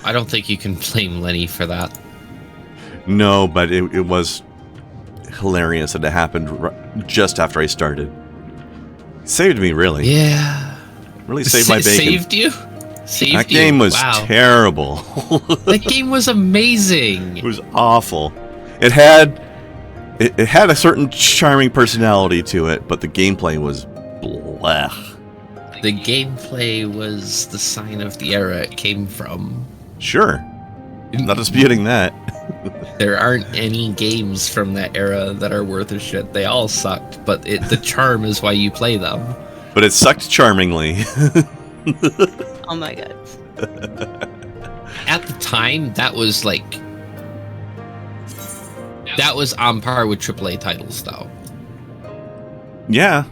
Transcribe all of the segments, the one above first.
I don't think you can blame Lenny for that. No, but it was hilarious that it happened just after I started. Saved me, really. Yeah. Really saved my bacon. Saved you? That game was terrible. That game was amazing. It was awful. It had a certain charming personality to it, but the gameplay was blech. The gameplay was the sign of the era it came from. Sure. Not disputing that. There aren't any games from that era that are worth a shit. They all sucked, but the charm is why you play them. But it sucked charmingly. Oh my god. At the time, that was on par with AAA titles, though. Yeah.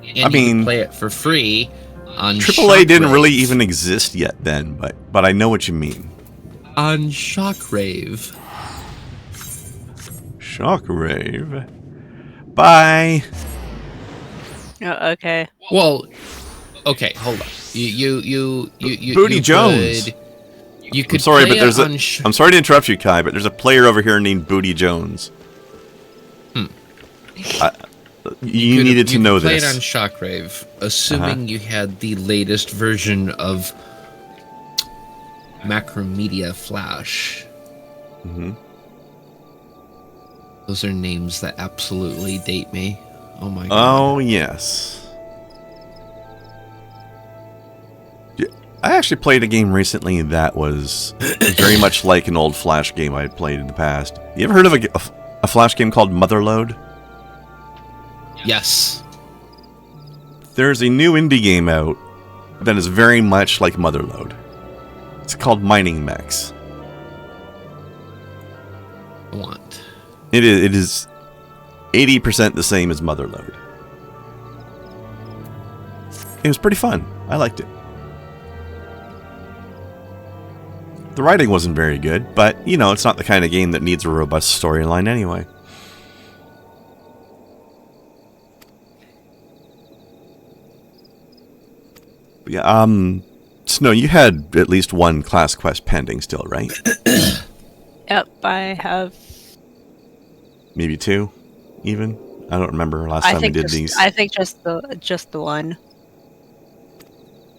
And you could play it for free on AAA didn't Shockwave. really even exist yet then, but I know what you mean. On Shockwave. Shockwave. Bye. Oh, okay. Well, okay, hold on. You Booty Jones. You could. I'm sorry, play but there's it I'm sorry to interrupt you, Kai, but there's a player over here named Booty Jones. You needed to know this. You could play it on Shockwave, assuming you had the latest version of Macromedia Flash. Mm-hmm. Those are names that absolutely date me. Oh my god. Oh, yes. I actually played a game recently that was very much like an old Flash game I had played in the past. You ever heard of a Flash game called Motherload? Yes. There's a new indie game out that is very much like Motherload. It's called Mining Mechs. What? It is 80% the same as Motherload. It was pretty fun. I liked it. The writing wasn't very good, but, you know, it's not the kind of game that needs a robust storyline anyway. But yeah, Snow, you had at least one class quest pending still, right? Yep, I have. Maybe two, even? I don't remember last time we did these. I think just the one.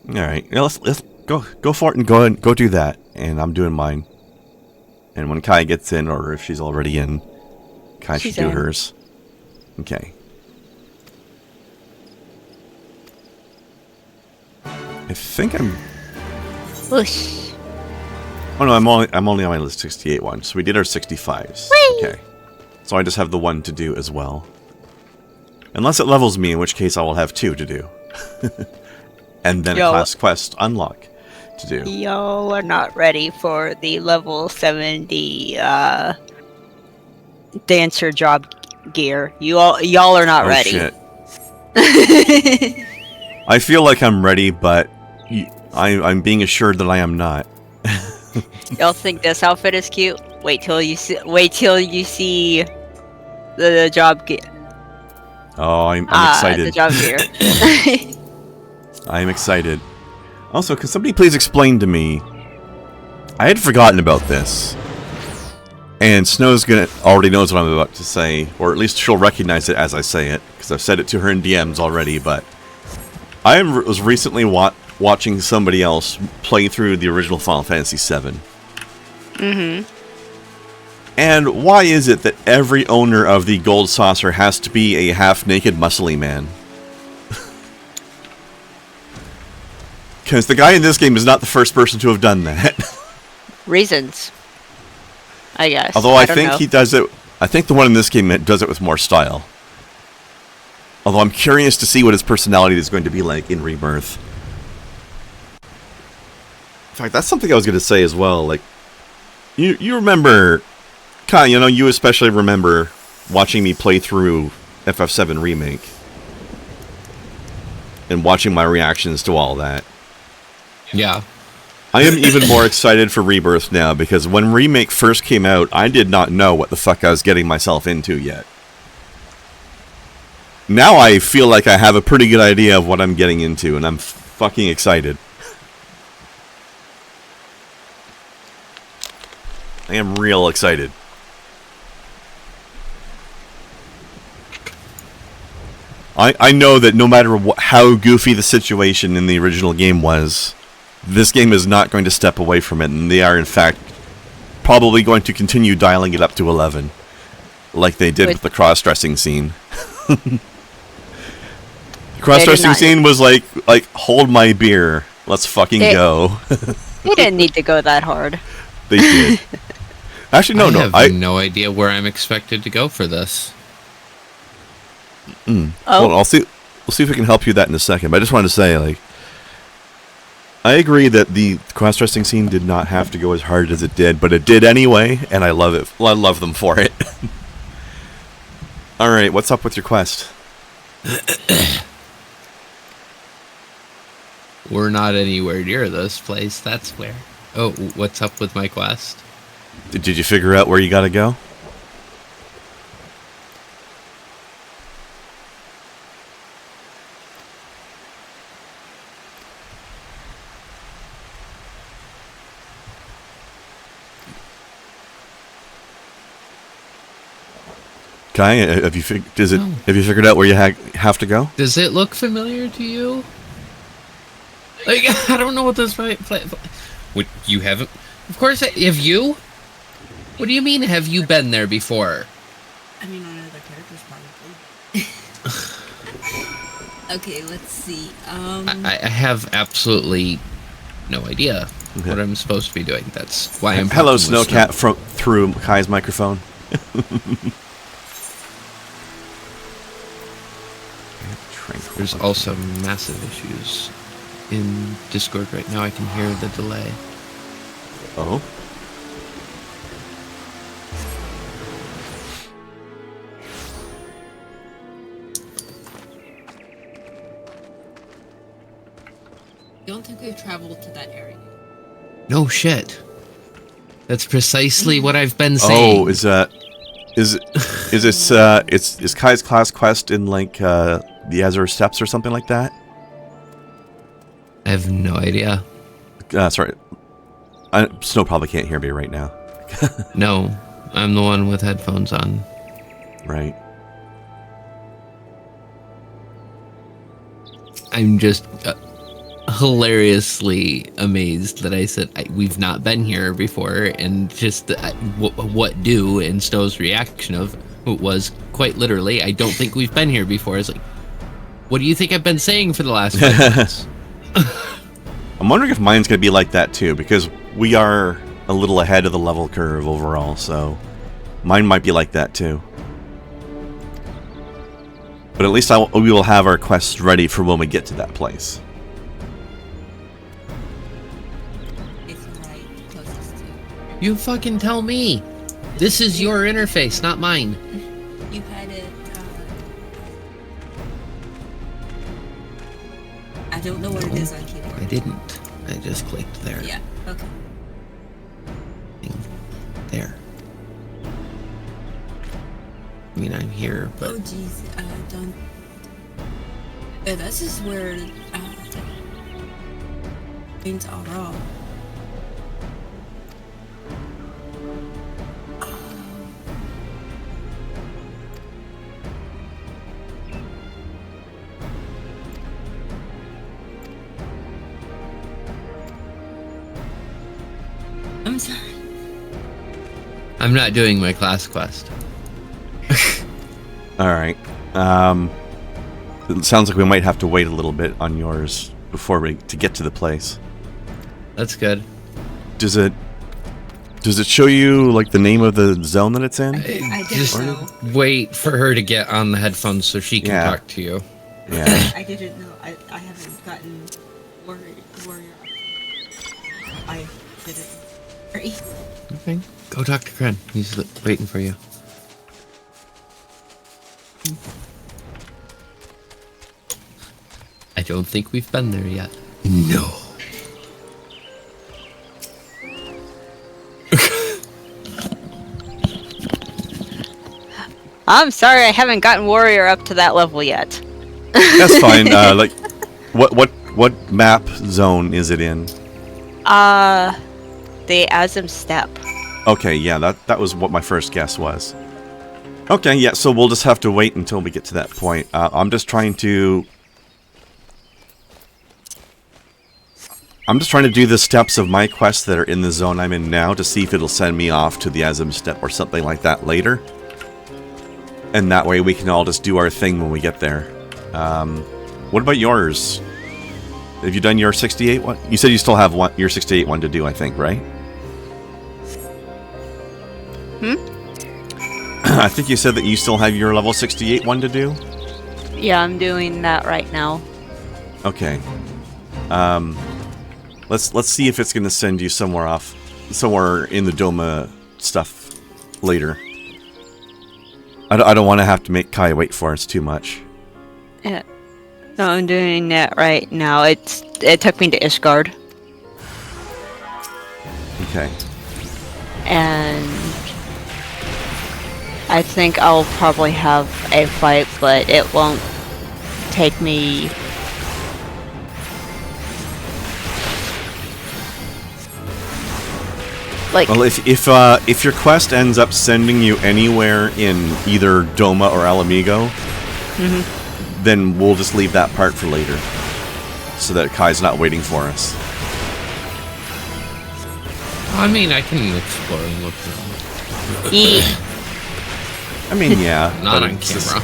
All right, yeah, let's go for it and go do that. And I'm doing mine. And when Kai gets in, or if she's already in, Kai should do hers. Okay. I think I'm. Whoosh. Oh no, I'm only on my list 68 one. So we did our 65s. Whee! Okay. So I just have the one to do as well. Unless it levels me, in which case I will have two to do. And then a class quest unlock to do. Y'all are not ready for the level 70 dancer job gear. Y'all are not ready. Shit. I feel like I'm ready, but I'm being assured that I am not. Y'all think this outfit is cute? Wait till you see the job gear. Oh, I'm excited. The job gear. I'm excited. Also, can somebody please explain to me? I had forgotten about this. And Snow's already knows what I'm about to say, or at least she'll recognize it as I say it, because I've said it to her in DMs already, but I was recently watching somebody else play through the original Final Fantasy VII. Mm-hmm. And why is it that every owner of the gold saucer has to be a half-naked, muscly man? Because the guy in this game is not the first person to have done that. Reasons, I guess. Although I think he does it. I think the one in this game does it with more style. Although I'm curious to see what his personality is going to be like in Rebirth. In fact, that's something I was going to say as well. Like, you remember, Kai, you know, you especially remember watching me play through FF7 Remake. And watching my reactions to all that. Yeah. I am even more excited for Rebirth now, because when Remake first came out, I did not know what the fuck I was getting myself into yet. Now I feel like I have a pretty good idea of what I'm getting into, and I'm fucking excited. I am real excited. I know that no matter how goofy the situation in the original game was, this game is not going to step away from it, and they are, in fact, probably going to continue dialing it up to 11, like they did with the cross-dressing scene. The cross-dressing scene was like, hold my beer, let's fucking go. They didn't need to go that hard. They did. Actually, no, I have no idea where I'm expected to go for this. Oh. Well, we'll see if we can help you with that in a second. But I just wanted to say, like, I agree that the cross-dressing scene did not have to go as hard as it did, but it did anyway, and I love it. I love them for it. All right, what's up with your quest? We're not anywhere near this place. That's where. Oh, what's up with my quest? Did you figure out where you gotta go? Kai, have you figured out where you have to go? Does it look familiar to you? Like, I don't know what this play. What, you haven't? Of course, have you? What do you mean? Have you been there before? I mean, on other characters probably. Okay, let's see. I have absolutely no idea what I'm supposed to be doing. That's why I'm. Hello, Snowcat, through Kai's microphone. There's also massive issues in Discord right now. I can hear the delay. Oh. Don't think we've traveled to that area. No shit. That's precisely what I've been saying. Oh, is Kai's class quest in like the Azure Steppes or something like that? I have no idea. Sorry, Snow probably can't hear me right now. No, I'm the one with headphones on. Right. I'm just hilariously amazed that I said we've not been here before, and just what do, and Snow's reaction of it was quite literally, I don't think we've been here before. It's like, what do you think I've been saying for the last 5 minutes? I'm wondering if mine's going to be like that too, because we are a little ahead of the level curve overall, so mine might be like that too. But at least we will have our quests ready for when we get to that place. It's right closest to. You fucking tell me. This is your interface, not mine. You had it. I don't know what it is on keyboard. I didn't. I just clicked there. Yeah. Okay. There. I mean, I'm here, but... Oh, jeez. Don't... this is where... things are wrong. I'm sorry. I'm not doing my class quest. Alright. It sounds like we might have to wait a little bit on yours to get to the place. That's good. Does it show you like the name of the zone that it's in? I didn't Just know. wait for her to get on the headphones so she can talk to you. Yeah. I didn't know. I haven't gotten warrior. I didn't. Sorry. Okay. Go talk to Kren. He's waiting for you. I don't think we've been there yet. No. I'm sorry, I haven't gotten Warrior up to that level yet. That's fine. Like, what map zone is it in? The Azim Steppe. Okay, yeah, that was what my first guess was. Okay, yeah, so we'll just have to wait until we get to that point. I'm just trying to do the steps of my quests that are in the zone I'm in now to see if it'll send me off to the Azim step or something like that later. And that way we can all just do our thing when we get there. What about yours? Have you done your 68 one? You said you still have your 68 one to do, I think, right? I think you said that you still have your level 68 one to do? Yeah, I'm doing that right now. Okay. Let's see if it's going to send you somewhere in the Doma stuff later. I don't want to have to make Kai wait for us too much. Yeah. No, I'm doing that right now. It took me to Ishgard. Okay. And I think I'll probably have a fight, but it won't take me... Like, well, if your quest ends up sending you anywhere in either Doma or Alamigo, then we'll just leave that part for later, so that Kai's not waiting for us. I mean, I can explore and look around. I mean, yeah. Not on camera.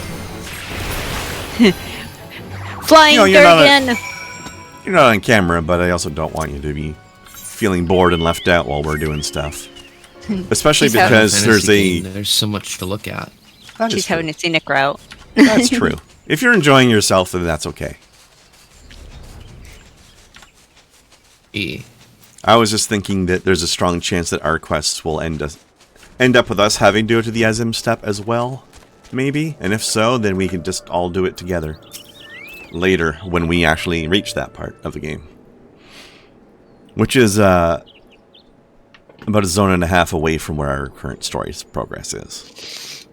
Flying Durgan! You're not on camera, but I also don't want you to be feeling bored and left out while we're doing stuff. Especially because there's so much to look at. She's having a scenic route. That's true. If you're enjoying yourself, then that's okay. I was just thinking that there's a strong chance that our quests will end up with us having to go to the Azim step as well, maybe. And if so, then we can just all do it together later when we actually reach that part of the game. Which is about a zone and a half away from where our current story's progress is.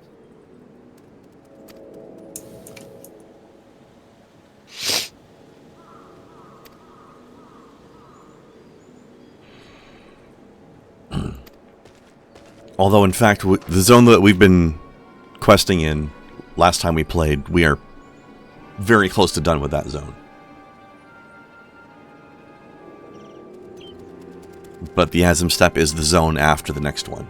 Although, in fact, the zone that we've been questing in last time we played, we are very close to done with that zone. But the Azim step is the zone after the next one.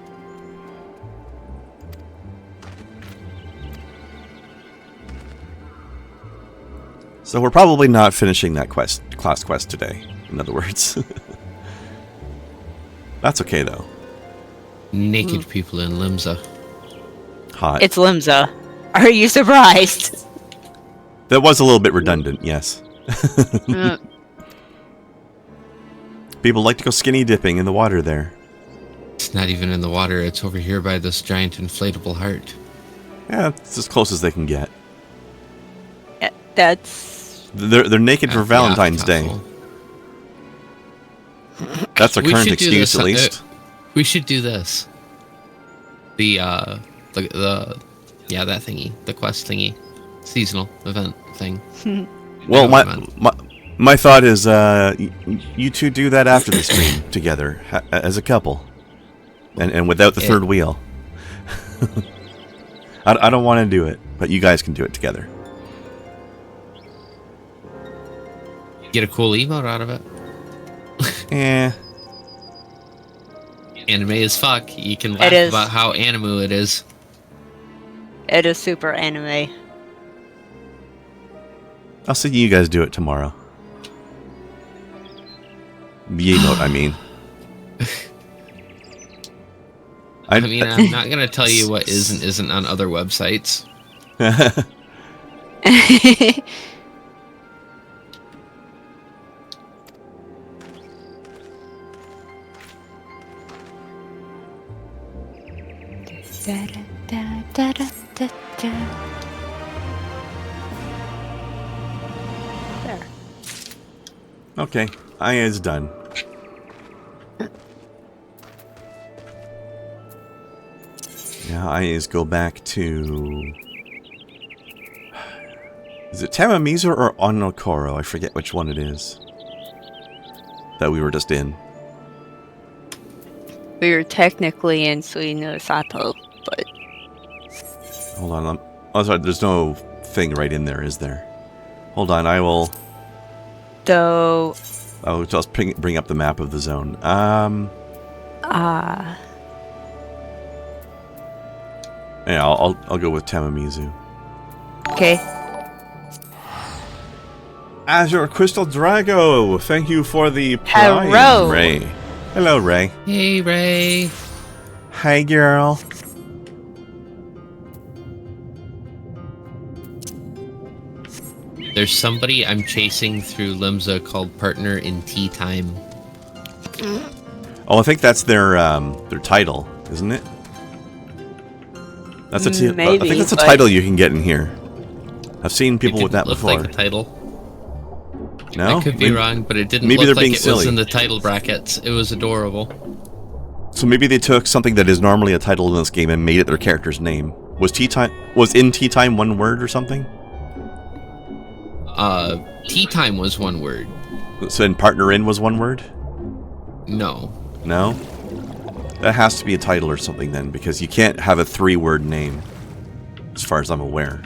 So we're probably not finishing that class quest today, in other words. That's okay, though. Naked people in Limsa. Hot. It's Limsa. Are you surprised? That was a little bit redundant, yes. People like to go skinny dipping in the water there. It's not even in the water, it's over here by this giant inflatable heart. Yeah, it's as close as they can get. That's... They're naked for Valentine's Day. That's our current excuse, at least. We should do this. The that thingy, the quest thingy, seasonal event thing. Well, my thought is, you two do that after the stream together as a couple, and without the third wheel. I don't want to do it, but you guys can do it together. Get a cool emote out of it. Eh. Anime as fuck. You can laugh about how anime it is. It is super anime. I'll see you guys do it tomorrow. The emote, I mean. I mean, I'm not gonna tell you what is and isn't on other websites. There. Okay, Aya is done. Now Aya's go back to... Is it Tamamizu or Onokoro? I forget which one it is. That we were just in. We were technically in Suinosato, but Hold on. Oh, sorry. There's no thing right in there, is there? Hold on. though. I'll just bring up the map of the zone. Yeah, I'll go with Tamamizu. Okay. Azure Crystal Drago, thank you for the prime, Hello. Ray. Hello, Ray. Hey, Ray. Hi, girl. There's somebody I'm chasing through Limsa called Partner in Tea Time. Oh, I think that's their title, isn't it? That's I Maybe, think that's a but- title you can get in here. I've seen people with that Look before. like a title. No, I could be wrong, but it didn't maybe look they're being like it was silly. in the title brackets. It was adorable. So maybe they took something that is normally a title in this game and made it their character's name. Was in Tea Time one word or something? Tea Time was one word. So then Partner In was one word? No. No? That has to be a title or something then, because you can't have a 3-word name, as far as I'm aware.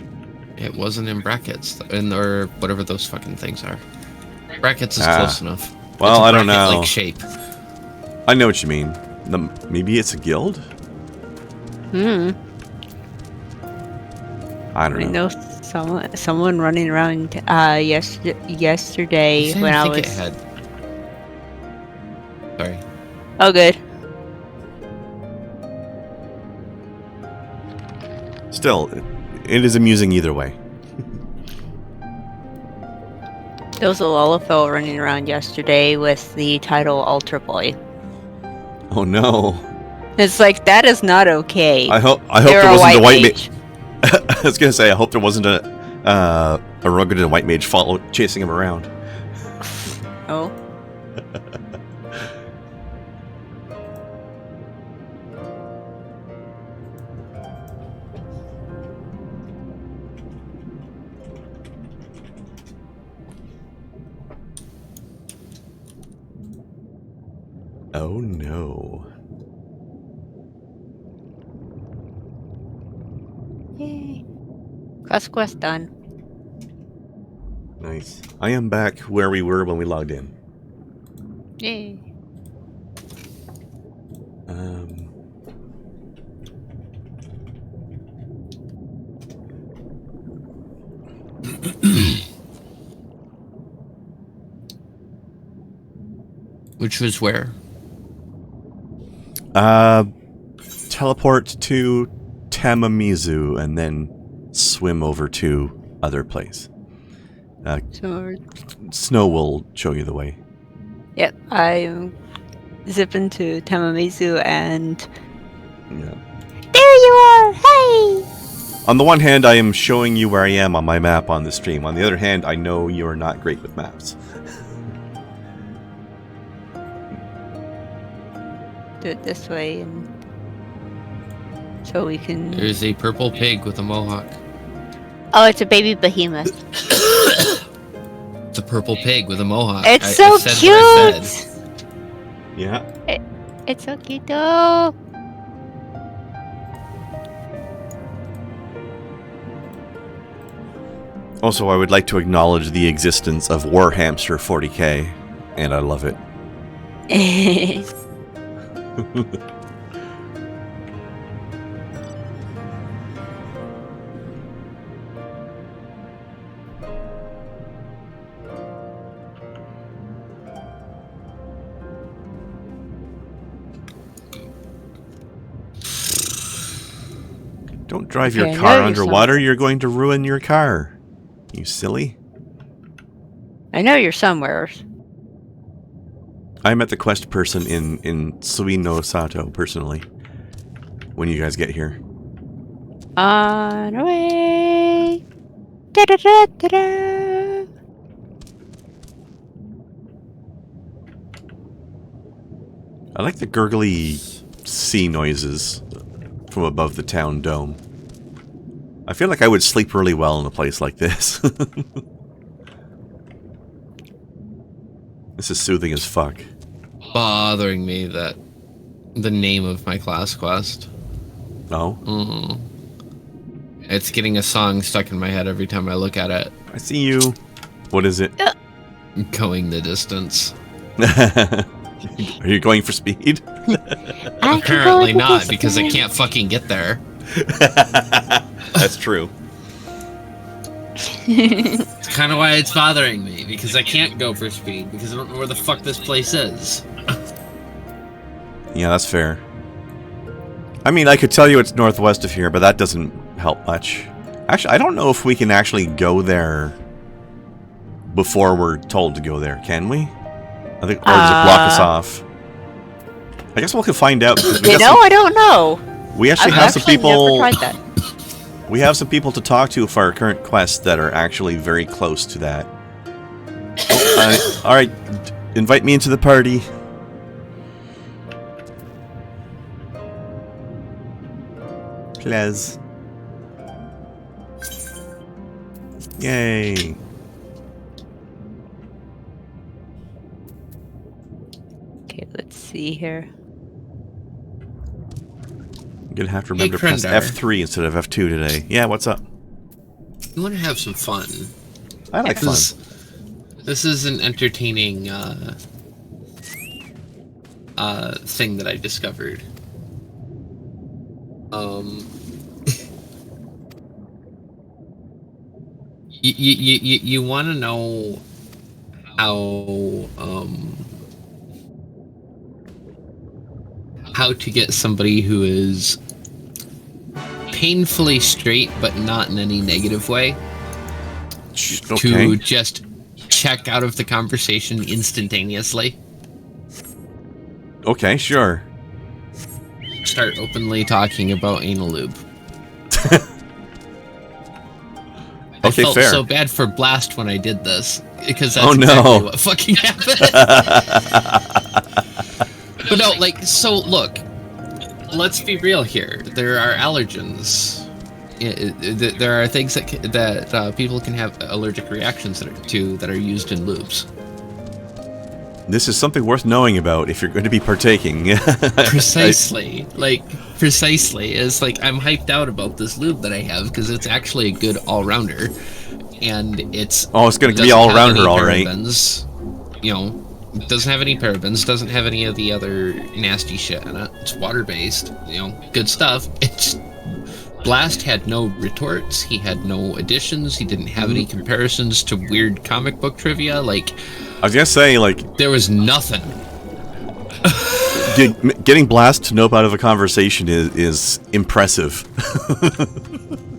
It wasn't in brackets, or whatever those fucking things are. Brackets is close enough. Well, It's a I don't know. bracket-like shape. I know what you mean. Maybe it's a guild? I I don't know. know someone running around yesterday I when I think was. it had. Sorry. Oh, good. Still, it is amusing either way. There was a Lullafell running around yesterday with the title Ultra Boy. Oh no. It's like, that is not okay. I hope They're there a wasn't a white mage. I was gonna say, I hope there wasn't a rugged and white mage chasing him around. Oh. Oh no. Yay. Quest done. Nice. I am back where we were when we logged in. Yay. Which was where? Teleport to Tamamizu and then swim over to other place. So, Snow will show you the way. yep, I'm zipping to Tamamizu and... Yeah. There you are! Hey! On the one hand, I am showing you where I am on my map on the stream. On the other hand, I know you are not great with maps. Do it this way, and so we can... There's a purple pig with a mohawk. Oh, it's a baby behemoth. It's a purple pig with a mohawk. It's I so said what I said. cute! Yeah. It's so cute, though! Also, I would like to acknowledge the existence of Warhamster 40k, and I love it. Don't drive Okay, I your know car you're underwater, you're going to ruin your car. You silly. I know you're somewhere. I met the quest person in Suinosato, personally. When you guys get here. On our way! Da-da-da-da-da! I like the gurgly sea noises from above the town dome. I feel like I would sleep really well in a place like this. This is soothing as fuck. Bothering me that the name of my class quest. Oh. It's getting a song stuck in my head every time I look at it. I see you. What is it? Going the distance. Are you going for speed? Apparently not, because I can't fucking get there. That's true. It's kind of why it's bothering me, because I can't go for speed, because I don't know where the fuck this place is. Yeah, that's fair. I mean, I could tell you it's northwest of here, but that doesn't help much. Actually, I don't know if we can actually go there before we're told to go there, can we? I think, or does it block us off? I guess we'll can find out. Because we I don't know. We actually I've have some people. never tried that. We have some people to talk to for our current quests that are actually very close to that. All right, invite me into the party. Please. Yay. Okay, let's see here. I'm gonna have to remember to press Krendar. F3 instead of F2 today. Yeah, what's up? You want to have some fun. I like fun. This is an entertaining thing that I discovered. You want to know how to get somebody who is painfully straight, but not in any negative way, to just check out of the conversation instantaneously. Okay, sure. Start openly talking about anal lube. I felt fair. so bad for Blast when I did this, because that's Oh, no. exactly what fucking happened. But no, like, so look, let's be real here. There are allergens. There are things that people can have allergic reactions to that are used in lubes. This is something worth knowing about if you're going to be partaking. Precisely. Precisely. It's like, I'm hyped out about this lube that I have, because it's actually a good all-rounder. And it's... Oh, it's going to be all-rounder, all right. You know, it doesn't have any parabens, doesn't have any of the other nasty shit in it. It's water-based, you know, good stuff. It's... Blast had no retorts, he had no additions, he didn't have any comparisons to weird comic book trivia, like... I was gonna say, like... There was nothing. Getting Blast to nope out of a conversation is impressive.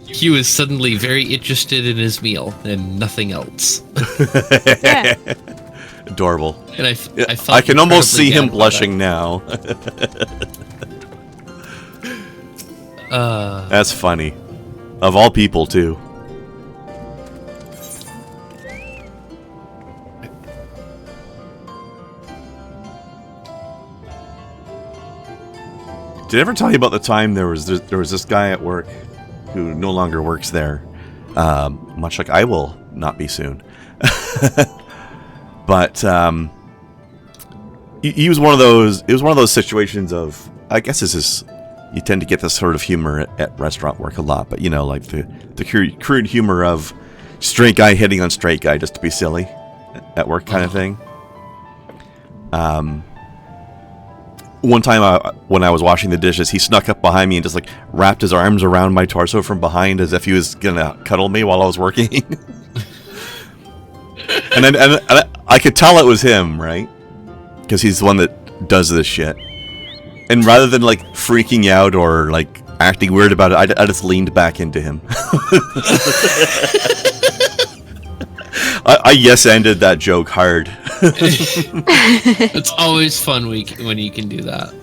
He was suddenly very interested in his meal and nothing else. Yeah. Adorable. And I felt I can almost see him incredibly bad blushing now. That's funny. Of all people, too. Did I ever tell you about the time there was this guy at work who no longer works there? Much like I will not be soon. But he was one of those. It was one of those situations of, I guess this is, you tend to get this sort of humor at restaurant work a lot, but you know, like the crude humor of straight guy hitting on straight guy just to be silly at work kind of thing. One time when I was washing the dishes, he snuck up behind me and just like wrapped his arms around my torso from behind as if he was gonna cuddle me while I was working. and I could tell it was him, right? Because he's the one that does this shit. And rather than like freaking out or like acting weird about it, I just leaned back into him. I yes-ended that joke hard. It's always fun when you can do that.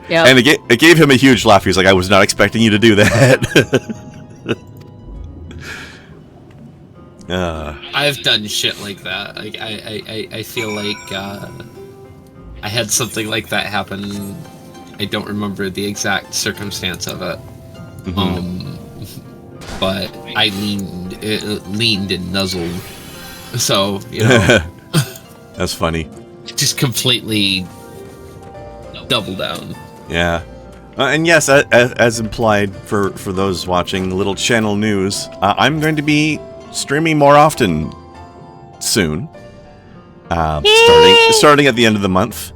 Yeah. And it gave him a huge laugh. He was like, I was not expecting you to do that. I've done shit like that. Like I feel like I had something like that happen. I don't remember the exact circumstance of it. But I leaned and nuzzled. So, you know. That's funny. Just completely double down. Yeah. And yes, as implied for those watching Little Channel News, I'm going to be streaming more often soon. Starting at the end of the month.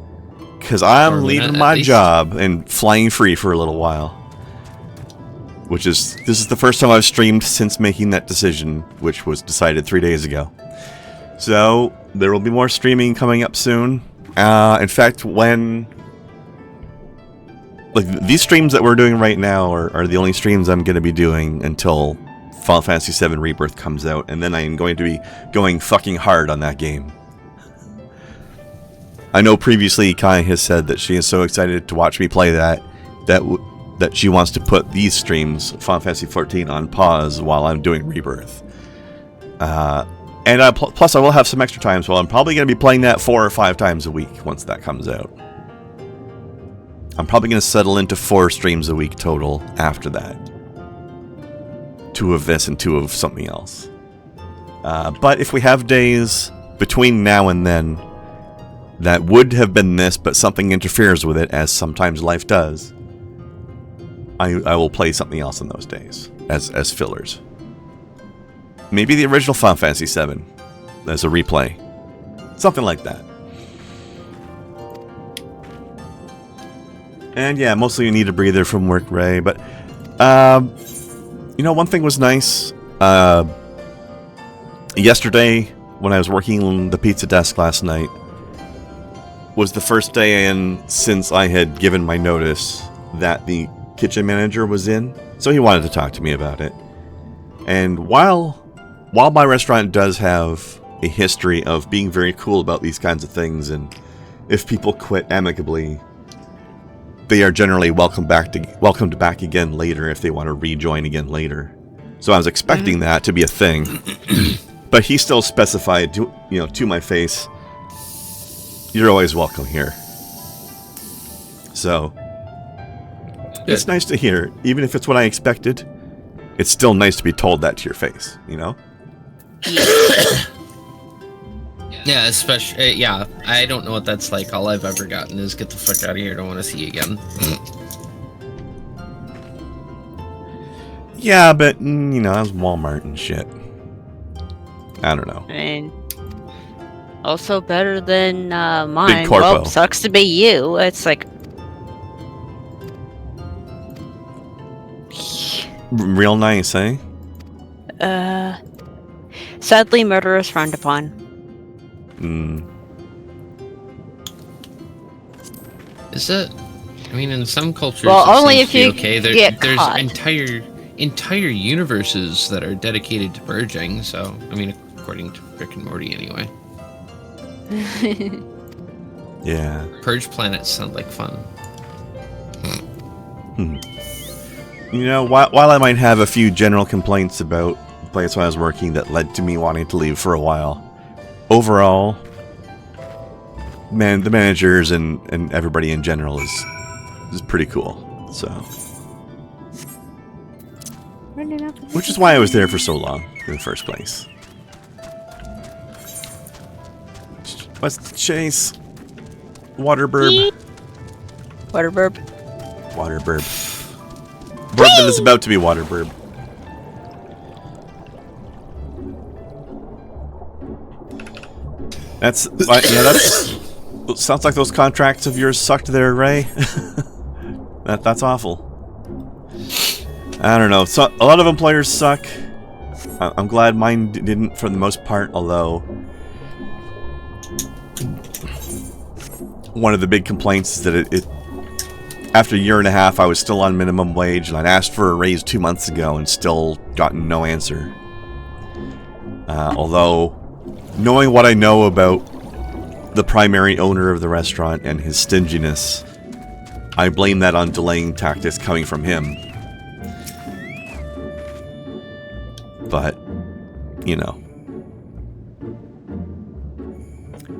Because I'm leaving my job and flying free for a little while. This is the first time I've streamed since making that decision, which was decided 3 days ago. So, there will be more streaming coming up soon. In fact, these streams that we're doing right now are the only streams I'm going to be doing until Final Fantasy VII Rebirth comes out, and then I am going to be going fucking hard on that game. I know previously Kai has said that she is so excited to watch me play that she wants to put these streams, Final Fantasy XIV, on pause while I'm doing Rebirth. Plus I will have some extra time, so I'm probably going to be playing that 4 or 5 times a week once that comes out. I'm probably going to settle into 4 streams a week total after that. 2 of this and 2 of something else. But if we have days between now and then that would have been this, but something interferes with it, as sometimes life does, I will play something else on those days as fillers. Maybe the original Final Fantasy VII as a replay. Something like that. And yeah, mostly you need a breather from work, Ray. But, one thing was nice. Yesterday, when I was working on the pizza desk last night, was the first day in since I had given my notice that the kitchen manager was in. So he wanted to talk to me about it. And while my restaurant does have a history of being very cool about these kinds of things, and if people quit amicably, they are generally welcomed back again later if they want to rejoin again later. So I was expecting that to be a thing, but he still specified to my face, "You're always welcome here." So it's nice to hear, even if it's what I expected. It's still nice to be told that to your face, Yeah, especially, I don't know what that's like. All I've ever gotten is, "Get the fuck out of here, don't want to see you again." Yeah, but, that was Walmart and shit. I don't know. And also better than mine. Big corpo. Well, sucks to be you. It's like... Real nice, eh? Sadly, murder is frowned upon. Is it? I mean, in some cultures, Well, it only seems if to be you okay. There's caught. entire universes that are dedicated to purging. So, I mean, according to Rick and Morty, anyway. Yeah. Purge planets sound like fun. While I might have a few general complaints about the place where I was working that led to me wanting to leave for a while, overall, the managers and everybody in general is pretty cool. So, which is why I was there for so long in the first place. What's the chase? Water burb. Water burb. Water burb. Burb that is about to be water burb. That's sounds like those contracts of yours sucked there, Ray. That's awful. I don't know. So a lot of employers suck. I'm glad mine didn't for the most part, although one of the big complaints is that it after a year and a half I was still on minimum wage, and I'd asked for a raise 2 months ago and still gotten no answer. Although, knowing what I know about the primary owner of the restaurant and his stinginess, I blame that on delaying tactics coming from him. But,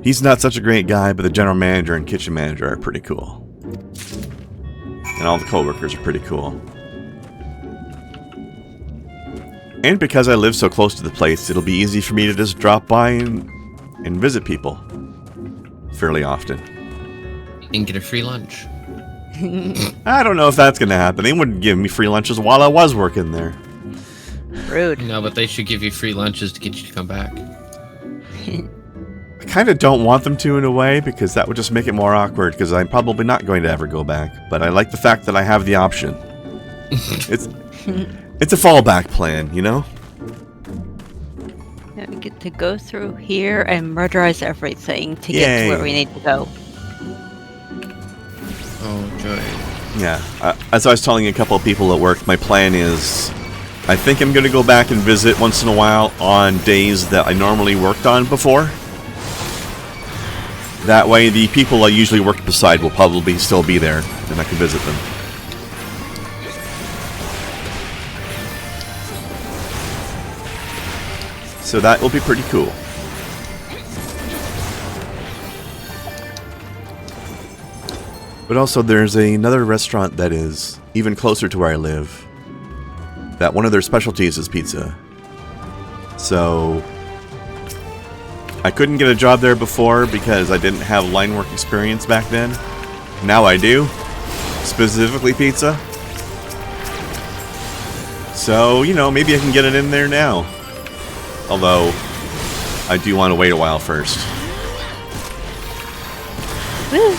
he's not such a great guy, but the general manager and kitchen manager are pretty cool. And all the coworkers are pretty cool. And because I live so close to the place, it'll be easy for me to just drop by and visit people fairly often. And get a free lunch. I don't know if that's gonna happen. They wouldn't give me free lunches while I was working there. Rude. No, but they should give you free lunches to get you to come back. I kind of don't want them to in a way, because that would just make it more awkward, because I'm probably not going to ever go back. But I like the fact that I have the option. It's a fallback plan, you know? Yeah, we get to go through here and murderize everything to get Yay. to where we need to go. Oh, joy. Yeah. As I was telling a couple of people at work, my plan is, I think I'm going to go back and visit once in a while on days that I normally worked on before. That way, the people I usually work beside will probably still be there, and I can visit them. So that will be pretty cool. But also, there's another restaurant that is even closer to where I live, that one of their specialties is pizza. So I couldn't get a job there before because I didn't have line work experience back then. Now I do. Specifically pizza. So, you know, maybe I can get it in there now. Although, I do want to wait a while first. Woo.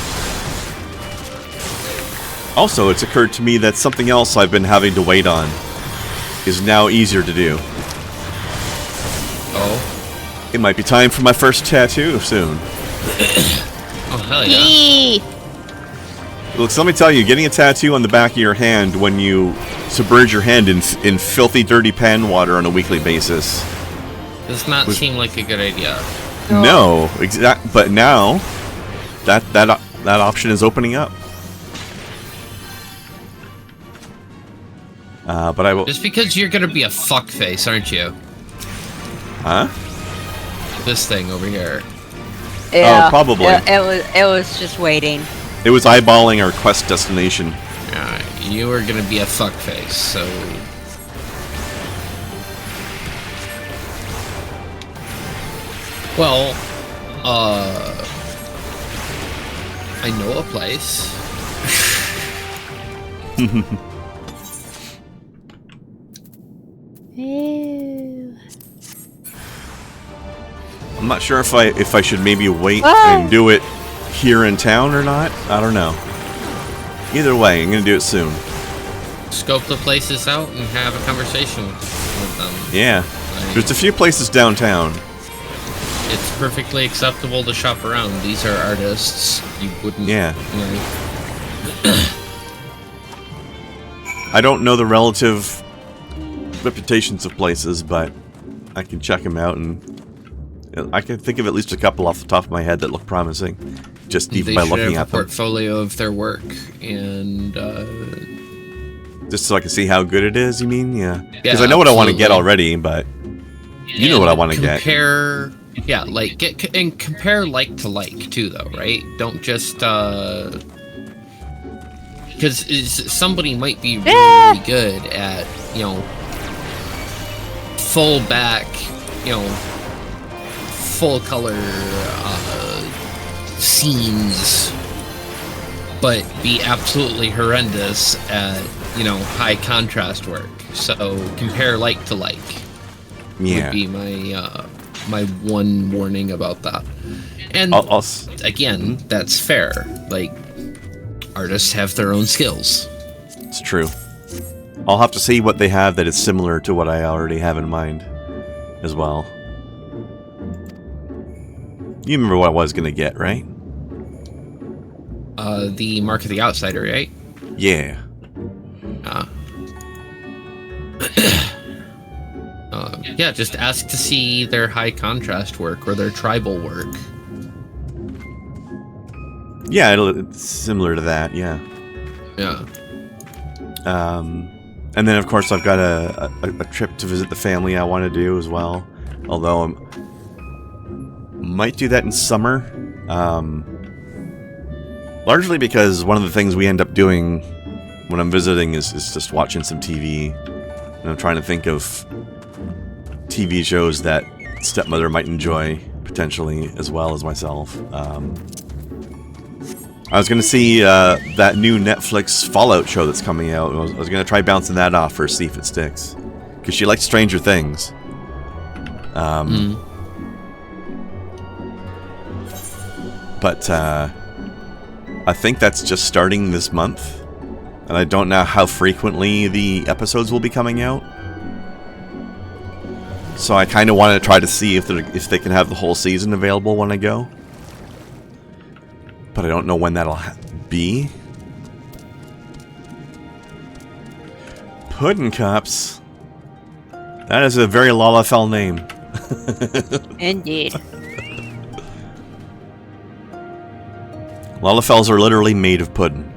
Also, it's occurred to me that something else I've been having to wait on is now easier to do. Oh? It might be time for my first tattoo soon. Oh, hell yeah. Yee. Look, so let me tell you, getting a tattoo on the back of your hand when you submerge your hand in filthy, dirty pan water on a weekly basis. Does not seem like a good idea. No, but now that option is opening up. But I will. Just because you're gonna be a fuckface, aren't you? Huh? This thing over here. Yeah, Oh, probably. It was just waiting. It was eyeballing our quest destination. You are gonna be a fuckface, so. Well, I know a place. Ew. I'm not sure if I should maybe wait Ah. and do it here in town or not. I don't know. Either way, I'm gonna do it soon. Scope the places out and have a conversation with them. Yeah. Like, There's a few places downtown. it's perfectly acceptable to shop around. These are artists. You wouldn't. Yeah. You know, I don't know the relative reputations of places, but I can check them out, and I can think of at least a couple off the top of my head that look promising, just even they by should looking have at a them. portfolio of their work, and Just so I can see how good it is, you mean? Yeah. Because Yeah, I know what I want to get absolutely. already, but you know what I want to get. Compare, yeah, like and compare like to like too, though, right? Don't just because somebody might be really good at, you know, full back, you know, full color scenes, but be absolutely horrendous at, you know, high contrast work. So compare like to like. Yeah. Would be my my one warning about that. And again, that's fair. Like, artists have their own skills. It's true. I'll have to see what they have that is similar to what I already have in mind as well. You remember what I was going to get, right? The Mark of the Outsider, right? Yeah. Yeah, just ask to see their high contrast work or their tribal work. Yeah, it's similar to that, yeah. Yeah. And then, of course, I've got a trip to visit the family I want to do as well. Although I might do that in summer. Largely because one of the things we end up doing when I'm visiting is just watching some TV. And I'm trying to think of TV shows that stepmother might enjoy, potentially, as well as myself. I was gonna see that new Netflix Fallout show that's coming out. I was gonna try bouncing that off her, see if it sticks. Because she likes Stranger Things. But I think that's just starting this month. And I don't know how frequently the episodes will be coming out. So I kind of want to try to see if they can have the whole season available when I go. But I don't know when that'll be. Puddin' Cups. That is a very Lalafell name. Indeed. Lalafells are literally made of pudding.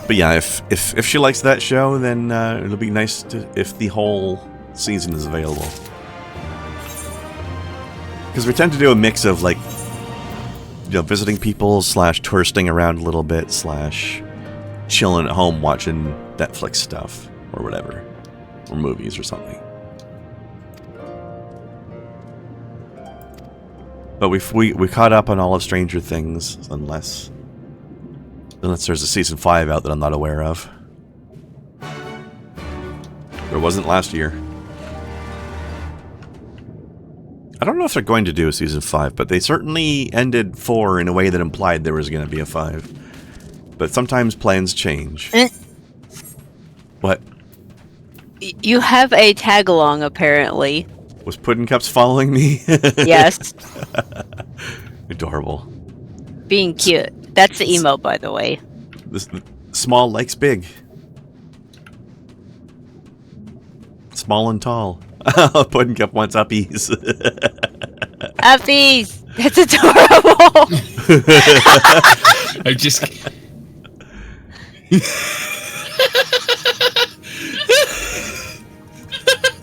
But yeah, if she likes that show, then it'll be nice if the whole season is available. Because we tend to do a mix of like, visiting people / touristing around a little bit / chilling at home watching Netflix stuff or whatever, or movies or something. But we caught up on all of Stranger Things, unless there's a season 5 out that I'm not aware of. There wasn't last year. I don't know if they're going to do a season 5, but they certainly ended 4 in a way that implied there was going to be a 5. But sometimes plans change. What? You have a tag-along, apparently. Was Puddin' Cups following me? Yes. Adorable. Being cute. That's the emote, by the way. This small likes big. Small and tall. Puddin' Cup wants uppies. Uppies! That's adorable! I just...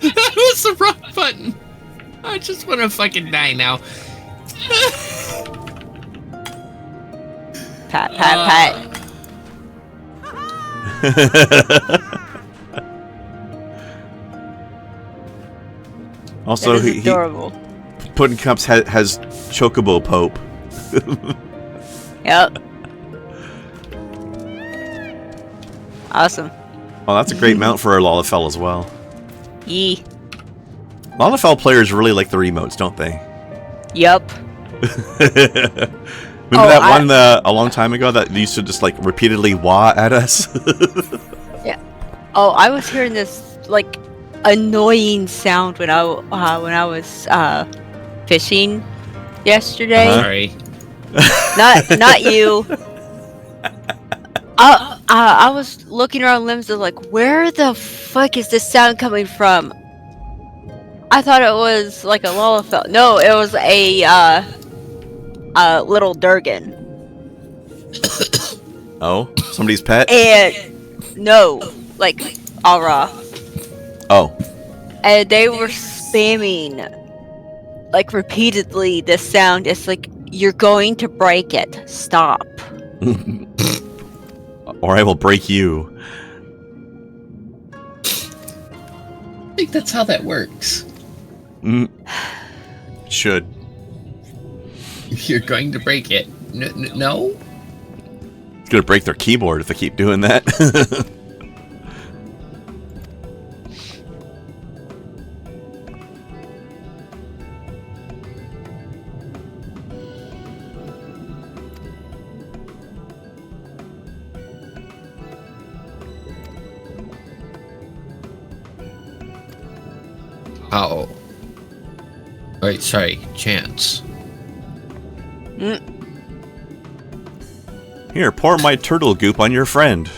That was the wrong button. I just want to fucking die now. Pat, pat, pat. Also, that is adorable. Puddin' Cups has Chocobo Pope. Yep. Awesome. Oh, that's a great mount for our Lalafell as well. Yee. Lalafell players really like the remotes, don't they? Yup. Remember that one a long time ago that used to just like repeatedly wah at us? Yeah. Oh, I was hearing this like annoying sound when I was fishing yesterday. Sorry. Not you. I was looking around limbs and like, where the fuck is this sound coming from? I thought it was like a Lalafell. No, it was a little Durgan. Oh, somebody's pet? And no, like Aura. Oh. And they were spamming like repeatedly this sound. It's like, you're going to break it. Stop. Or I will break you. I think that's how that works. Should. You're going to break it. No? It's gonna break their keyboard if they keep doing that. Oh. Wait, sorry. Chance. Here, pour my turtle goop on your friend.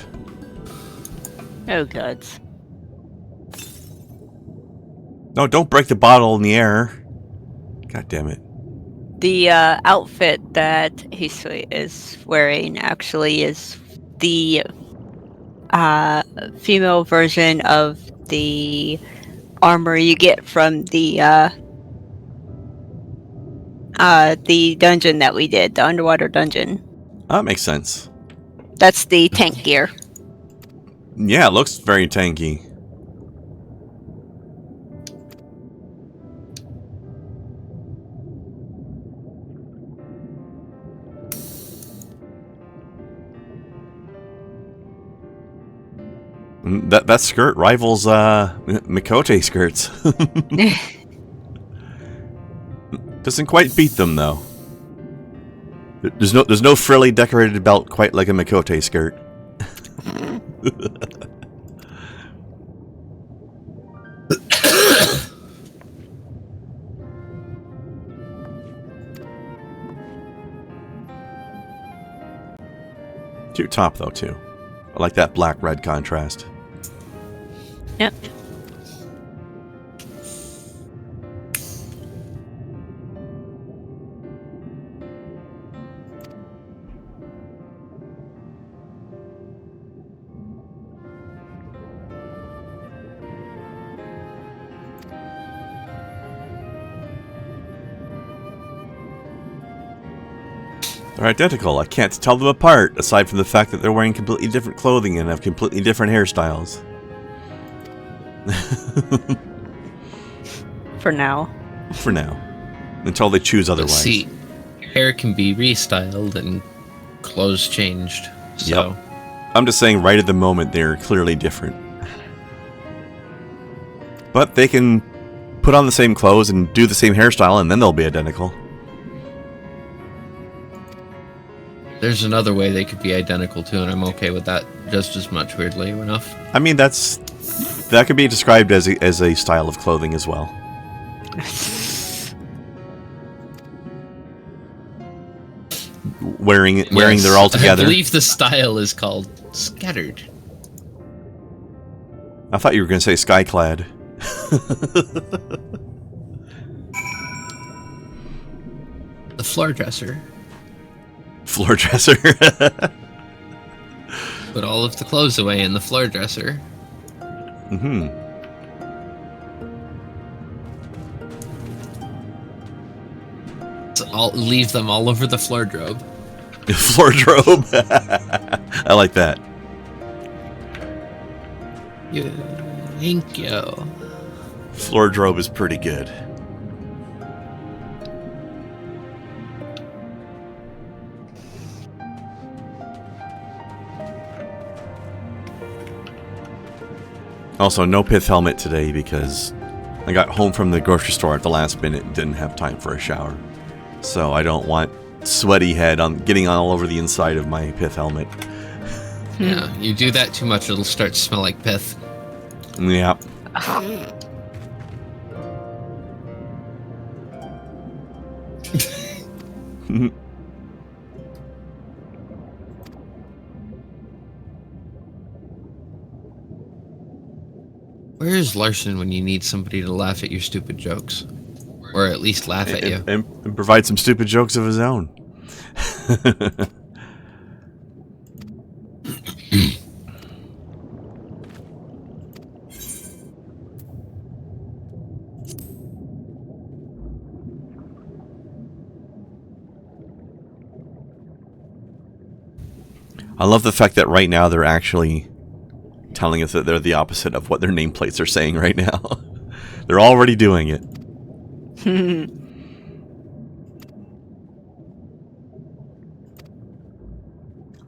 Oh, gods. No, don't break the bottle in the air. God damn it. The outfit that he is wearing actually is the female version of the armor you get from the The dungeon that we did, the underwater dungeon. That makes sense. That's the tank gear. Yeah, it looks very tanky. That skirt rivals Mikote skirts. Doesn't quite beat them though. There's no frilly decorated belt quite like a Mikote skirt. Cute top though too. I like that black-red contrast. Yep. They're identical. I can't tell them apart, aside from the fact that they're wearing completely different clothing and have completely different hairstyles. For now. For now. Until they choose otherwise. See, hair can be restyled and clothes changed. So. Yep. I'm just saying right at the moment they're clearly different. But they can put on the same clothes and do the same hairstyle and then they'll be identical. There's another way they could be identical too, and I'm okay with that just as much, weirdly enough. I mean, that could be described as a style of clothing as well. Wearing their all together. I believe the style is called scattered. I thought you were going to say skyclad. The floor dresser. Floor dresser. Put all of the clothes away in the floor dresser. Mm-hmm. So leave them all over the floor drobe. Floor drobe. I like that. Yeah, thank you. Floor drobe is pretty good. Also, no pith helmet today because I got home from the grocery store at the last minute and didn't have time for a shower. So I don't want sweaty head getting all over the inside of my pith helmet. Yeah, you do that too much, it'll start to smell like pith. Yeah. Where is Larson when you need somebody to laugh at your stupid jokes? Or at least laugh at you. And provide some stupid jokes of his own. I love the fact that right now they're actually telling us that they're the opposite of what their nameplates are saying right now. They're already doing it.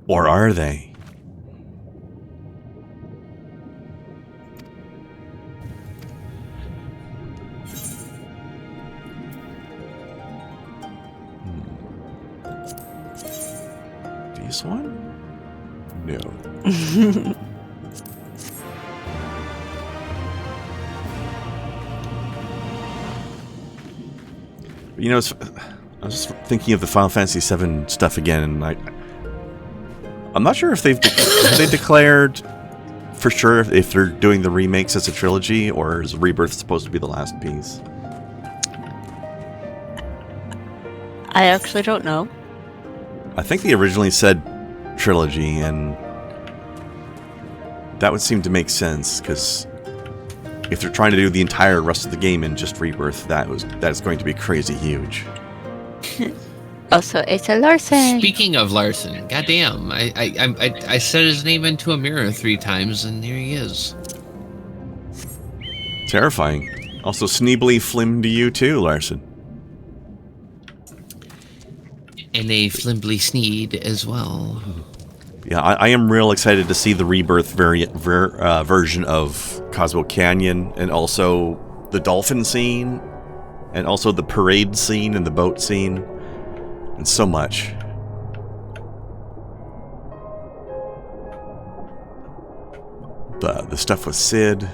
Or are they? This one? No. You know, I was just thinking of the Final Fantasy VII stuff again, and I'm not sure if have they declared for sure if they're doing the remakes as a trilogy, or is Rebirth supposed to be the last piece? I actually don't know. I think they originally said trilogy, and that would seem to make sense, because if they're trying to do the entire rest of the game in just Rebirth, that is going to be crazy huge. Also, it's a Larson. Speaking of Larson, goddamn, I said his name into a mirror 3 times, and there he is. Terrifying. Also, Sneebly flim to you too, Larson. And a Flimbly Sneed as well. Yeah, I am real excited to see the rebirth version of Cosmo Canyon, and also the dolphin scene, and also the parade scene and the boat scene, and so much. The stuff with Sid.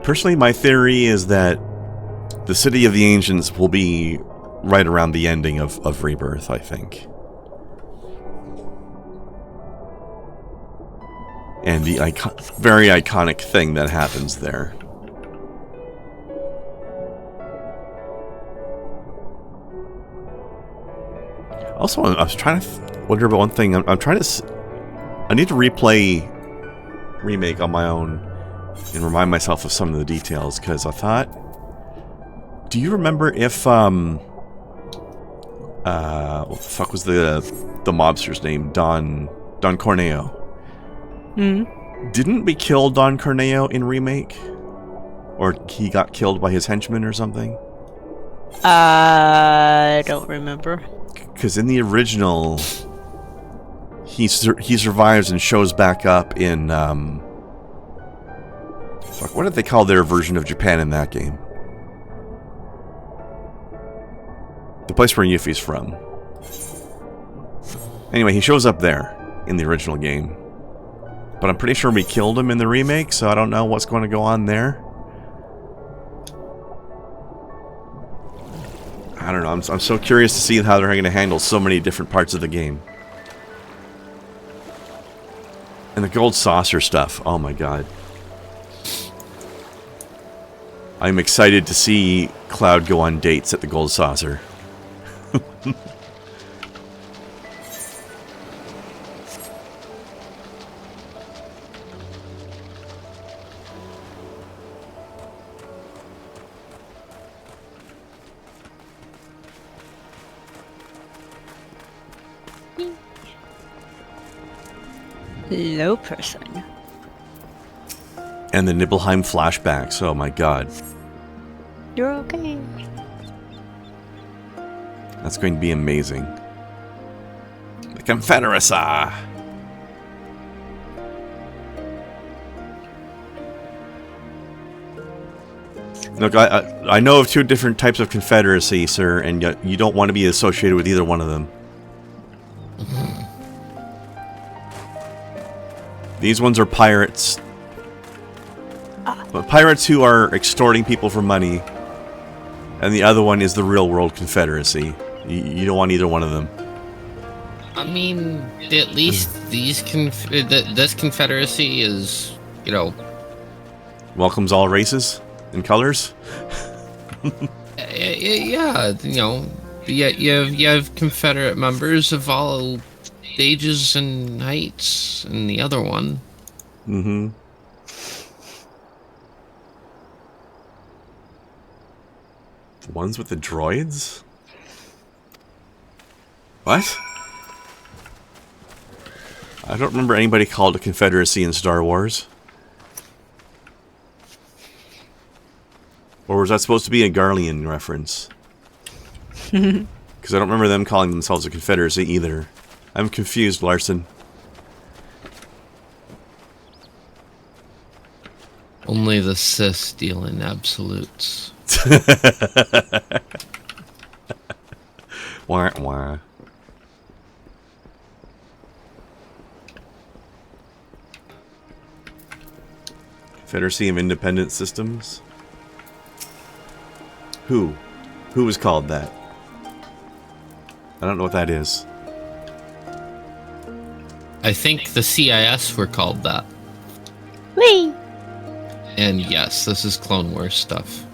Personally, my theory is that the City of the Ancients will be right around the ending of Rebirth, I think. And the very iconic thing that happens there. Also, I was trying to wonder about one thing. I'm trying to... I need to replay Remake on my own and remind myself of some of the details, because I thought... Do you remember if, what the fuck was the mobster's name? Don Corneo. Hmm? Didn't we kill Don Corneo in Remake? Or he got killed by his henchmen or something? I don't remember. Because in the original, he survives and shows back up in, fuck, what did they call their version of Japan in that game? The place where Yuffie's from. Anyway, he shows up there in the original game. But I'm pretty sure we killed him in the remake, so I don't know what's going to go on there. I don't know, I'm so curious to see how they're going to handle so many different parts of the game. And the gold saucer stuff, oh my god. I'm excited to see Cloud go on dates at the gold saucer. Low person. And the Nibelheim flashbacks, oh my god. You're okay. That's going to be amazing. The Confederacy! Look, I know of 2 different types of Confederacy, sir, and you don't want to be associated with either one of them. These ones are pirates. But pirates who are extorting people for money. And the other one is the real world Confederacy. You don't want either one of them. I mean, at least this Confederacy is, you know... Welcomes all races and colors? Yeah, you know, you have Confederate members of all ages and heights, and the other one. Mm-hmm. The ones with the droids? What? I don't remember anybody called a Confederacy in Star Wars. Or was that supposed to be a Garlean reference? Because I don't remember them calling themselves a Confederacy either. I'm confused, Larson. Only the Sith deal in absolutes. Wah, wah. Confederacy of Independent Systems? Who? Who was called that? I don't know what that is. I think the CIS were called that. Whee! And yes, this is Clone Wars stuff.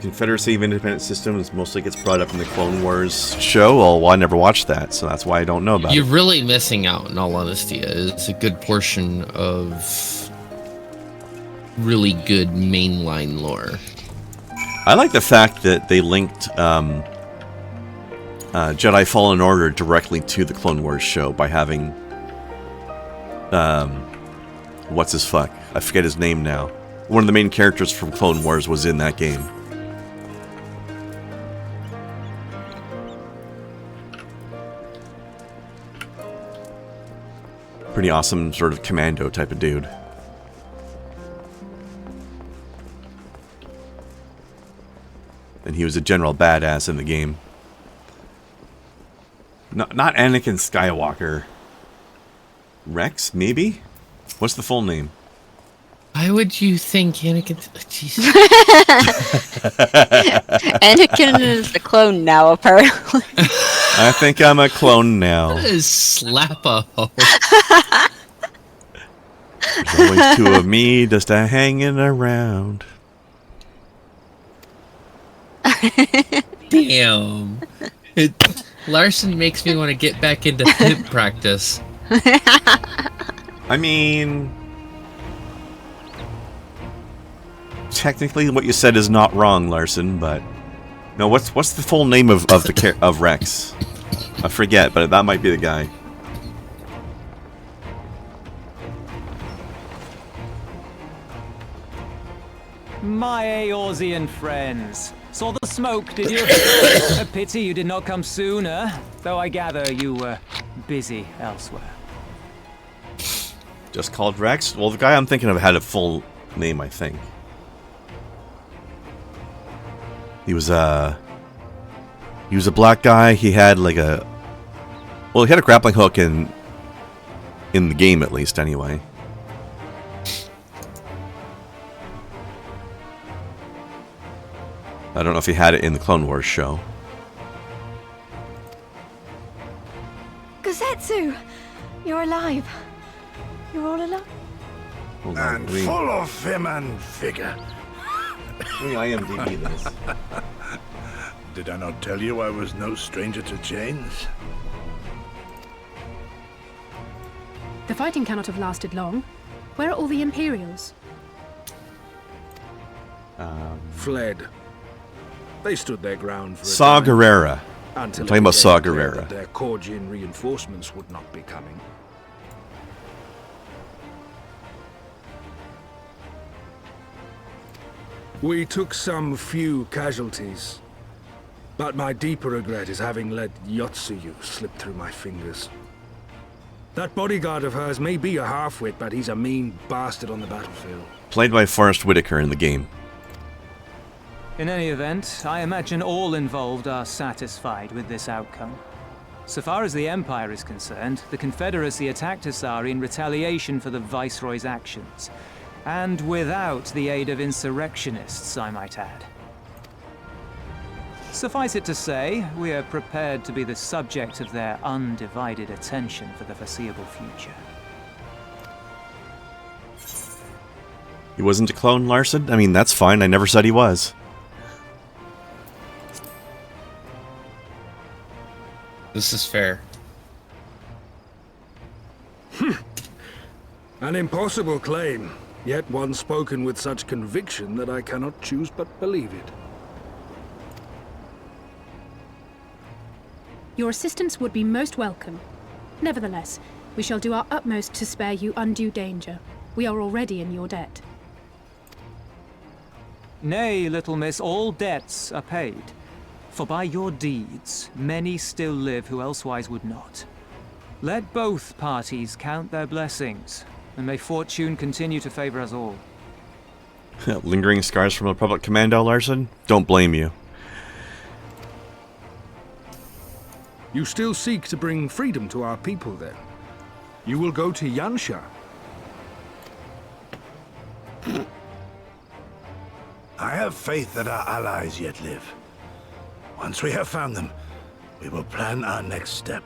Confederacy of Independent Systems mostly gets brought up in the Clone Wars show. Well, I never watched that, so that's why I don't know about You're it. really missing out, in all honesty. It's a good portion of really good mainline lore. I like the fact that they linked Jedi Fallen Order directly to the Clone Wars show by having what's his fuck? I forget his name now. One of the main characters from Clone Wars was in that game. Pretty awesome sort of commando type of dude. And he was a general badass in the game. Not Anakin Skywalker. Rex, maybe? What's the full name? Why would you think Anakin... Jesus. Anakin is the clone now, apparently. I think I'm a clone now. Slap a hoe. There's always two of me just hanging around. Damn. Larson makes me want to get back into pimp practice. I mean, technically, what you said is not wrong, Larson. But no, what's the full name of Rex? I forget, but that might be the guy. My Eorzean friends. Saw the smoke, did you? A pity you did not come sooner, though I gather you were busy elsewhere. Just called Rex? Well, the guy I'm thinking of had a full name, I think. He was a black guy. He had like a... Well, he had a grappling hook in the game, at least, anyway. I don't know if he had it in the Clone Wars show. Gazetsu! You're alive. You're all alive. Hold on, And full of vim and vigor. Let me IMDb this. Did I not tell you I was no stranger to chains? The fighting cannot have lasted long. Where are all the Imperials? Fled. They stood their ground for a Saw time, Gerrera. until I'm it talking about became Saw clear Gerrera. that their Korgian reinforcements would not be coming. We took some few casualties, but my deeper regret is having let Yotsuyu slip through my fingers. That bodyguard of hers may be a half-wit, but he's a mean bastard on the battlefield. Played by Forrest Whitaker in the game. In any event, I imagine all involved are satisfied with this outcome. So far as the Empire is concerned, the Confederacy attacked Asari in retaliation for the Viceroy's actions. And without the aid of insurrectionists, I might add. Suffice it to say, we are prepared to be the subject of their undivided attention for the foreseeable future. He wasn't a clone, Larson? I mean, that's fine. I never said he was. This is fair. An impossible claim, yet one spoken with such conviction that I cannot choose but believe it. Your assistance would be most welcome. Nevertheless, we shall do our utmost to spare you undue danger. We are already in your debt. Nay, little miss, all debts are paid. For by your deeds, many still live who elsewise would not. Let both parties count their blessings, and may fortune continue to favor us all. Lingering scars from a Republic Commando, Larson? Don't blame you. You still seek to bring freedom to our people, then? You will go to Yansha. I have faith that our allies yet live. Once we have found them, we will plan our next step.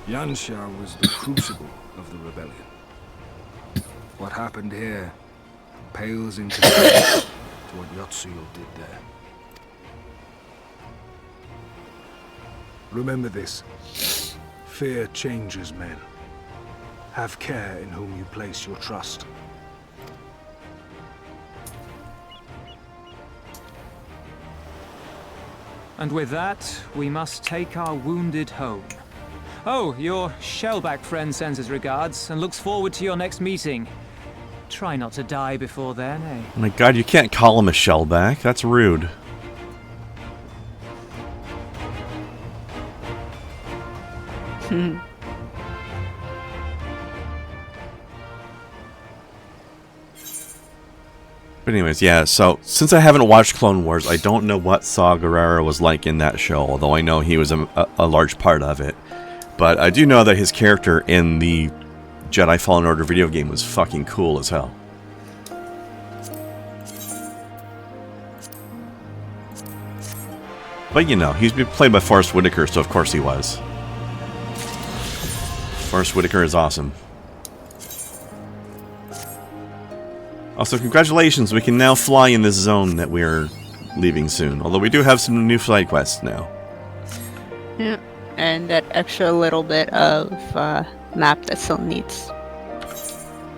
Yansha was the crucible of the rebellion. What happened here pales in comparison to what Yotsuyu did there. Remember this. Fear changes men. Have care in whom you place your trust. And with that, we must take our wounded home. Oh, your shellback friend sends his regards and looks forward to your next meeting. Try not to die before then, eh? Oh my god, you can't call him a shellback. That's rude. But anyways, yeah, so since I haven't watched Clone Wars, I don't know what Saw Gerrera was like in that show, although I know he was a large part of it. But I do know that his character in the Jedi Fallen Order video game was fucking cool as hell. But you know, he's been played by Forrest Whitaker, so of course he was. Forrest Whitaker is awesome. Also, congratulations, we can now fly in this zone that we're leaving soon. Although we do have some new side quests now. Yeah, and that extra little bit of map that still needs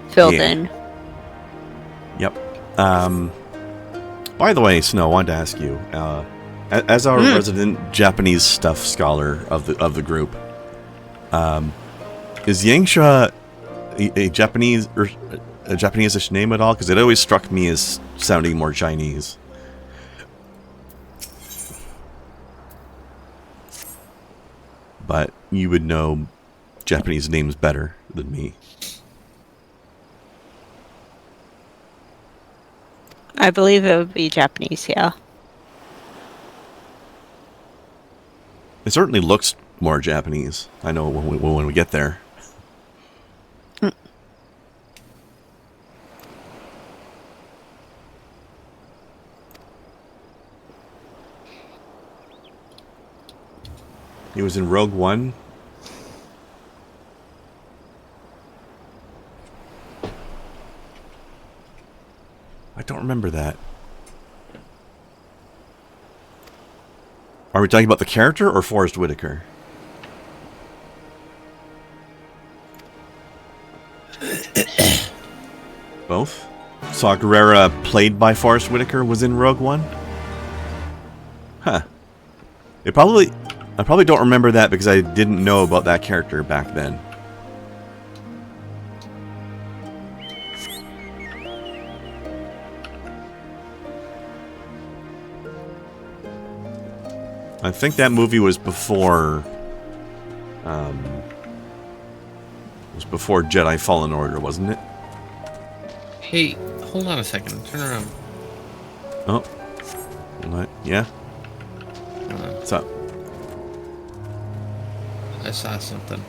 filled in. Yep. By the way, Snow, I wanted to ask you, as our resident Japanese stuff scholar of the group, is Yangsha a Japanese or a Japanese-ish name at all? Because it always struck me as sounding more Chinese. But you would know Japanese names better than me. I believe it would be Japanese, yeah. It certainly looks more Japanese. I know when we get there. He was in Rogue One. I don't remember that. Are we talking about the character or Forrest Whitaker? Both? Saw Gerrera, played by Forrest Whitaker, was in Rogue One? Huh. I probably don't remember that because I didn't know about that character back then. I think that movie was before Jedi Fallen Order, wasn't it? Hey, hold on a second. Turn around. Oh. What? Yeah? Hold on. What's up? I saw something.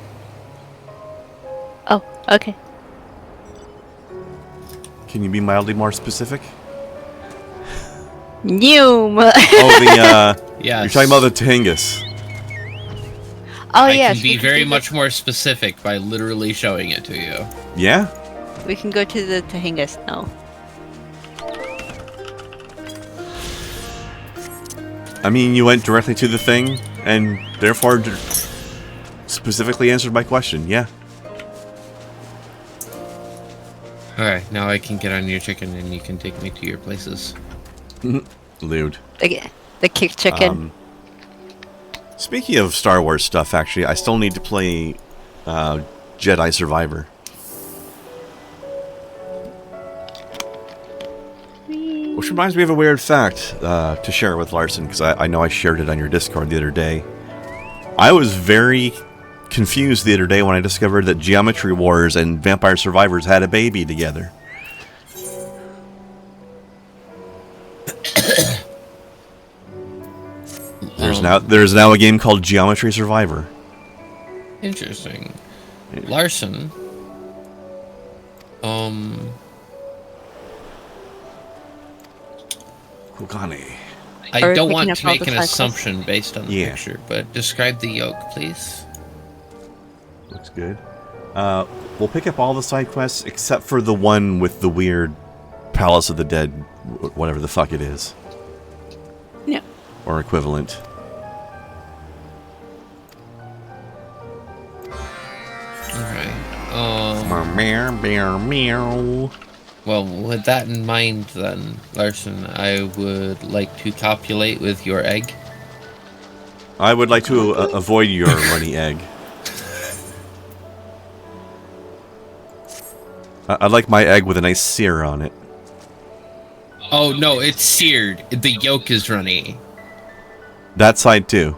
Oh, okay. Can you be mildly more specific? Noom! Oh, the, yes. You're talking about the Tengus. Oh, I yes. can be very much more specific by literally showing it to you. Yeah? We can go to the Tahingas now. I mean, you went directly to the thing, and therefore specifically answered my question, yeah. Alright, now I can get on your chicken and you can take me to your places. Lewd. The kick chicken. Speaking of Star Wars stuff, actually, I still need to play Jedi Survivor. Which reminds me of a weird fact to share with Larson, because I know I shared it on your Discord the other day. I was very confused the other day when I discovered that Geometry Wars and Vampire Survivors had a baby together. There's now a game called Geometry Survivor. Interesting. Larson. Kugane. I don't want to make an assumption based on the picture, but describe the yoke, please. Looks good. We'll pick up all the side quests except for the one with the weird Palace of the Dead, whatever the fuck it is. Yeah. Or equivalent. Alright. Meow, meow, meow. Well, with that in mind, then, Larson, I would like to copulate with your egg. I would like to avoid your runny egg. I'd like my egg with a nice sear on it. Oh no, it's seared. The yolk is runny. That side too.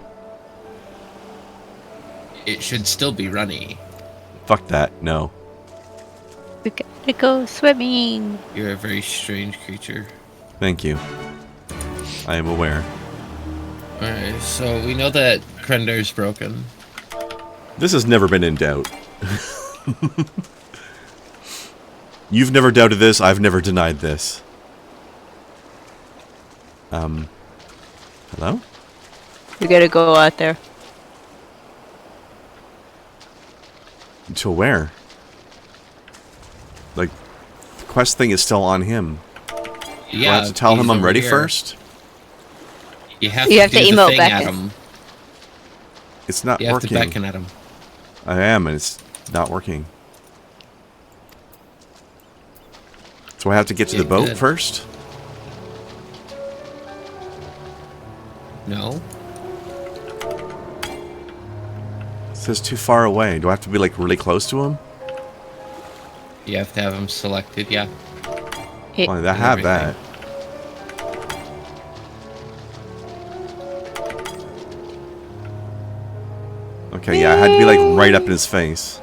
It should still be runny. Fuck that, no. We gotta go swimming. You're a very strange creature. Thank you. I am aware. Alright, so we know that Krendar's broken. This has never been in doubt. You've never doubted this, I've never denied this. Hello? We gotta go out there. To where? Like, the quest thing is still on him. Yeah, Do I have to tell him I'm ready first? You have You to have to do the emote thing back at in. him. It's not You have working. to beckon at him. I am, and it's not working. So I have to get to the boat good. first? No? It says too far away. Do I have to be, like, really close to him? You have to have him selected, yeah. Well, I have that. Okay, yeah, I had to be, like, right up in his face.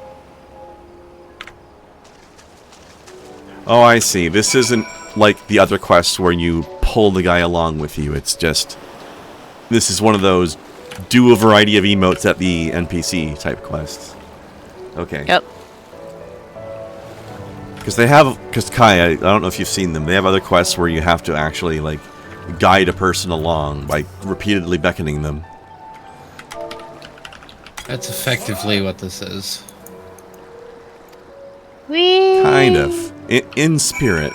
Oh, I see. This isn't like the other quests where you pull the guy along with you. It's just... This is one of those do a variety of emotes at the NPC type quests. Okay. Yep. Because they have... Because Kai, I don't know if you've seen them. They have other quests where you have to actually, like, guide a person along by repeatedly beckoning them. That's effectively what this is. Whee! Kind of. In spirit.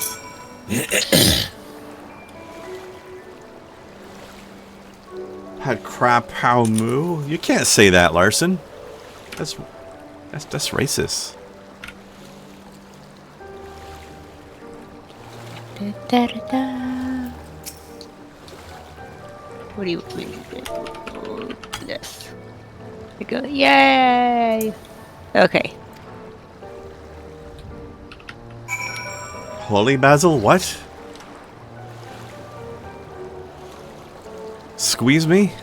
Had crap how moo? You can't say that, Larson. That's racist. Da, da, da, da. What do you want me to do? This. We go. Yay! Okay. Holy basil, what? Squeeze me?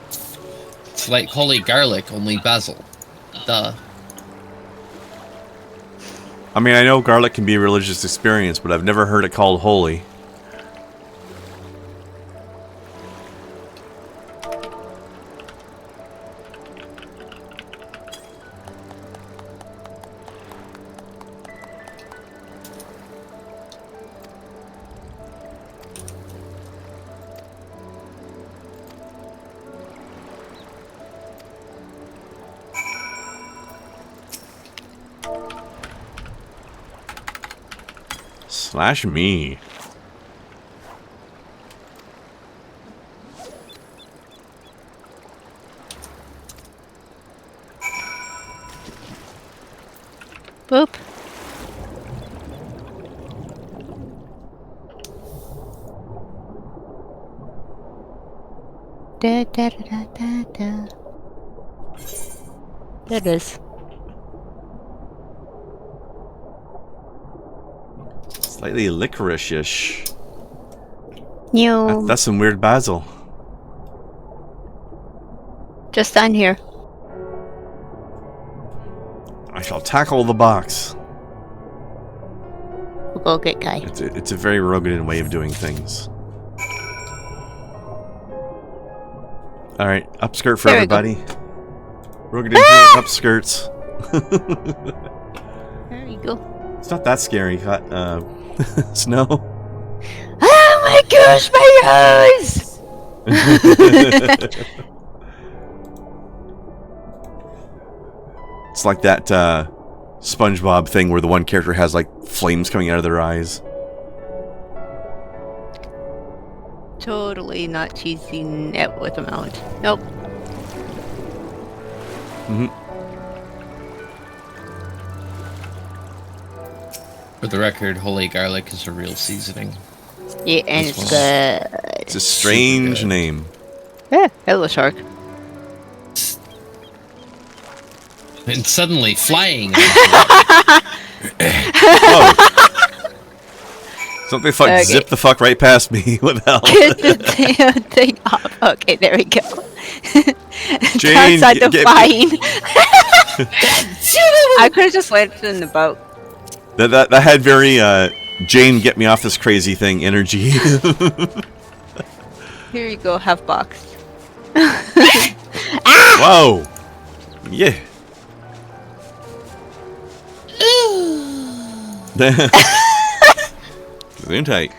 It's like holy garlic, only basil. Duh. I mean, I know garlic can be a religious experience, but I've never heard it called holy. Slash me. Boop. Da, da, da, da, da. There it is. Slightly licorice-ish. New. That's some weird basil. Just down here. I shall tackle the box. We'll go get Guy. It's a very Rogan way of doing things. Alright, upskirt for There we go. everybody. Rogan upskirts. There you go. It's not that scary, Snow. Oh my gosh, my eyes! It's like that SpongeBob thing where the one character has like flames coming out of their eyes. Totally not cheesing it with a mount. Nope. For the record, holy garlic is a real seasoning. Yeah, and This it's one. good. It's a strange good. name. Yeah, hello shark. And suddenly flying. Oh. Something Okay. zip the fuck right past me. What the hell? Get the damn thing off. Okay, there we go. Jane, Outside the get- flying. I could have just landed in the boat. That had very Jane, get me off this crazy thing energy. Here you go, have box. Whoa. Yeah. Zoom tight.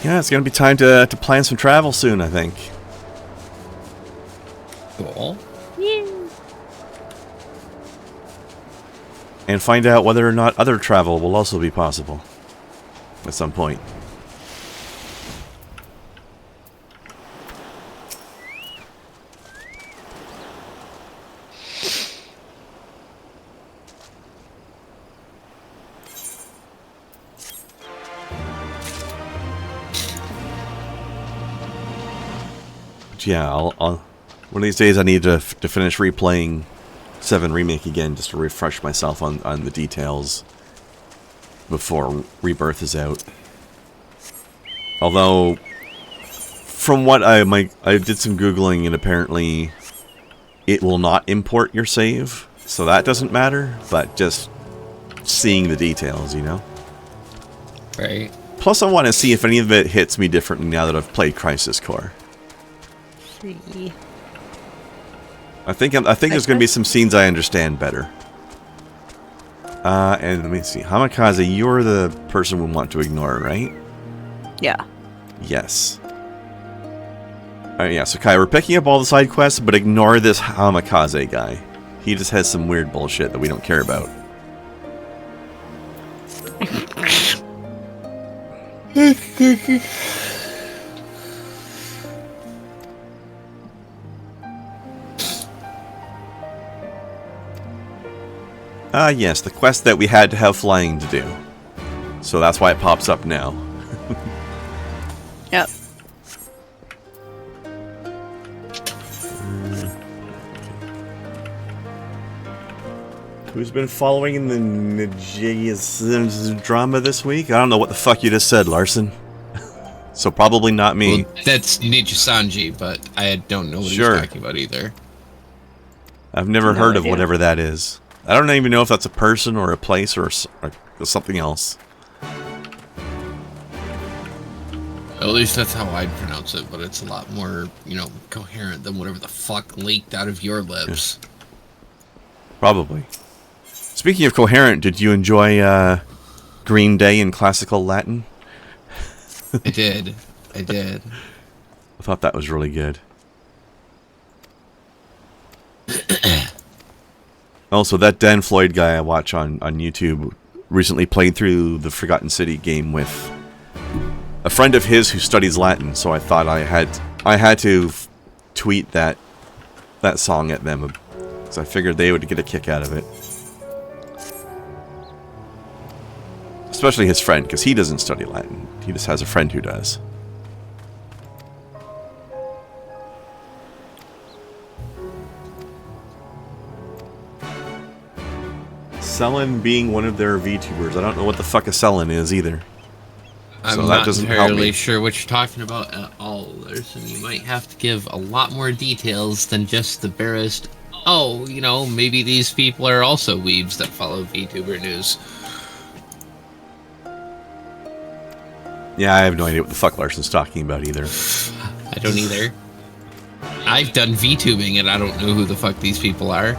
Yeah, it's gonna be time to plan some travel soon, I think. Cool. And find out whether or not other travel will also be possible at some point. But yeah, I'll one of these days I need to finish replaying 7 Remake again just to refresh myself on the details before Rebirth is out. Although, from what I did some Googling, and apparently it will not import your save, so that doesn't matter, but just seeing the details, you know? Right. Plus I want to see if any of it hits me differently now that I've played Crisis Core. See. I think there's going to be some scenes I understand better. And let me see. Hamikaze, you're the person we want to ignore, right? Yeah. Yes. Yeah, so Kai, we're picking up all the side quests, but ignore this Hamikaze guy. He just has some weird bullshit that we don't care about. Yes, the quest that we had to have flying to do. So that's why it pops up now. Yep. Who's been following the Niji's drama this week? I don't know what the fuck you just said, Larson. So probably not me. Well, that's Ninja Sanji, but I don't know what he's talking about either. I've never heard of whatever that is. I don't even know if that's a person or a place or something else. At least that's how I'd pronounce it, but it's a lot more, coherent than whatever the fuck leaked out of your lips. Yeah. Probably. Speaking of coherent, did you enjoy Green Day in classical Latin? I did. I thought that was really good. Also, that Dan Floyd guy I watch on YouTube recently played through the Forgotten City game with a friend of his who studies Latin, so I thought I had to tweet that song at them, because I figured they would get a kick out of it. Especially his friend, because he doesn't study Latin. He just has a friend who does. Selen being one of their VTubers. I don't know what the fuck a Selen is either. I'm so not entirely sure what you're talking about at all, Larson. You might have to give a lot more details than just the barest, maybe these people are also weebs that follow VTuber news. Yeah, I have no idea what the fuck Larson's talking about either. I don't either. I've done VTubing and I don't know who the fuck these people are.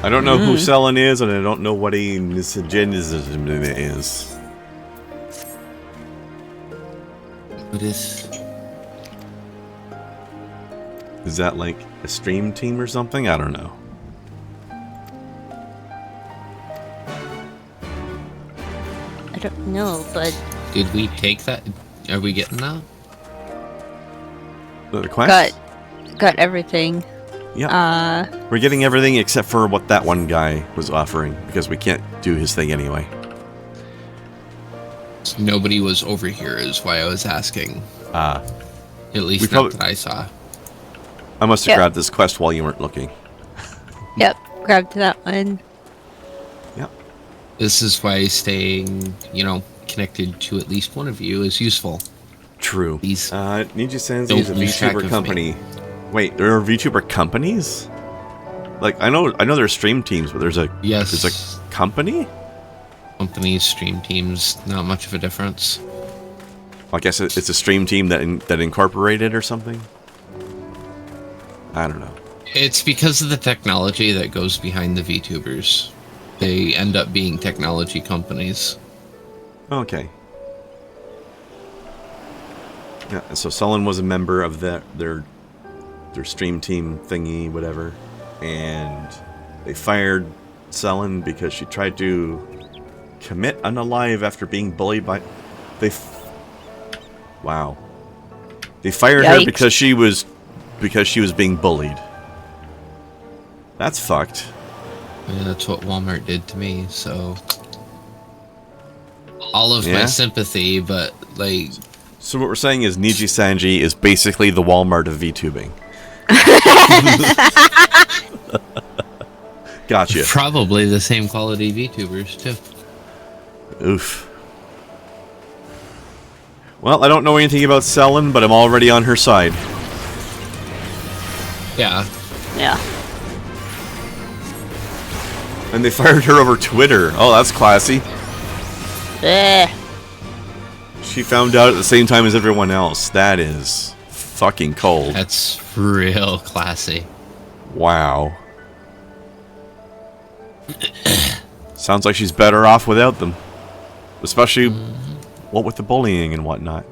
I don't know who Selen is, and I don't know what a misogynism is. What is... Is that like a stream team or something? I don't know. I don't know, but Did we take that? Are we getting that? The quest? got everything. Yeah. We're getting everything except for what that one guy was offering, because we can't do his thing anyway. Nobody was over here is why I was asking. At least not that I saw. I must have grabbed this quest while you weren't looking. Yep, grabbed that one. Yep. This is why staying, connected to at least one of you is useful. True. Ninja Sensi is a lose track VTuber of company. Wait, there are VTuber companies? Like I know there's stream teams, but there's a company? Companies, stream teams, not much of a difference. I guess it's a stream team that incorporated or something. I don't know. It's because of the technology that goes behind the VTubers. They end up being technology companies. Okay. Yeah, so Sullen was a member of their stream team thingy, whatever, and they fired Sullen because she tried to commit unalive after being bullied by. Wow. They fired her because she was being bullied. That's fucked. Yeah, that's what Walmart did to me, so all of my sympathy, but like. So what we're saying is Niji Sanji is basically the Walmart of VTubing. Gotcha. Probably the same quality VTubers too. Oof. Well, I don't know anything about Selen, but I'm already on her side. Yeah. Yeah. And they fired her over Twitter. Oh, that's classy. She found out at the same time as everyone else. That is fucking cold. That's real classy. Wow. Sounds like she's better off without them. Especially what with the bullying and whatnot.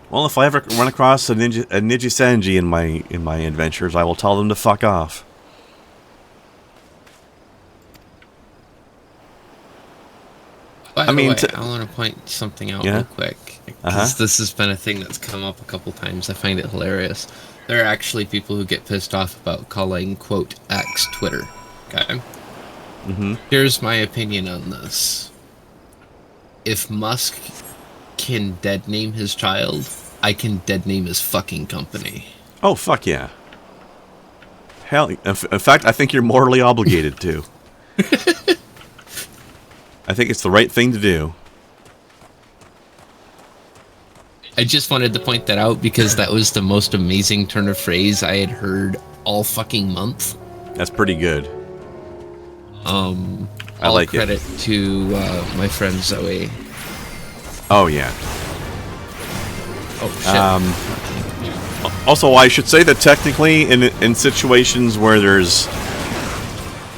Well, if I ever run across a Niji Sanji in my adventures, I will tell them to fuck off. By the way, I want to point something out real quick. Because this has been a thing that's come up a couple times. I find it hilarious. There are actually people who get pissed off about calling, quote, X Twitter. Okay? Here's my opinion on this. If Musk can dead name his child, I can dead name his fucking company. Oh, fuck yeah. Hell, in fact, I think you're morally obligated to. I think it's the right thing to do. I just wanted to point that out because that was the most amazing turn of phrase I had heard all fucking month. That's pretty good. I like credit to my friend Zoe. Oh, yeah. Oh, shit. Also, I should say that technically, in situations where there's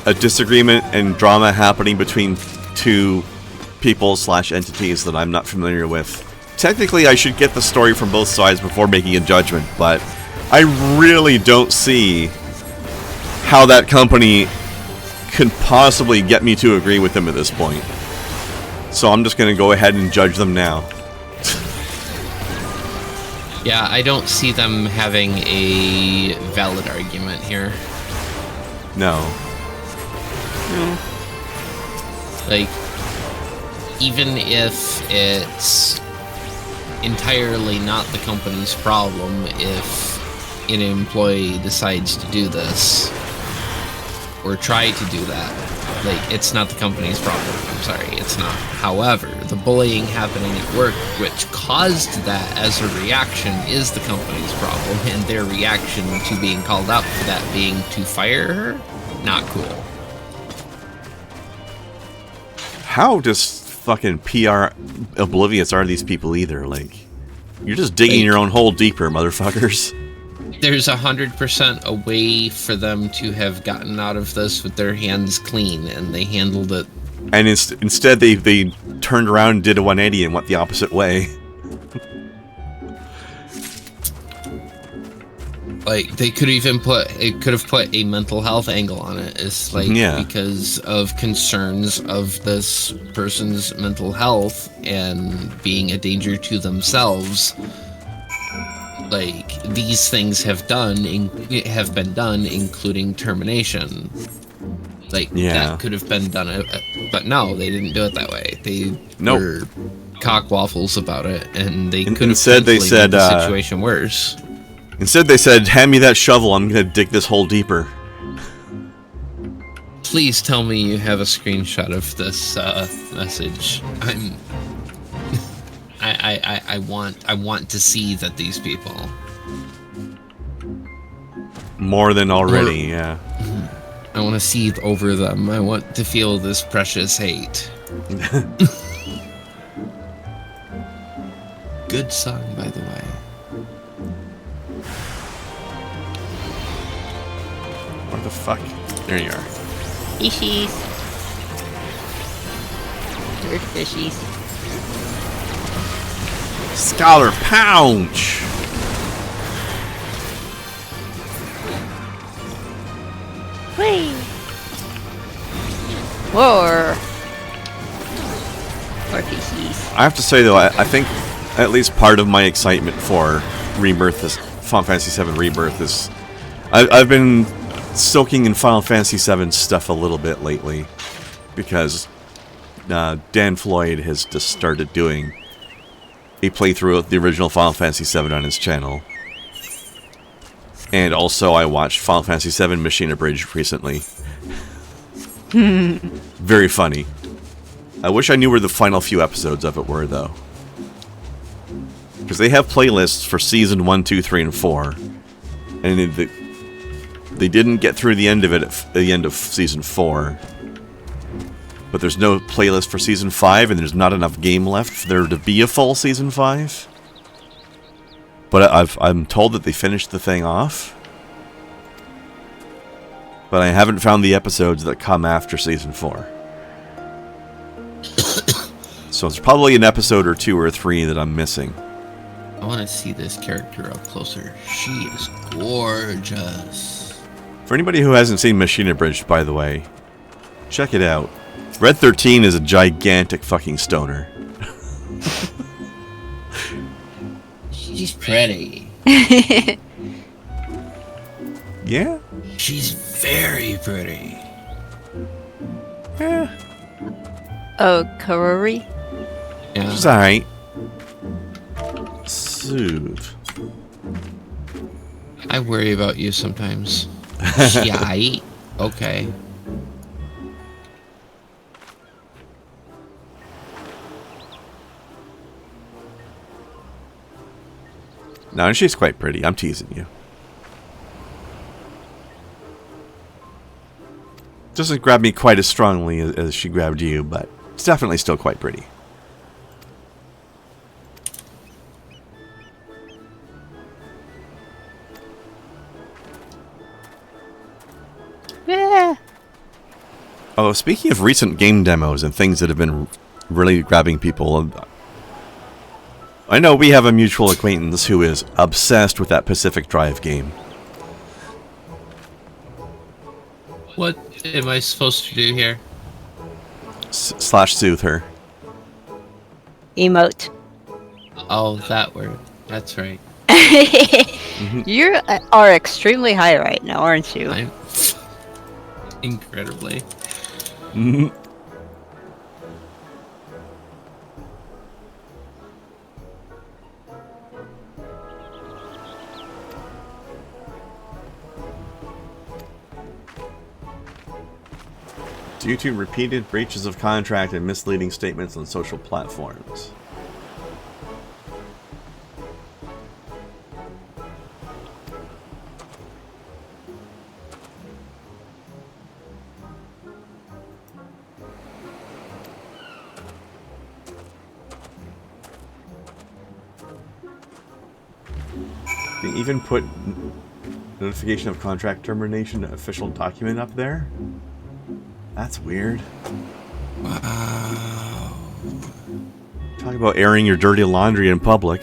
a disagreement and drama happening between two people / entities that I'm not familiar with, technically I should get the story from both sides before making a judgment, but I really don't see how that company could possibly get me to agree with them at this point. So I'm just going to go ahead and judge them now. Yeah, I don't see them having a valid argument here. No. Like, even if it's entirely not the company's problem if an employee decides to do this or try to do that, like, it's not the company's problem. I'm sorry, it's not. However, the bullying happening at work, which caused that as a reaction, is the company's problem, and their reaction to being called out for that being to fire her, not cool. How just fucking PR oblivious are these people either? Like, you're just digging your own hole deeper, motherfuckers. There's 100% a way for them to have gotten out of this with their hands clean, and they handled it. And instead they turned around and did a 180 and went the opposite way. Like they could have put a mental health angle on it. It's like because of concerns of this person's mental health and being a danger to themselves. Like these things have been done, including termination. Like that could have been done, but no, they didn't do it that way. They were cockwaffles about it, and they could have made the situation worse. Instead, they said, "Hand me that shovel. I'm gonna dig this hole deeper." Please tell me you have a screenshot of this message. I want to see that these people more than already. Yeah. I want to seethe over them. I want to feel this precious hate. Good song, by the way. What the fuck? There you are. Fishies. Dirt fishies. Scholar Pouch! Whee! More fishies. I have to say, though, I think at least part of my excitement for Rebirth, this Final Fantasy VII Rebirth, is I've been soaking in Final Fantasy VII stuff a little bit lately because Dan Floyd has just started doing a playthrough of the original Final Fantasy VII on his channel. And also I watched Final Fantasy VII Machine Abridged recently. Very funny. I wish I knew where the final few episodes of it were, though. Because they have playlists for Season 1, 2, 3, and 4. And they didn't get through the end of it at the end of Season 4. But there's no playlist for Season 5, and there's not enough game left for there to be a full Season 5. But I'm told that they finished the thing off. But I haven't found the episodes that come after Season 4. So it's probably an episode or 2 or 3 that I'm missing. I want to see this character up closer. She is gorgeous. For anybody who hasn't seen Machine Abridged, by the way, check it out. Red 13 is a gigantic fucking stoner. She's pretty. Yeah? She's very pretty. Yeah. Oh, Karori? Yeah. She's alright. Soothe. I worry about you sometimes. She aight? Okay. No, she's quite pretty. I'm teasing you. Doesn't grab me quite as strongly as she grabbed you, but it's definitely still quite pretty. Yeah. Oh, speaking of recent game demos and things that have been really grabbing people, I know we have a mutual acquaintance who is obsessed with that Pacific Drive game. What am I supposed to do here? Slash soothe her. Emote. Oh, that word. That's right. You are extremely high right now, aren't you? I'm incredibly. Due to repeated breaches of contract and misleading statements on social platforms. They even put notification of contract termination official document up there? That's weird. Wow. Talk about airing your dirty laundry in public.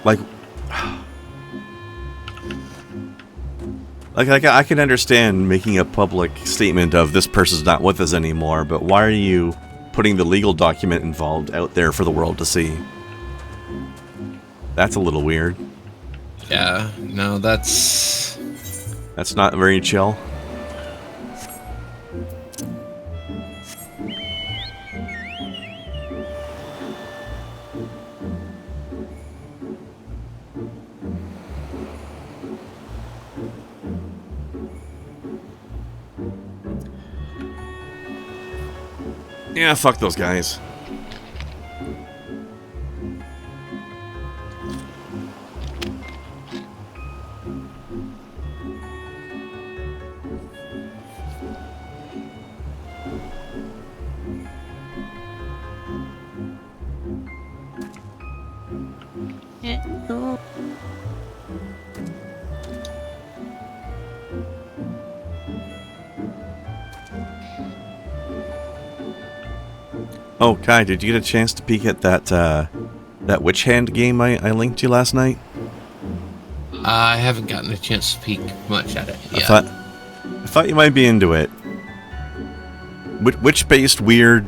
Like, Like I can understand making a public statement of this person's not with us anymore, but why are you putting the legal document involved out there for the world to see? That's a little weird. Yeah, no, that's not very chill. Yeah, fuck those guys. Oh, Kai, did you get a chance to peek at that Witch Hand game I linked you last night? I haven't gotten a chance to peek much at it yet. I thought you might be into it. Witch-based weird.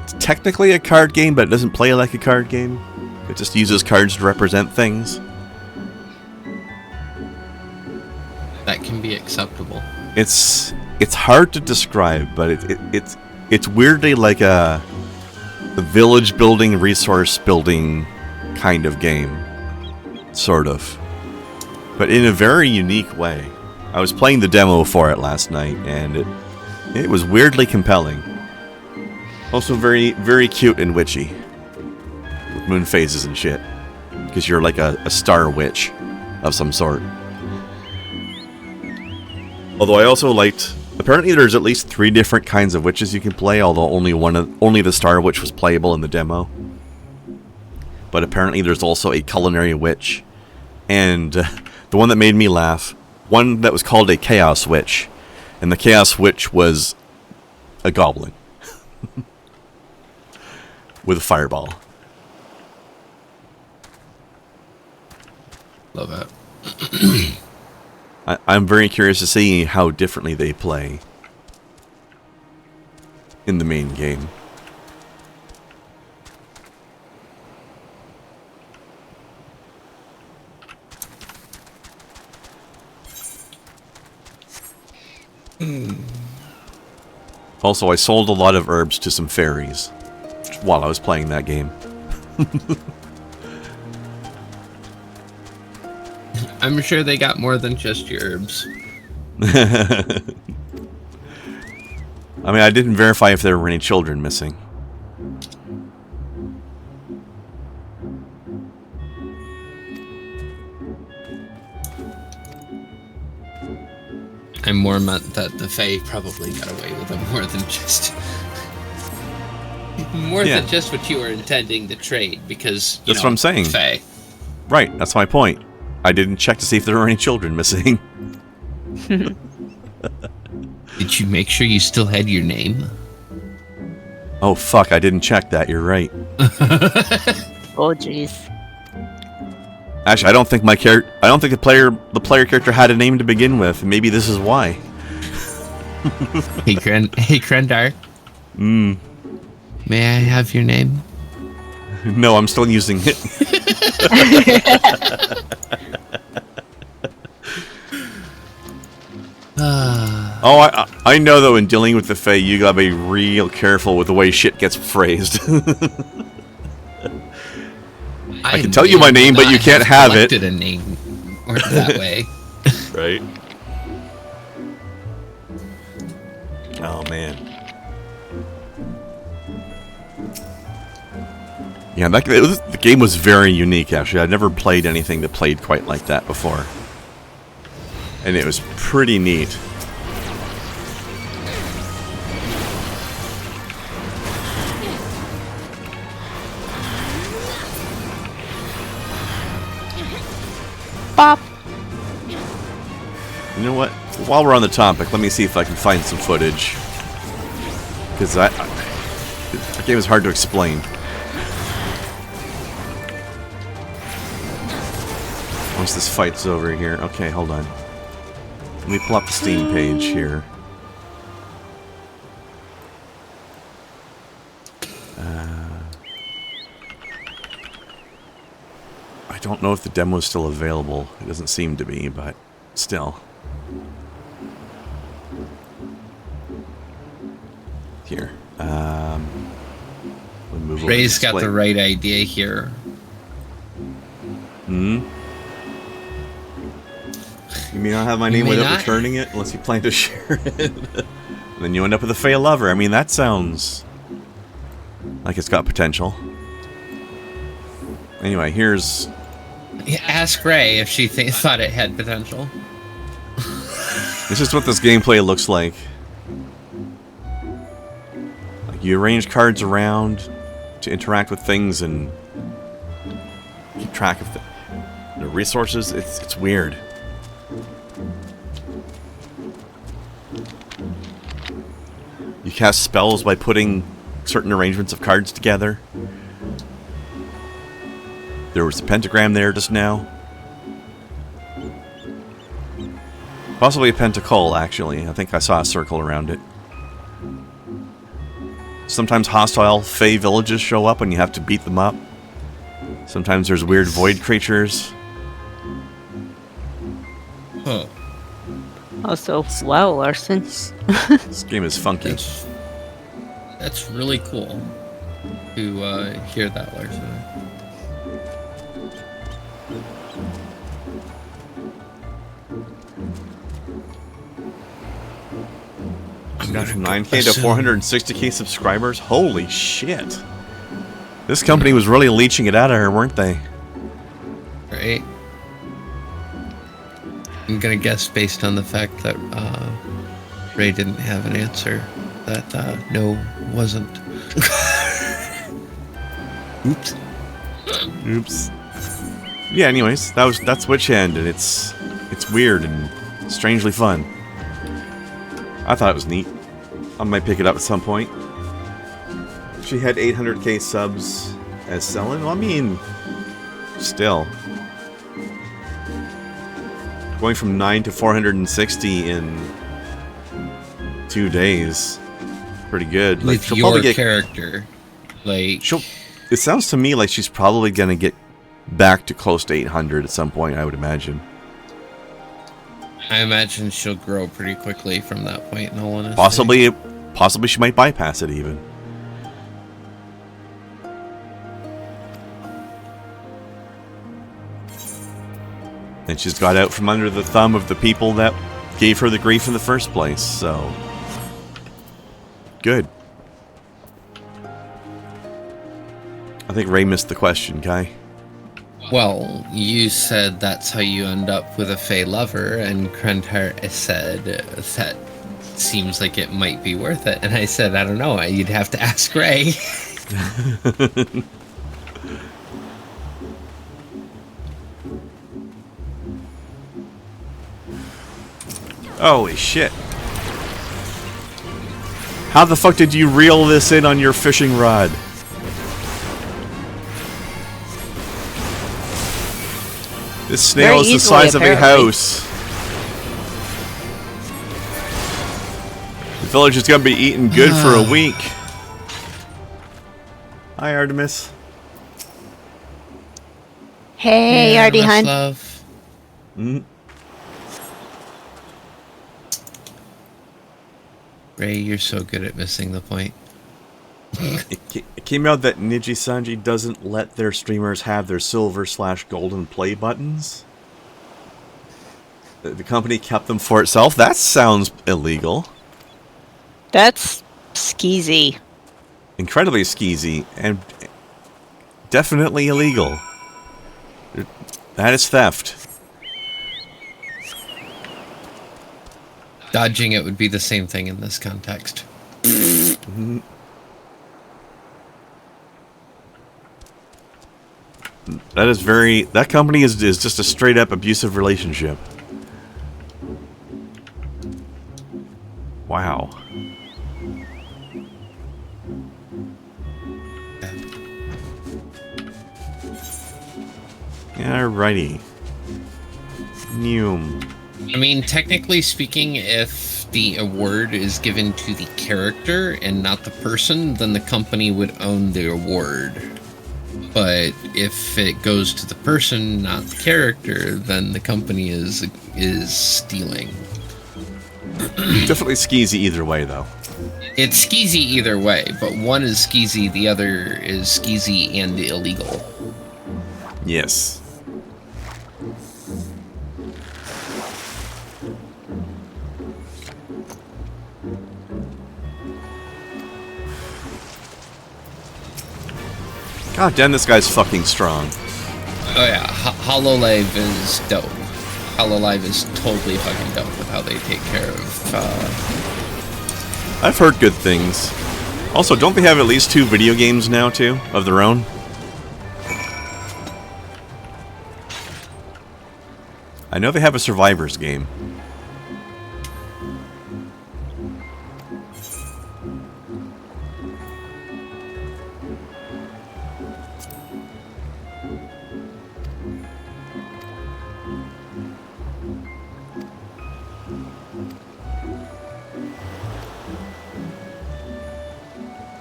It's technically a card game, but it doesn't play like a card game. It just uses cards to represent things. That can be acceptable. It's hard to describe, but it's weirdly like a village building, resource building kind of game. Sort of. But in a very unique way. I was playing the demo for it last night, and it was weirdly compelling. Also very, very cute and witchy. With moon phases and shit. Because you're like a star witch of some sort. Although I also liked... Apparently there's at least 3 different kinds of witches you can play, although only the Star Witch was playable in the demo. But apparently there's also a culinary witch. And the one that made me laugh, one that was called a Chaos Witch. And the Chaos Witch was a goblin. With a fireball. Love it. I'm very curious to see how differently they play in the main game. Also, I sold a lot of herbs to some fairies while I was playing that game. I'm sure they got more than just your herbs. I mean, I didn't verify if there were any children missing. I more meant that the Fae probably got away with them more than just... than just what you were intending to trade, because, That's what I'm saying. Fae. Right, that's my point. I didn't check to see if there were any children missing. Did you make sure you still had your name? Oh fuck, I didn't check that, you're right. Oh jeez. Actually, I don't think the player character had a name to begin with. Maybe this is why. Hey Krendar. May I have your name? No, I'm still using it. Oh, I know though, in dealing with the Fae, you gotta be real careful with the way shit gets phrased. I can tell you my name, but you can't have it. A name or that way. Right. Oh man. Yeah, the game was very unique. Actually, I'd never played anything that played quite like that before, and it was pretty neat. Bop. You know what? While we're on the topic, let me see if I can find some footage. Because the game is hard to explain. Once this fight's over here. Okay, hold on. Let me pull up the Steam page here. I don't know if the demo is still available. It doesn't seem to be, but still. Here. We'll move over Ray's to got display. the right idea here. Hmm? You may not have my You name may without not. returning it unless you plan to share it. Then you end up with a Fey lover. I mean, that sounds like it's got potential. Anyway, here's... Ask Ray if she thought it had potential. This is what this gameplay looks like. Like you arrange cards around to interact with things and keep track of the resources. It's weird. You cast spells by putting certain arrangements of cards together. There was a pentagram there just now. Possibly a pentacle, actually. I think I saw a circle around it. Sometimes hostile Fey villages show up and you have to beat them up. Sometimes there's weird void creatures. Huh. Also, wow, Larson. This game is funky. That's really cool to hear that, Larson. Got from 9K to 460K subscribers? Holy shit. This company was really leeching it out of her, weren't they? Right? I'm gonna guess based on the fact that Ray didn't have an answer that no, wasn't. Oops. Oops. Yeah, anyways, that's Witch End, and it's weird and strangely fun. I thought it was neat. I might pick it up at some point. She had 800K subs as selling. Well, I mean, still. Going from 9 to 460 in 2 days. Pretty good. With she'll your probably get, character. Like, it sounds to me like she's probably going to get back to close to 800 at some point, I would imagine. I imagine she'll grow pretty quickly from that point, in all honesty. Possibly she might bypass it even. And she's got out from under the thumb of the people that gave her the grief in the first place, so... Good. I think Ray missed the question, Kai. Well, you said that's how you end up with a Fey lover, and Krendar said that seems like it might be worth it. And I said, I don't know, you'd have to ask Ray. Holy shit. How the fuck did you reel this in on your fishing rod? This snail is the size of a house. The village is gonna be eating good for a week. Hi, Artemis. Hey, Artie hun. Love. Ray, you're so good at missing the point. It came out that Niji-Sanji doesn't let their streamers have their silver/golden play buttons. The company kept them for itself. That sounds illegal. That's skeezy. Incredibly skeezy and definitely illegal. That is theft. Dodging it would be the same thing in this context. That company is just a straight up abusive relationship. Wow. Alrighty. I mean, technically speaking, if the award is given to the character and not the person, then the company would own the award. But if it goes to the person, not the character, then the company is stealing. Definitely skeezy either way, though. It's skeezy either way, but one is skeezy, the other is skeezy and illegal. Yes. God damn, this guy's fucking strong. Oh yeah, HoloLive is dope. HoloLive is totally fucking dope with how they take care of... I've heard good things. Also, don't they have at least 2 video games now, too, of their own? I know they have a Survivors game.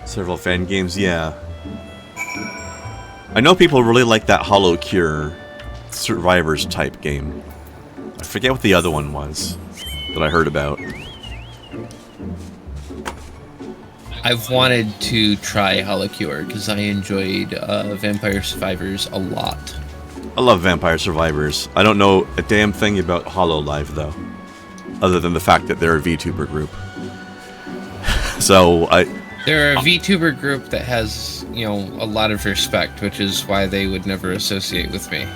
Several fan games, yeah. I know people really like that Hollow Cure Survivors type game. I forget what the other one was that I heard about. I've wanted to try Hollow Cure because I enjoyed Vampire Survivors a lot. I love Vampire Survivors. I don't know a damn thing about HoloLive, though. Other than the fact that they're a VTuber group. So, They're a VTuber group that has, you know, a lot of respect, which is why they would never associate with me.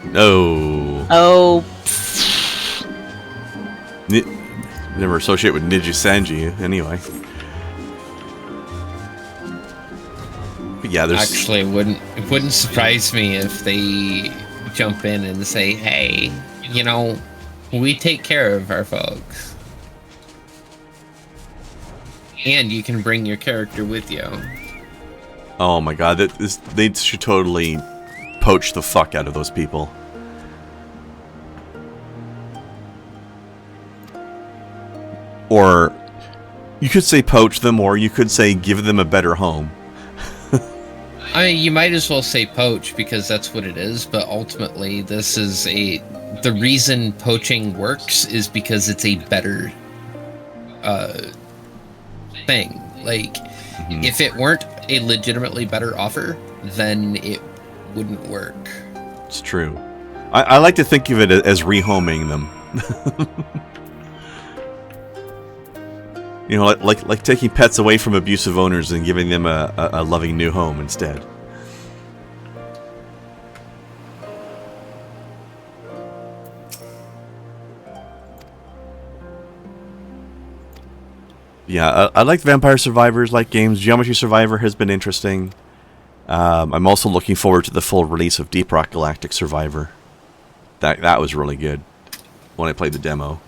No. Oh. Never associate with Niji Sanji, anyway. But yeah, there's... Actually, it wouldn't surprise me if they jump in and say, hey, you know, we take care of our folks. And you can bring your character with you. Oh my god, they should totally poach the fuck out of those people. Or, you could say poach them, or you could say give them a better home. I mean, you might as well say poach, because that's what it is, but ultimately, this is the reason poaching works is because it's a better, thing. Like, if it weren't a legitimately better offer, then it wouldn't work. It's true. I like to think of it as rehoming them. You know, like taking pets away from abusive owners and giving them a loving new home instead. Yeah, I like Vampire Survivors, like games. Geometry Survivor has been interesting. I'm also looking forward to the full release of Deep Rock Galactic Survivor. That was really good when I played the demo.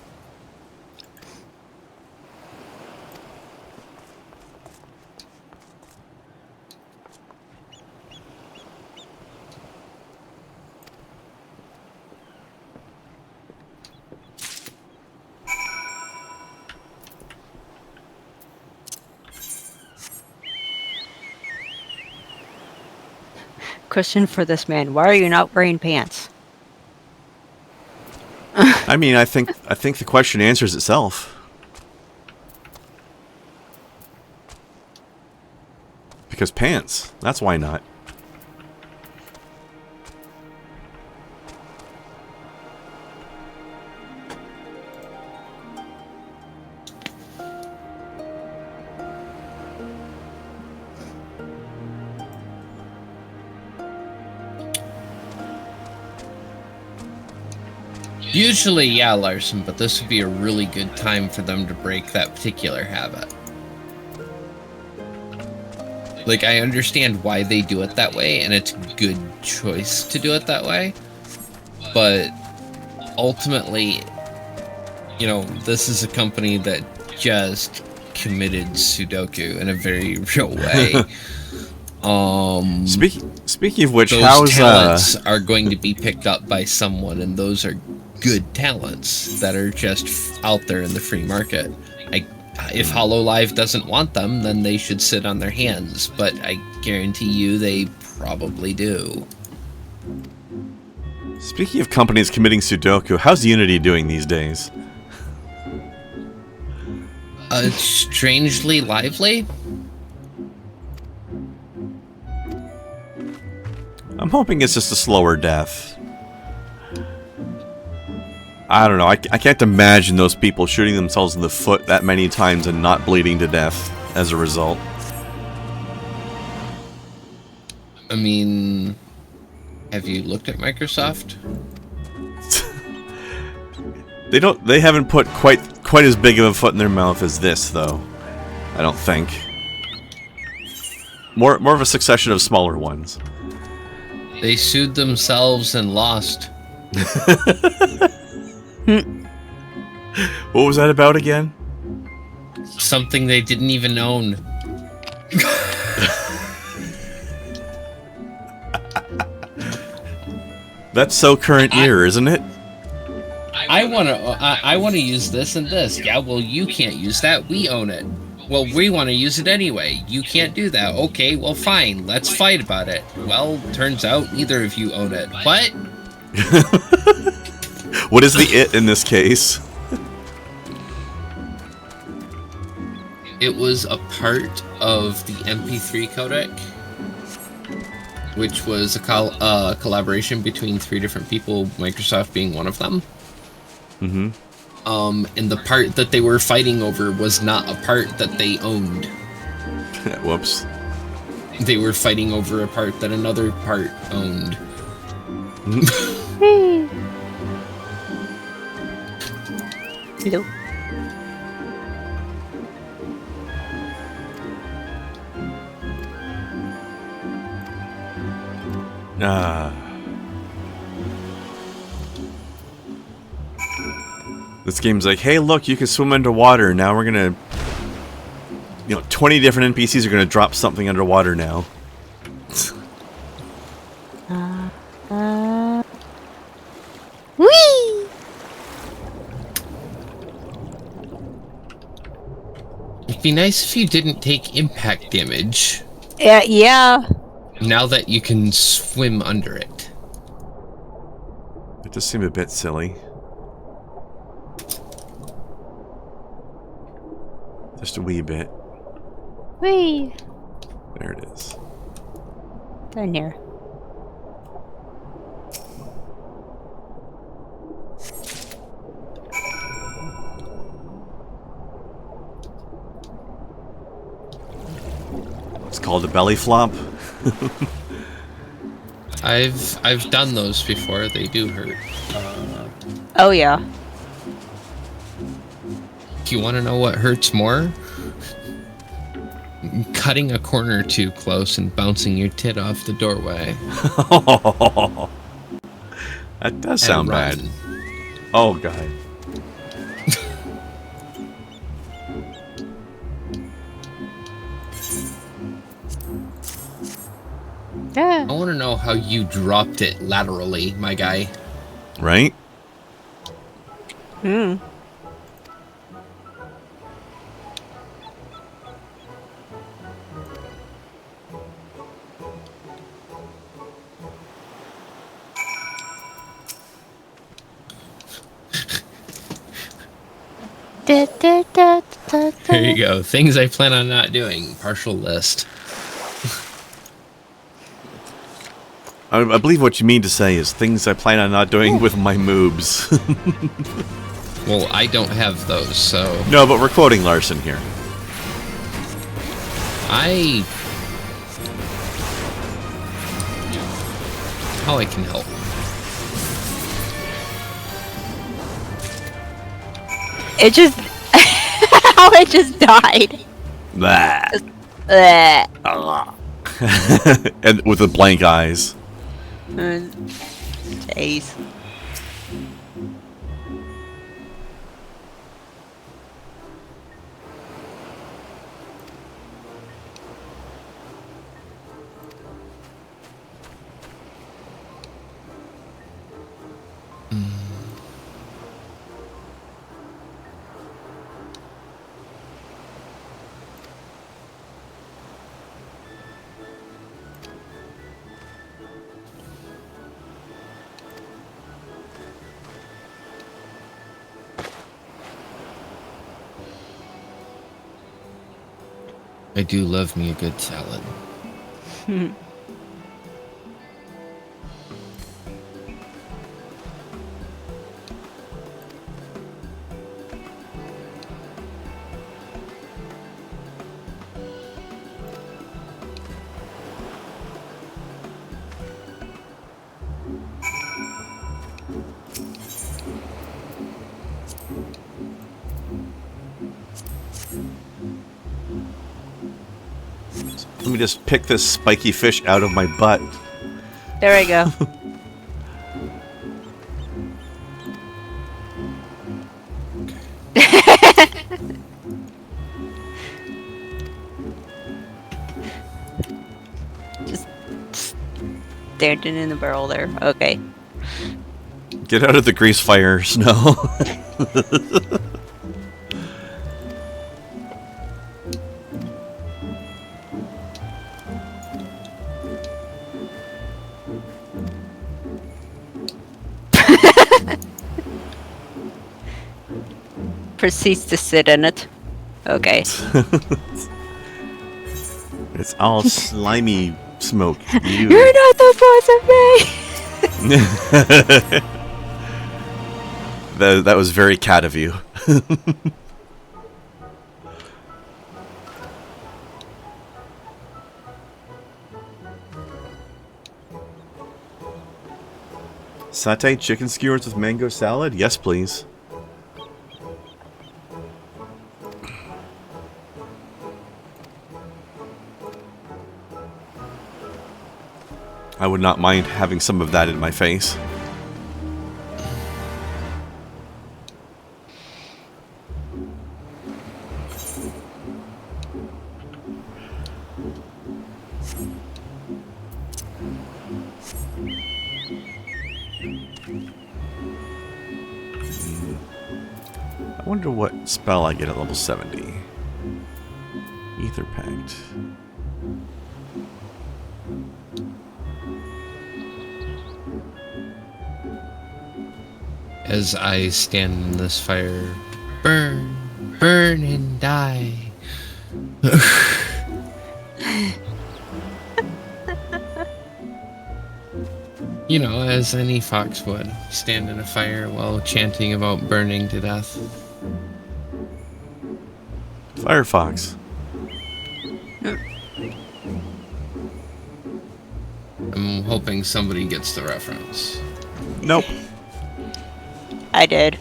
Question for this man: why are you not wearing pants? I mean, I think the question answers itself. Because pants. That's why not. Usually, yeah, Larson, but this would be a really good time for them to break that particular habit. Like, I understand why they do it that way, and it's a good choice to do it that way. But ultimately, you know, this is a company that just committed Sudoku in a very real way. Speaking of which, those how's talents are going to be picked up by someone, and those are good talents that are just out there in the free market. If HoloLive doesn't want them, then they should sit on their hands, but I guarantee you they probably do. Speaking of companies committing Sudoku, how's Unity doing these days? Strangely lively? I'm hoping it's just a slower death. I don't know, I can't imagine those people shooting themselves in the foot that many times and not bleeding to death as a result. I mean, have you looked at Microsoft? They haven't put quite as big of a foot in their mouth as this, though. I don't think. More of a succession of smaller ones. They sued themselves and lost. What was that about again? Something they didn't even own. That's so current year, isn't it? I want to use this and this. Yeah, well, you can't use that. We own it. Well, we want to use it anyway. You can't do that. Okay, well, fine. Let's fight about it. Well, turns out neither of you own it. What? What is the it in this case? It was a part of the MP3 codec, which was a collaboration between 3 different people, Microsoft being one of them. Mm-hmm. And the part that they were fighting over was not a part that they owned. Whoops. They were fighting over a part that another part owned. Hello. This game's like, hey, look, you can swim underwater. Now we're gonna... 20 different NPCs are gonna drop something underwater now. Whee! It'd be nice if you didn't take impact damage. Yeah. Now that you can swim under it. It does seem a bit silly. Just a wee bit. Whee! There it is. Down here. It's called a belly flop. I've done those before. They do hurt. Oh yeah. Do you want to know what hurts more? Cutting a corner too close and bouncing your tit off the doorway. That does sound bad. Oh god. Yeah. I want to know how you dropped it laterally, my guy. Right? Hmm. There you go. Things I plan on not doing. Partial list. I believe what you mean to say is things I plan on not doing with my moobs. Well, I don't have those, so... No, but we're quoting Larson here. How I can help. It just... How it just died. Blah. Bleh. And with the blank eyes. Jeez. I do love me a good salad. Let me just pick this spiky fish out of my butt. There we go. Just standing in the barrel there. Okay. Get out of the grease fire, Snow. Proceeds to sit in it. Okay. It's all slimy smoke. Ew. You're not the boss of me! That was very cat of you. Satay chicken skewers with mango salad? Yes, please. I would not mind having some of that in my face. I wonder what spell I get at level 70. Ether Pact. As I stand in this fire, burn, burn and die. You know, as any fox would, stand in a fire while chanting about burning to death. Firefox. I'm hoping somebody gets the reference. Nope. I did.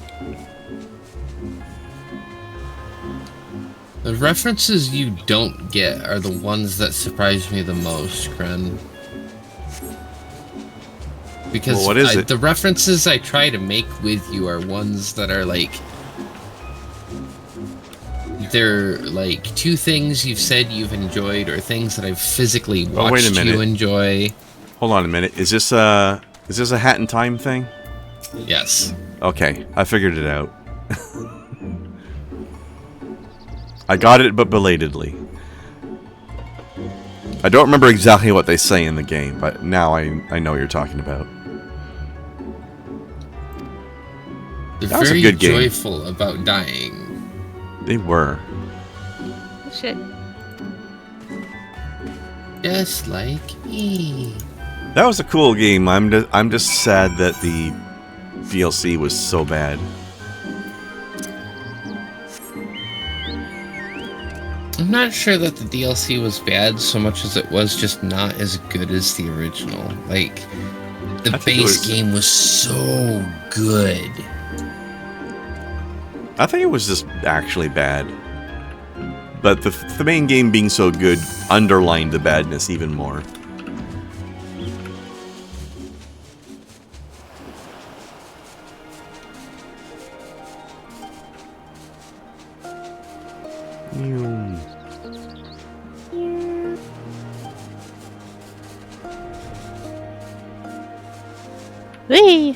The references you don't get are the ones that surprise me the most, Kren. Because well, what is it? The references I try to make with you are ones that are like... They're like two things you've said you've enjoyed or things that I've physically watched you enjoy. Hold on a minute. Is this a Hat in Time thing? Yes. Okay, I figured it out. I got it, but belatedly. I don't remember exactly what they say in the game, but now I know what you're talking about. They're that was very a good game. Joyful about dying. They were. Shit. Just like me. That was a cool game. I'm just sad that the DLC was so bad. I'm not sure that the DLC was bad so much as it was just not as good as the original. Like, the base game was so good. I think it was just actually bad. But the main game being so good underlined the badness even more. Whee!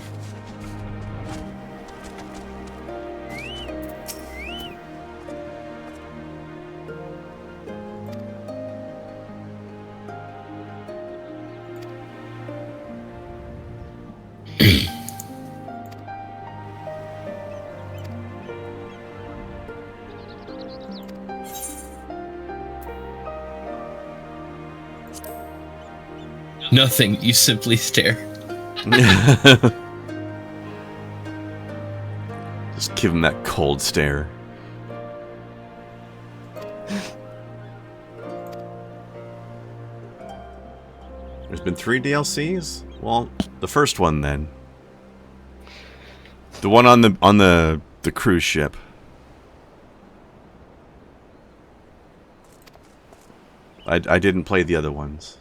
Nothing. You simply stare. Just give him that cold stare. There's been 3 DLCs? Well, the first one then. The one on the cruise ship. I didn't play the other ones.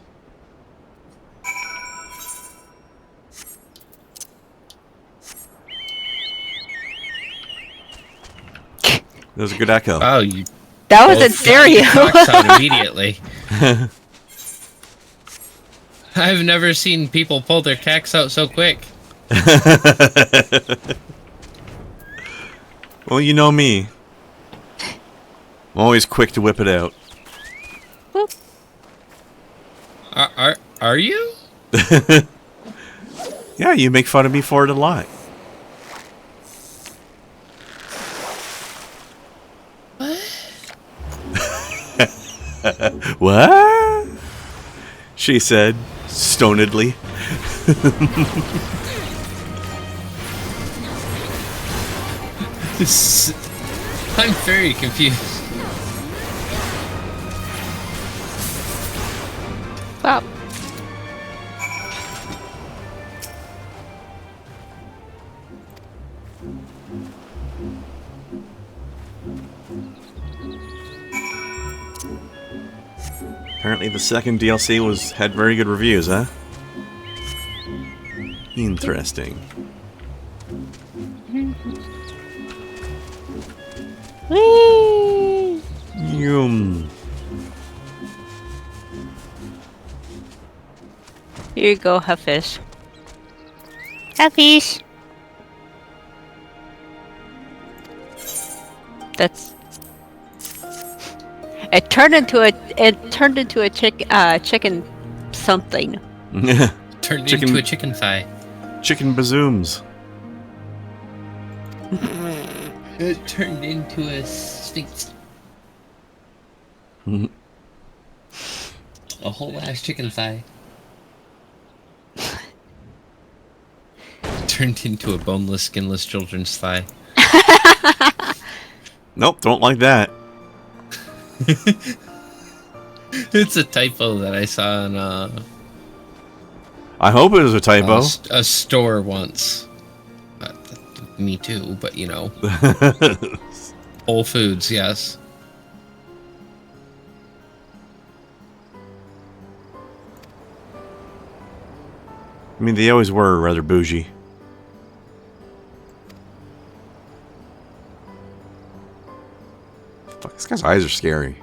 That was a good echo. Oh, you. That was both in stereo. got your cocks out immediately. I've never seen people pull their cacks out so quick. Well, you know me. I'm always quick to whip it out. Are you? Yeah, you make fun of me for it a lot. What? She said, stonedly. I'm very confused. Stop. Apparently the second DLC had very good reviews, huh? Interesting. Yum. Here you go, Huffish. Huffish. That's. It turned into a chicken something. Turned into a chicken thigh. Chicken bazooms. It turned into a sphinx. A whole ass chicken thigh. Turned into a boneless, skinless children's thigh. Nope, don't like that. It's a typo that I saw in I hope it was a typo. a store once. Me too, but you know. Whole Foods, yes. I mean, they always were rather bougie. Fuck, this guy's eyes are scary.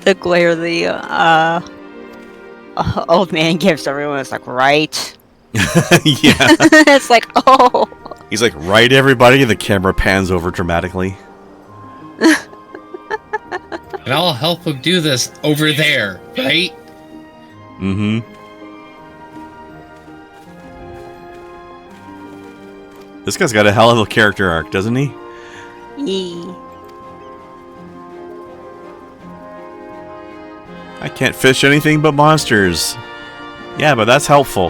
The glare the old man gives everyone is like, right? Yeah. It's like, oh. He's like, right, everybody? The camera pans over dramatically. And I'll help him do this over there, right? Mm-hmm. This guy's got a hell of a character arc, doesn't he? Yee. I can't fish anything but monsters. Yeah, but that's helpful.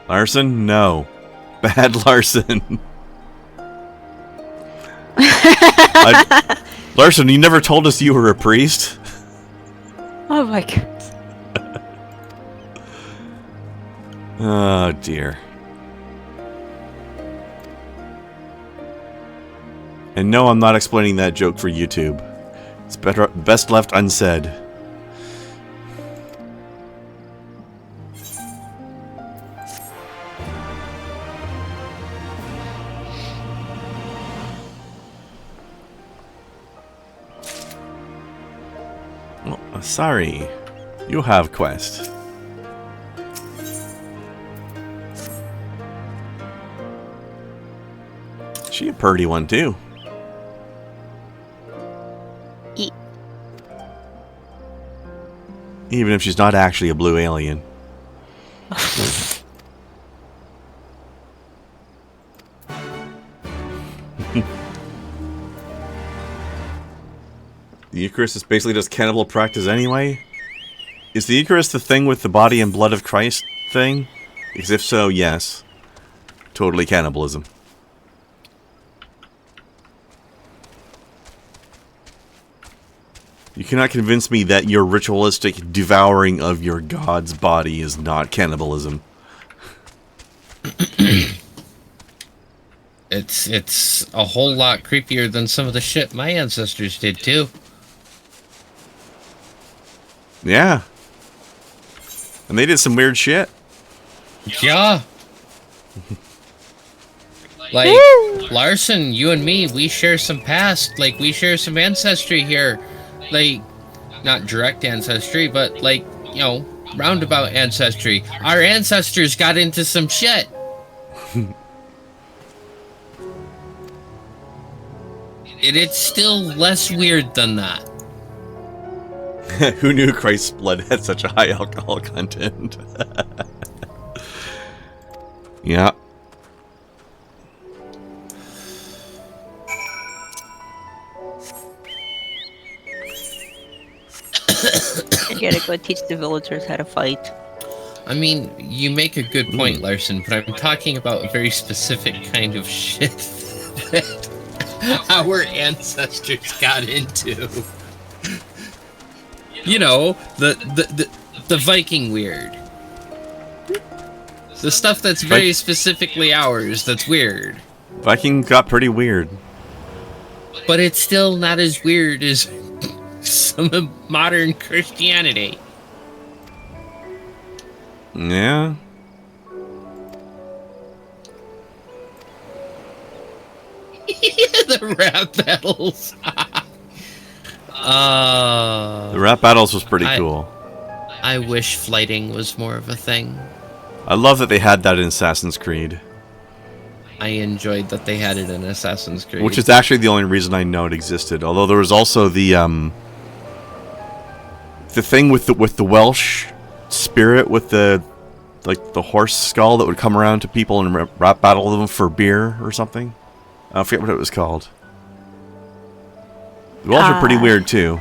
Larson? No. Bad Larson. Larson, you never told us you were a priest. Oh my god. Oh dear. And no, I'm not explaining that joke for YouTube. It's best left unsaid. Well, sorry. You have quest. She a purty one too. Even if she's not actually a blue alien. The Eucharist is basically just cannibal practice anyway? Is the Eucharist the thing with the body and blood of Christ thing? Because if so, yes. Totally cannibalism. You cannot convince me that your ritualistic devouring of your god's body is not cannibalism. It's a whole lot creepier than some of the shit my ancestors did too. Yeah. And they did some weird shit. Yeah. Like, Larson, you and me, we share some past. Like, we share some ancestry here. Like, not direct ancestry, but, like, you know, roundabout ancestry. Our ancestors got into some shit. It's still less weird than that. Who knew Christ's blood had such a high alcohol content? Yeah. You gotta go teach the villagers how to fight. I mean, you make a good point, Larson, but I'm talking about a very specific kind of shit that our ancestors got into. You know, the Viking weird. The stuff that's very specifically ours that's weird. Viking got pretty weird. But it's still not as weird as some of modern Christianity. Yeah. The rap battles. The rap battles was pretty cool. I wish flighting was more of a thing. I love that they had that in Assassin's Creed. I enjoyed that they had it in Assassin's Creed. Which is actually the only reason I know it existed. Although there was also the thing with the Welsh spirit with the horse skull that would come around to people and rap battle them for beer or something. I forget what it was called. The Welsh are pretty weird too.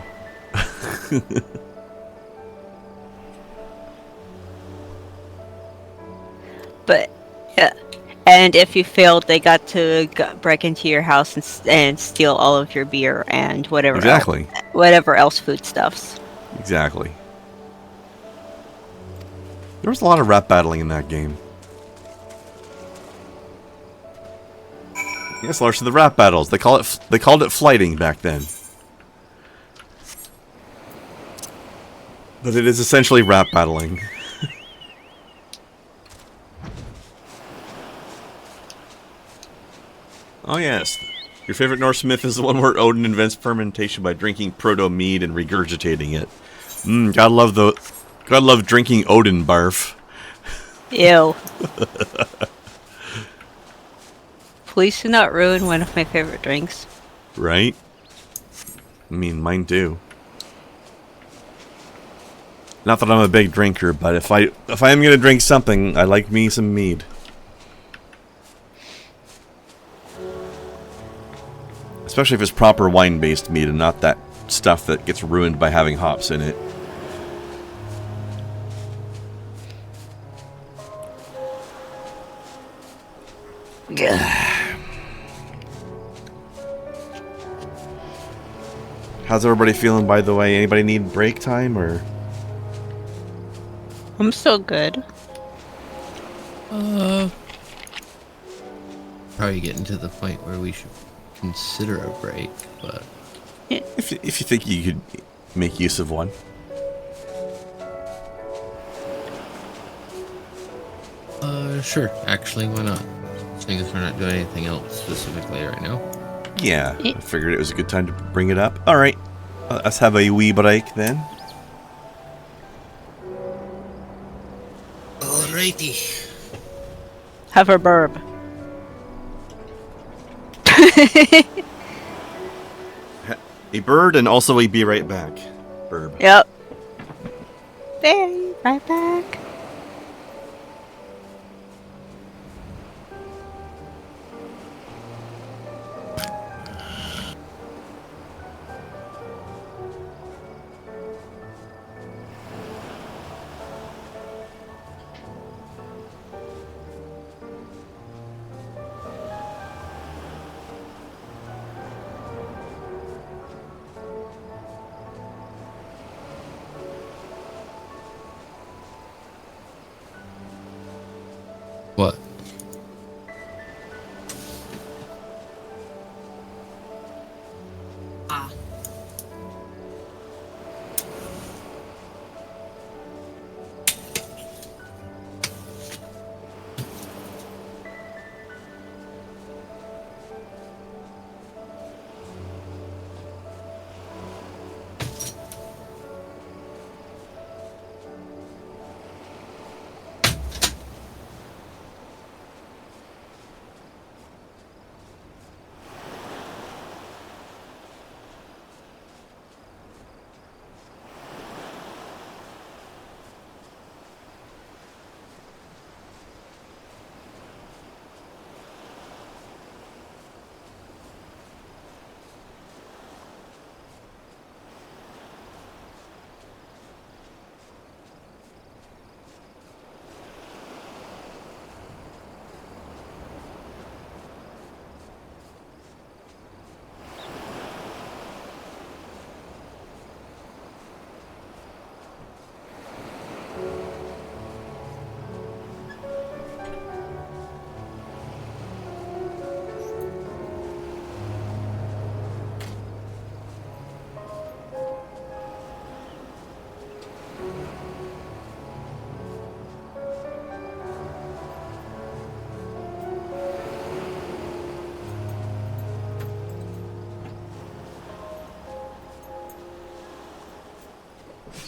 But yeah, and if you failed, they got to break into your house and steal all of your beer and whatever. Exactly. Whatever else foodstuffs. Exactly. There was a lot of rap battling in that game. Yes, Larson, the rap battles. They called it flighting back then. But it is essentially rap battling. Oh yes. Your favorite Norse myth is the one where Odin invents fermentation by drinking proto-mead and regurgitating it. Gotta love drinking Odin barf. Ew. Please do not ruin one of my favorite drinks. Right? I mean, mine too. Not that I'm a big drinker, but if I am gonna drink something, I like me some mead. Especially if it's proper wine-based mead and not that stuff that gets ruined by having hops in it. How's everybody feeling, by the way? Anybody need break time, or? I'm still good. Probably getting to the point where we should consider a break, but If you think you could make use of one. sure. Actually, why not? Seeing as we're not doing anything else specifically right now. Yeah, I figured it was a good time to bring it up. All right, let's have a wee break then. Alrighty. Have a burb. A bird and also a be right back. Burb. Yep. Be right back. What? Ah.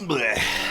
Blech.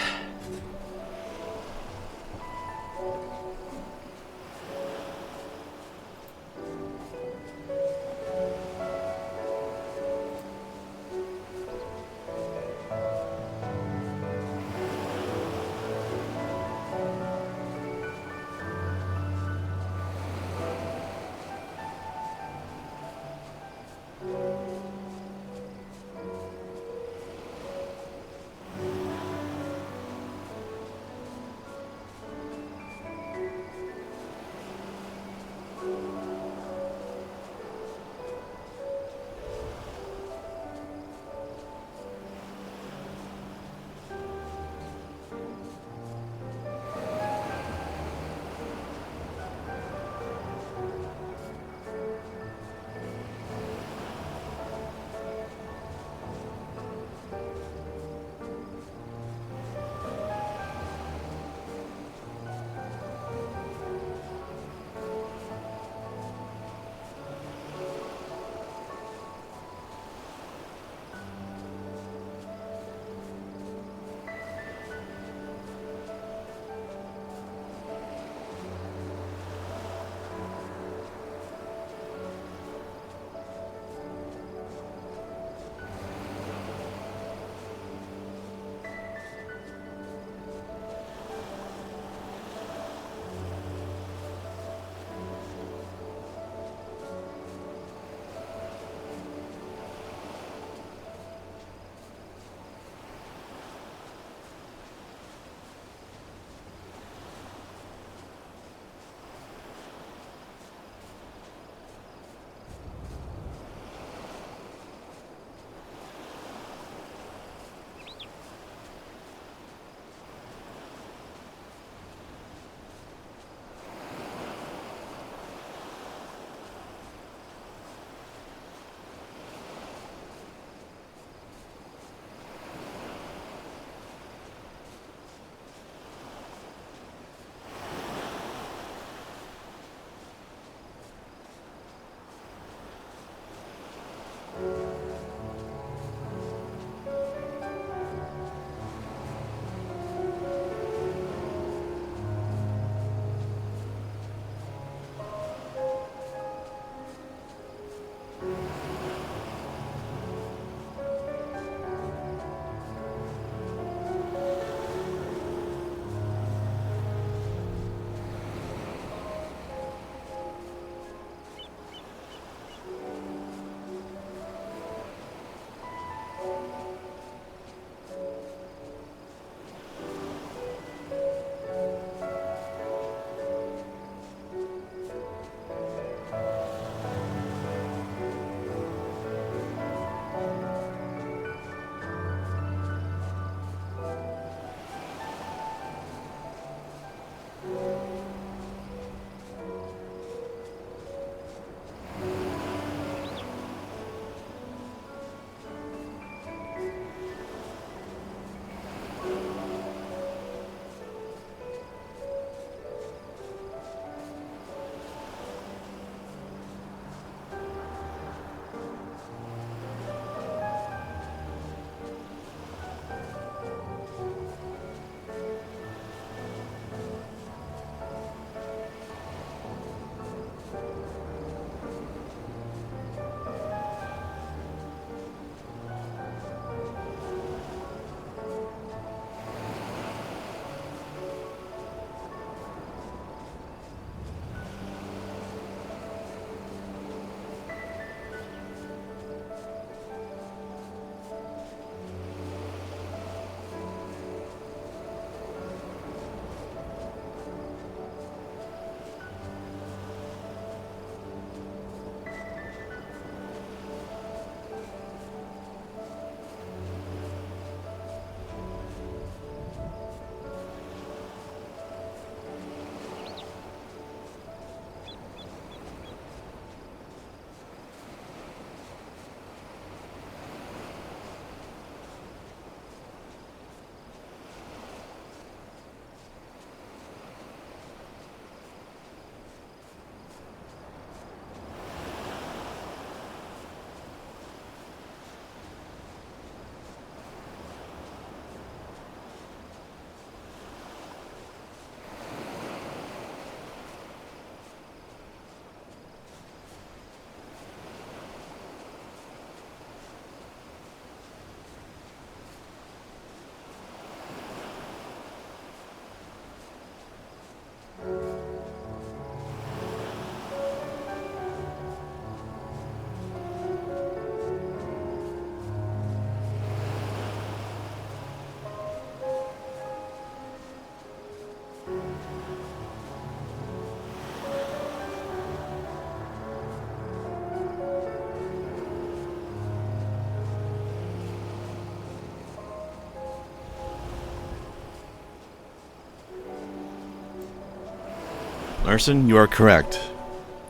Larson, you are correct.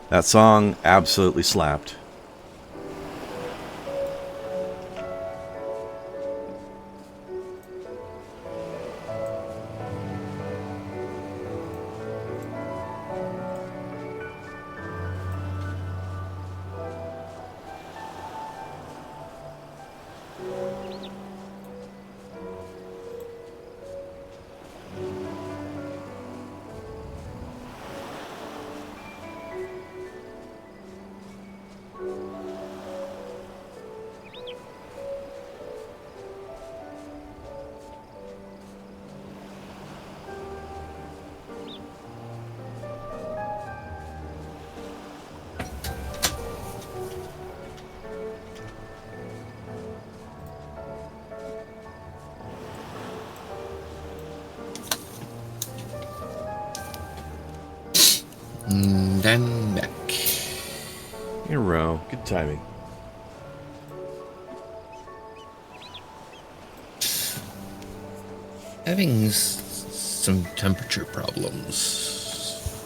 That song absolutely slapped. Then back. In a row. Good timing. Having some temperature problems.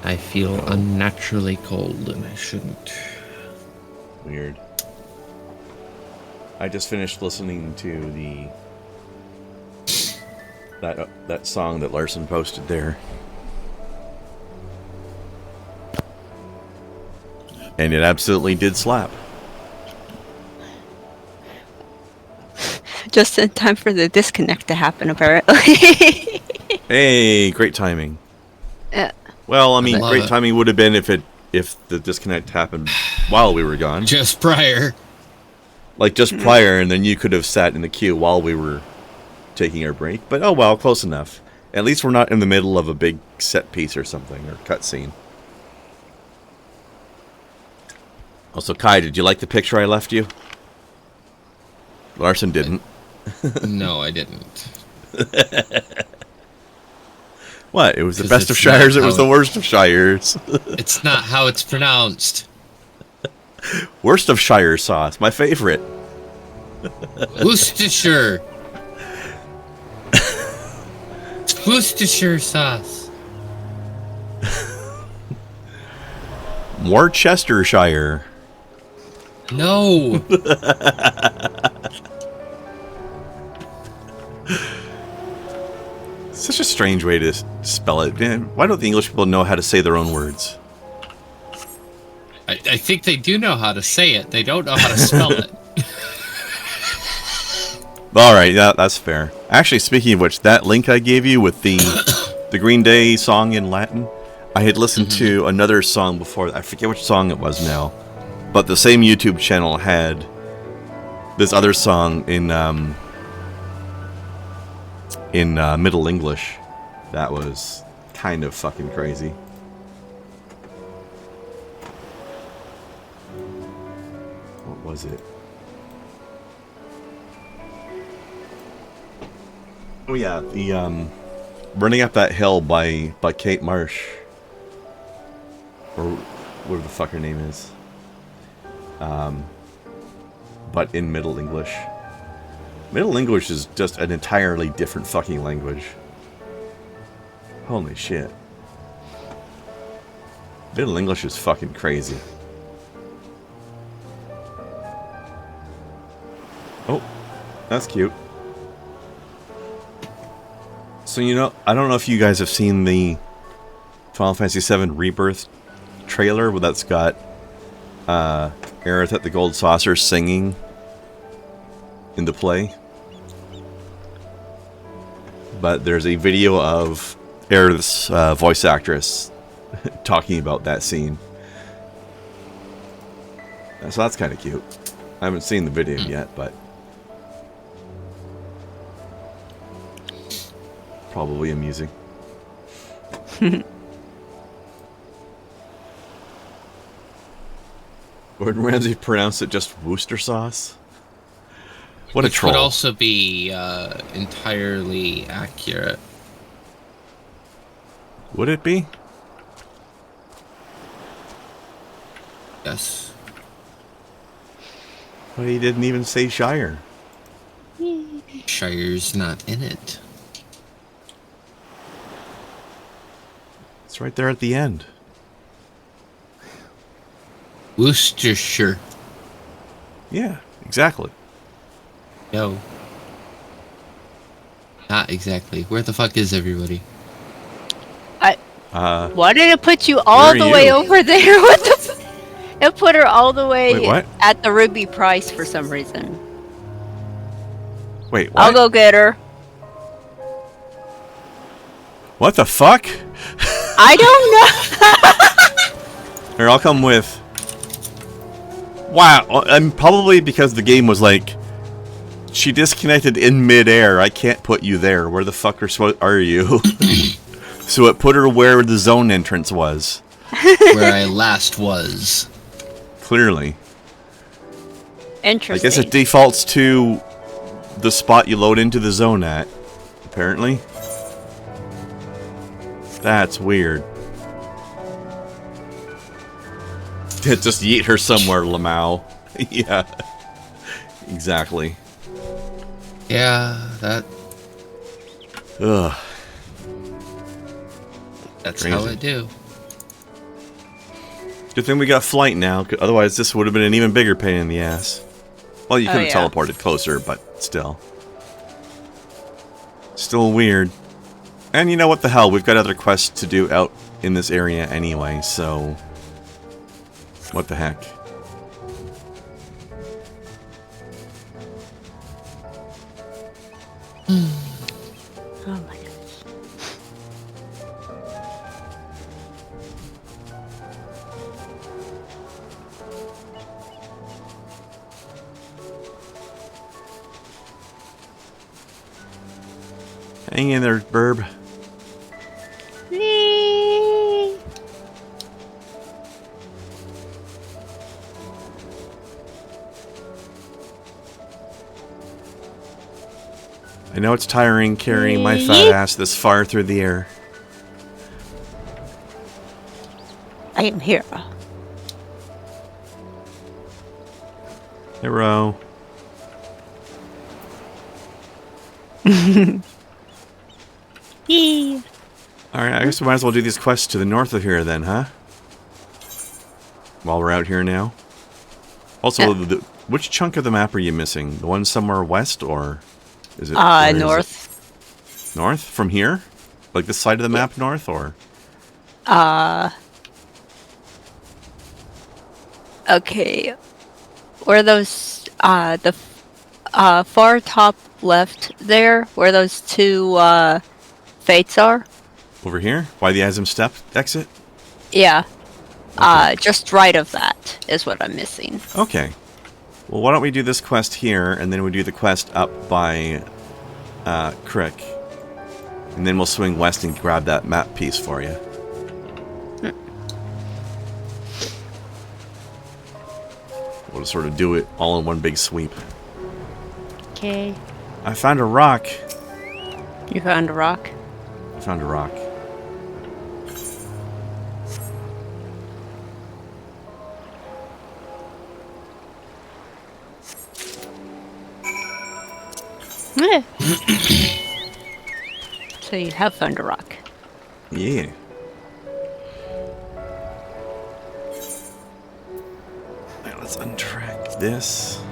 I feel unnaturally cold and I shouldn't. Weird. I just finished listening to that song that Larson posted there. And it absolutely did slap. Just in time for the disconnect to happen, apparently. Hey, great timing. Yeah. Well, I mean, Love great it. timing would have been if the disconnect happened while we were gone. Just prior. Like just prior, and then you could have sat in the queue while we were taking our break. But oh well, close enough. At least we're not in the middle of a big set piece or something, or cutscene. Also, Kai, did you like the picture I left you? Larson didn't. No, I didn't. What? It was the 'Cause best of it's not Shires, it was how the worst of Shires. It's not how it's pronounced. Worst of Shire sauce, my favorite. Worcestershire. Worcestershire sauce. Worcestershire. No. Such a strange way to spell it. Man, why don't the English people know how to say their own words? I think they do know how to say it. They don't know how to spell it. Alright, yeah, that's fair. Actually, speaking of which, that link I gave you with the Green Day song in Latin, I had listened to another song before. I forget which song it was now. But the same YouTube channel had this other song in Middle English. That was kind of fucking crazy. What was it? Oh yeah, the Running Up That Hill by Kate Marsh, or whatever the fuck her name is. But in Middle English. Middle English is just an entirely different fucking language. Holy shit. Middle English is fucking crazy. Oh, that's cute. So, you know, I don't know if you guys have seen the Final Fantasy VII Rebirth trailer where that's got Aerith at the Gold Saucer singing in the play. But there's a video of Aerith's voice actress talking about that scene. So that's kind of cute. I haven't seen the video yet, but probably amusing. Gordon Ramsay pronounced it just Worcester sauce. What Which a troll. would also be entirely accurate. Would it be? Yes. But he didn't even say Shire. Shire's not in it. It's right there at the end. Worcestershire. Yeah, exactly. No. Not exactly. Where the fuck is everybody? Why did it put you all the way over there? What the f- It put her all the way Wait, what? at the ruby price for some reason. Wait, what? I'll go get her. What the fuck? I don't know. Here, I'll come with... Wow, and probably because the game was like... She disconnected in midair. I can't put you there. Where the fuck are you? So it put her where the zone entrance was. Where I last was. Clearly. Interesting. I guess it defaults to the spot you load into the zone at, apparently. That's weird. Just yeet her somewhere, Lamau. Yeah. Exactly. Yeah, that... Ugh. That's Crazy. how I do. Good thing we got flight now, otherwise this would have been an even bigger pain in the ass. Well, you could have teleported closer, but still. Still weird. And you know what the hell, we've got other quests to do out in this area anyway, so... What the heck. Oh my goodness. Hang in there, Burb. Whee! I know it's tiring carrying my fat ass this far through the air. I am here. Hero. Yee. Alright, I guess we might as well do these quests to the north of here then, huh? While we're out here now. Also, which chunk of the map are you missing? The one somewhere west, or is it... North. North? From here? Like this side of the map north, or...? Okay. Where those, the far top left there, where those two, fates are? Over here? By the Asm Step exit? Yeah. Okay. Just right of that is what I'm missing. Okay. Well, why don't we do this quest here, and then we do the quest up by, Crick. And then we'll swing west and grab that map piece for you. We'll just sort of do it all in one big sweep. Okay. I found a rock. You found a rock? I found a rock. Yeah. So you have found a rock. Yeah. Alright, let's untrack this.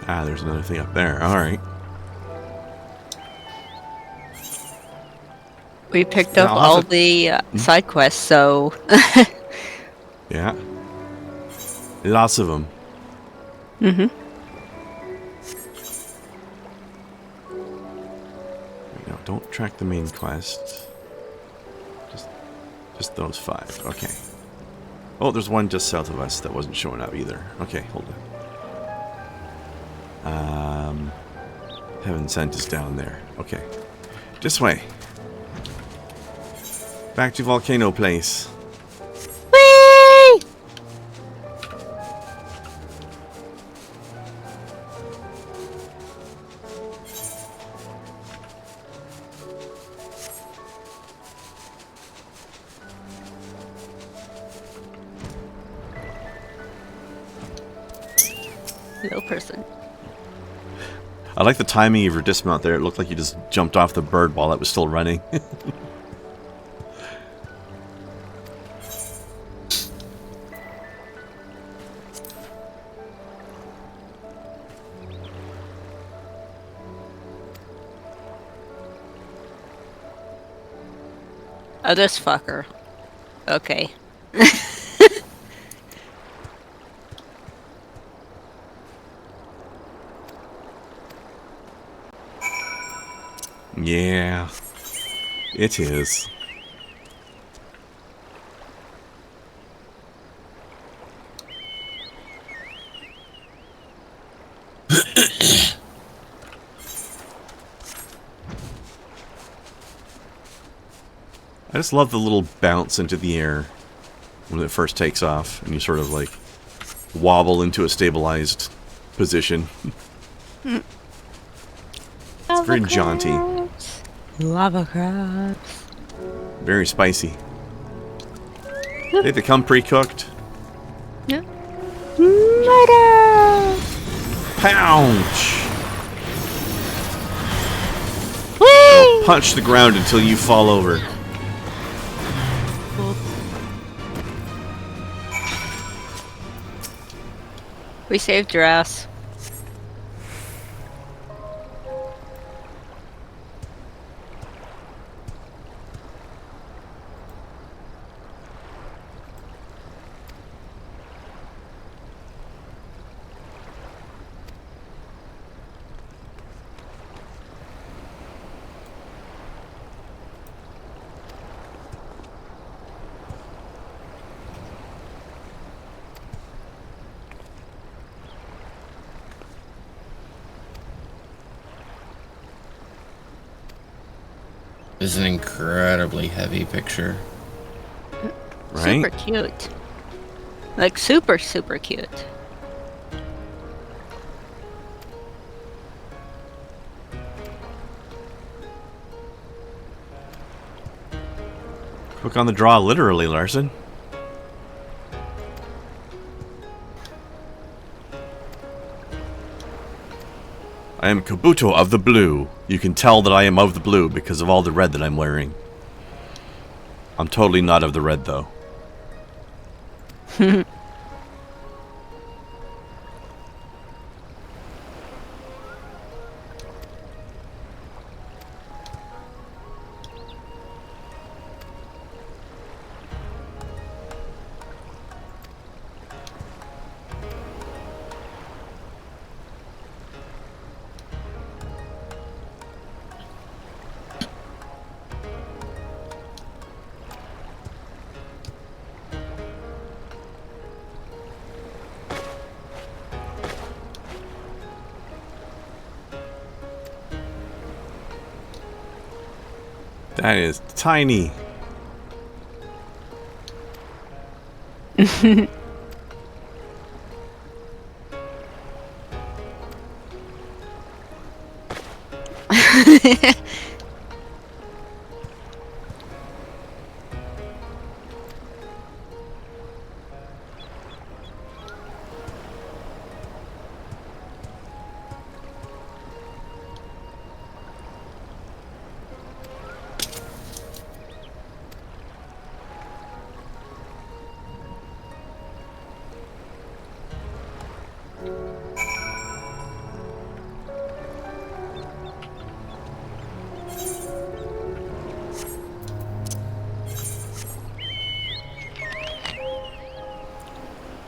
Ah, there's another thing up there. Alright. We picked up all the side quests, so... Yeah. Lots of them. Mm-hmm. No, don't track the main quest. Just those 5. Okay. Oh, there's one just south of us that wasn't showing up either. Okay, hold on. Heaven Sent is down there. Okay. This way. Back to Volcano Place. Whee! Little person. I like the timing of your dismount there. It looked like you just jumped off the bird while it was still running. Oh, this fucker. Okay. Yeah, it is. I just love the little bounce into the air when it first takes off, and you sort of like wobble into a stabilized position. It's very jaunty. Lava crabs. Very spicy. They come pre-cooked. Yeah. Murder! Pounce! Whee! Punch the ground until you fall over. We saved your ass. This is an incredibly heavy picture. Right? Super cute. Like super, super cute. Quick on the draw, literally, Larson. I am Kabuto of the blue. You can tell that I am of the blue because of all the red that I'm wearing. I'm totally not of the red, though. That is tiny.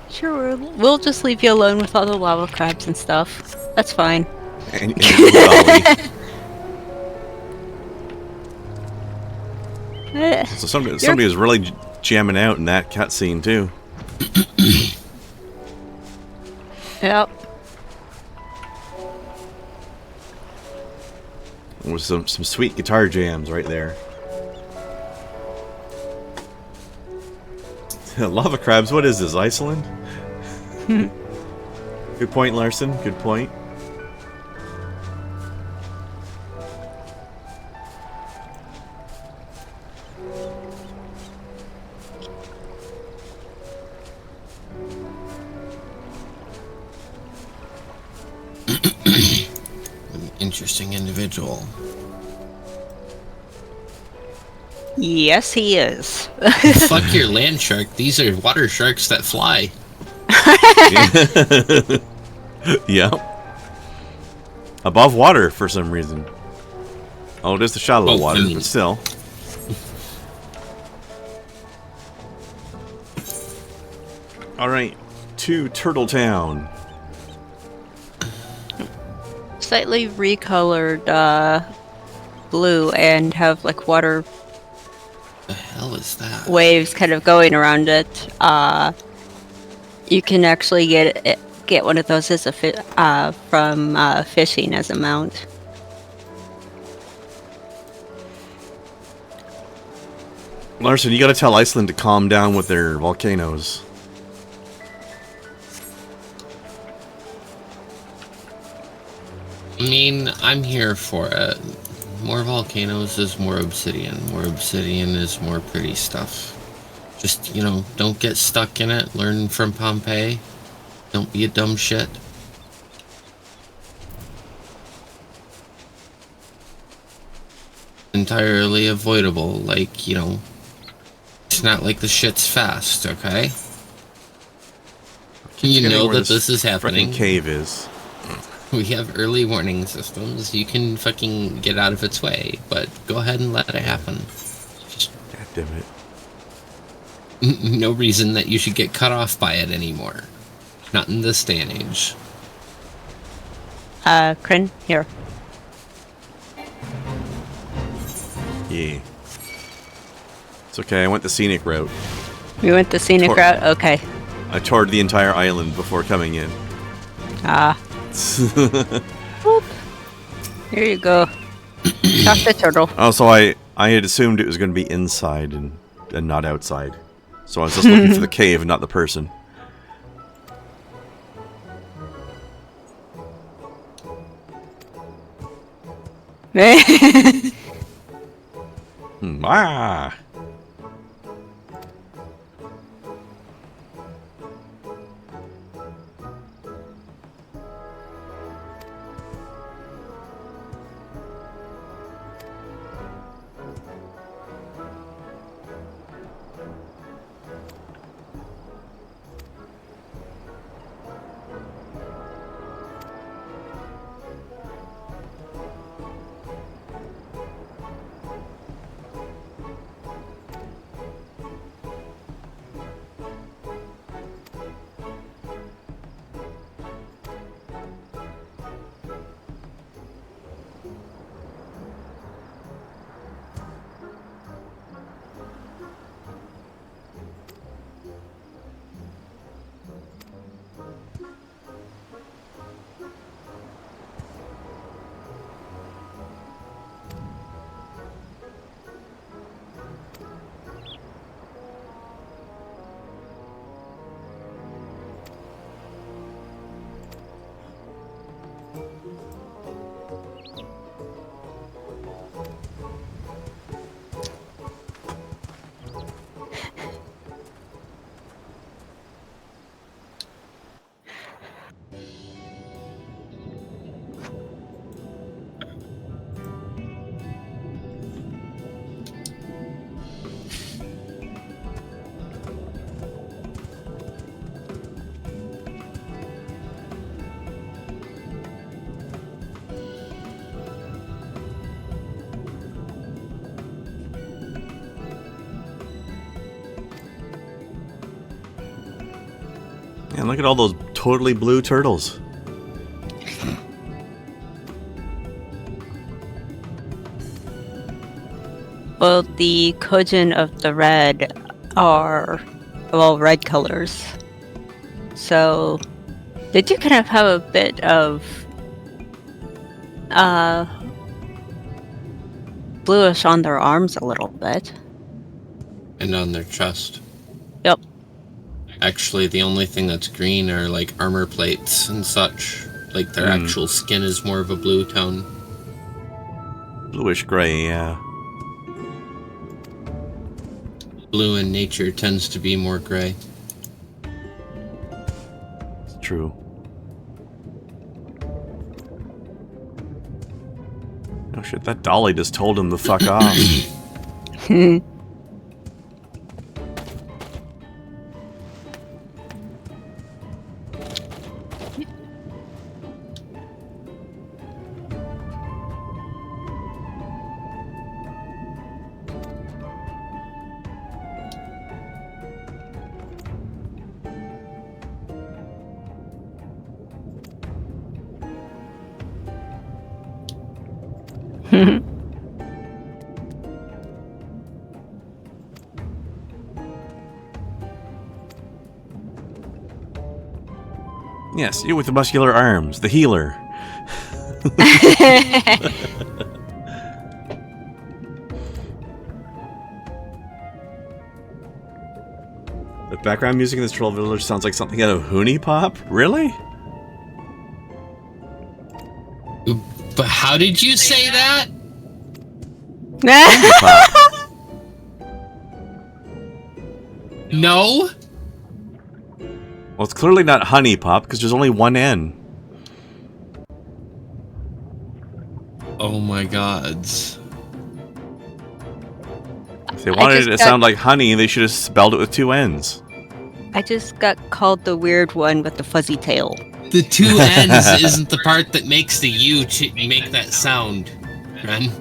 Sure, we'll just leave you alone with all the lava crabs and stuff. That's fine. And your golly. So somebody is really jamming out in that cutscene too. Yep. With some sweet guitar jams right there. Lava crabs, what is this, Iceland? Good point, Larson. Good point. Interesting individual. Yes, he is. Fuck your land shark. These are water sharks that fly. Yep. Above water for some reason. Oh, it is the shallow water, but still. Alright, to Turtle Town. Slightly recolored blue and have like water The hell is that? waves kind of going around it. You can actually get one of those as a from fishing as a mount. Larson, you gotta tell Iceland to calm down with their volcanoes. I mean, I'm here for it. More volcanoes is more obsidian. More obsidian is more pretty stuff. Just, you know, don't get stuck in it. Learn from Pompeii. Don't be a dumb shit. Entirely avoidable. Like, you know, it's not like the shit's fast, okay? You know that this is happening. Frickin' cave is. We have early warning systems. You can fucking get out of its way, but go ahead and let it happen. Just God damn it. no reason that you should get cut off by it anymore. Not in this day and age. Kren, here. Yeah. It's okay, I went the scenic route. You went the scenic route? Okay. I toured the entire island before coming in. Boop. Here you go. Talk the turtle. Also, I had assumed it was going to be inside and not outside. So I was just looking for the cave and not the person. Ah! And look at all those totally blue turtles. Well, the Kojin of the red are, well, red colors. So, they do kind of have a bit of bluish on their arms a little bit. And on their chest. Yep. Actually, the only thing that's green are like armor plates and such. Like their actual skin is more of a blue tone. Bluish gray, yeah. Blue in nature tends to be more gray. It's true. Oh shit, that dolly just told him to fuck off. Yes, you with the muscular arms, the healer. The background music in this Troll Village sounds like something out of Hoonie Pop? Really? But how did you say that? No? Well, it's clearly not Honey Pop, because there's only one N. Oh my gods. If they wanted it to sound like honey, they should have spelled it with two N's. I just got called the weird one with the fuzzy tail. The two N's isn't the part that makes the U make that sound, Ren.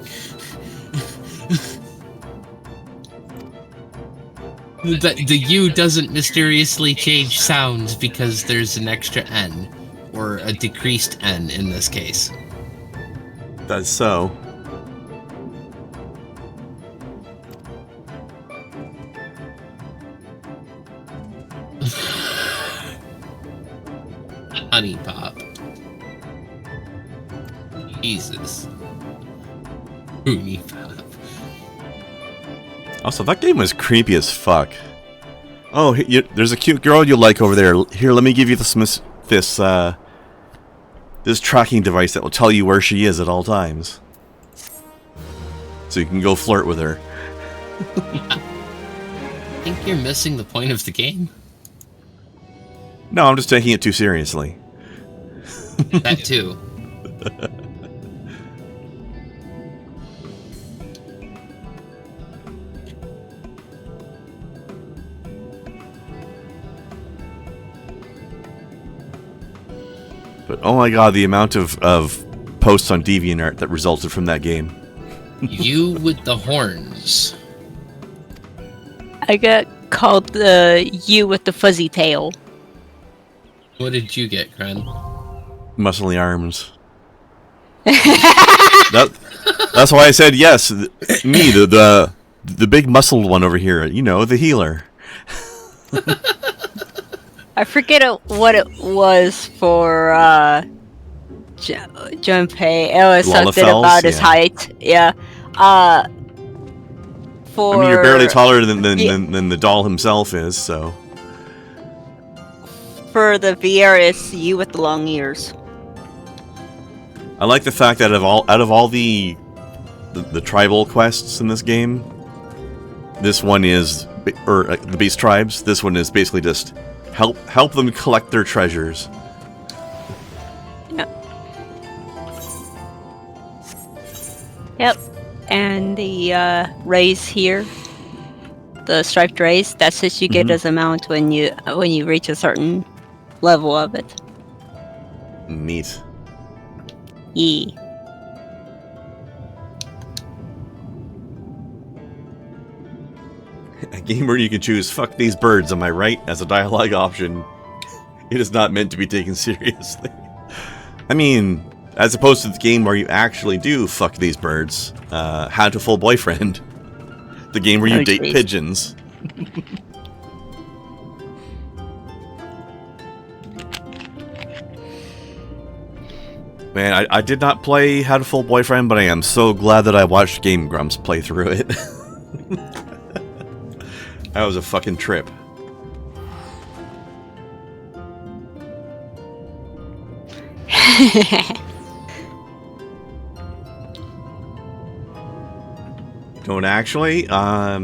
The U doesn't mysteriously change sounds because there's an extra N, or a decreased N in this case. That's so. Honey Pop. Jesus. Honey Pop. Also, that game was creepy as fuck. Oh, there's a cute girl you like over there. Here, let me give you this tracking device that will tell you where she is at all times. So you can go flirt with her. I think you're missing the point of the game. No, I'm just taking it too seriously. That too. But oh my god, the amount of posts on DeviantArt that resulted from that game. You with the horns. I got called the you with the fuzzy tail. What did you get, Kren? Muscly arms. That's why I said yes. Me, the big muscled one over here. You know, the healer. I forget what it was for Junpei. It was something about his height. Yeah. For I mean, you're barely taller than the doll himself is, so. For the VR, it's you with the long ears. I like the fact that out of all the tribal quests in this game, this one is, or the beast tribes. This one is basically just help them collect their treasures. Yep. Yep. And the rays here, the striped rays. That's what you get as a mount when you reach a certain level of it. Neat. Yee. A game where you can choose "fuck these birds," am I right? As a dialogue option. It is not meant to be taken seriously. I mean, as opposed to the game where you actually do "fuck these birds," How to Full Boyfriend, the game where you date pigeons. Man, I did not play How to Full Boyfriend, but I am so glad that I watched Game Grumps play through it. That was a fucking trip. Don't actually? I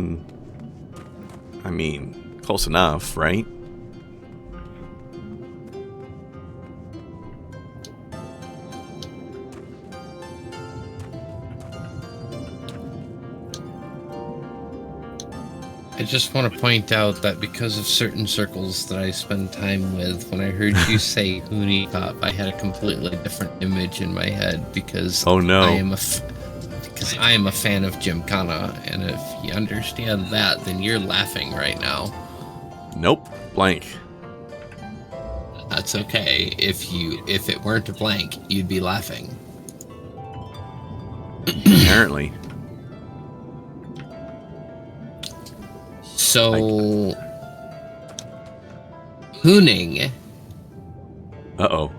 mean, close enough, right? I just want to point out that because of certain circles that I spend time with, when I heard you say Hoonie Pop, I had a completely different image in my head because Oh no. I am a fan of Gymkhana, and if you understand that, then you're laughing right now. Nope. Blank. That's okay. If it weren't a blank, you'd be laughing. Apparently. So, hooning. Uh-oh.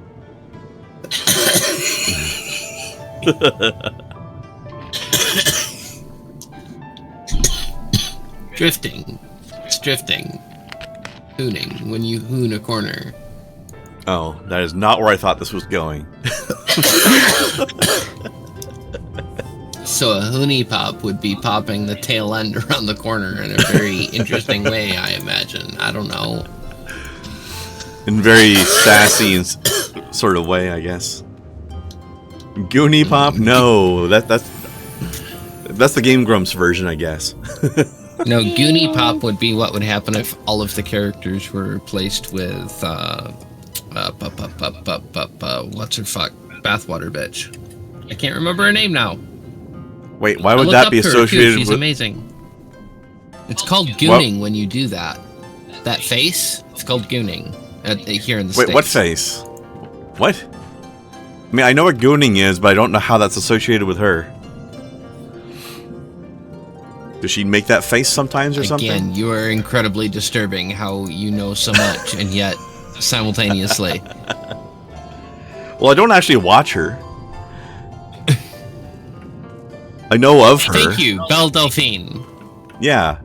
Drifting. It's drifting. Hooning. When you hoon a corner. Oh, that is not where I thought this was going. So a hoonie pop would be popping the tail end around the corner in a very interesting way, I imagine. I don't know. In very sassy and sort of way, I guess. Goonie Pop? No, that's the Game Grumps version, I guess. No, Goonie Pop would be what would happen if all of the characters were replaced with what's her fuck? Bathwater bitch. I can't remember her name now. Wait, why would that be associated with... She's amazing. It's called gooning when you do that. That face, it's called gooning here in the States. Wait, what face? What? I mean, I know what gooning is, but I don't know how that's associated with her. Does she make that face sometimes or something? Again, you are incredibly disturbing how you know so much and yet simultaneously. Well, I don't actually watch her. I know of her. Thank you, Belle Delphine. Yeah.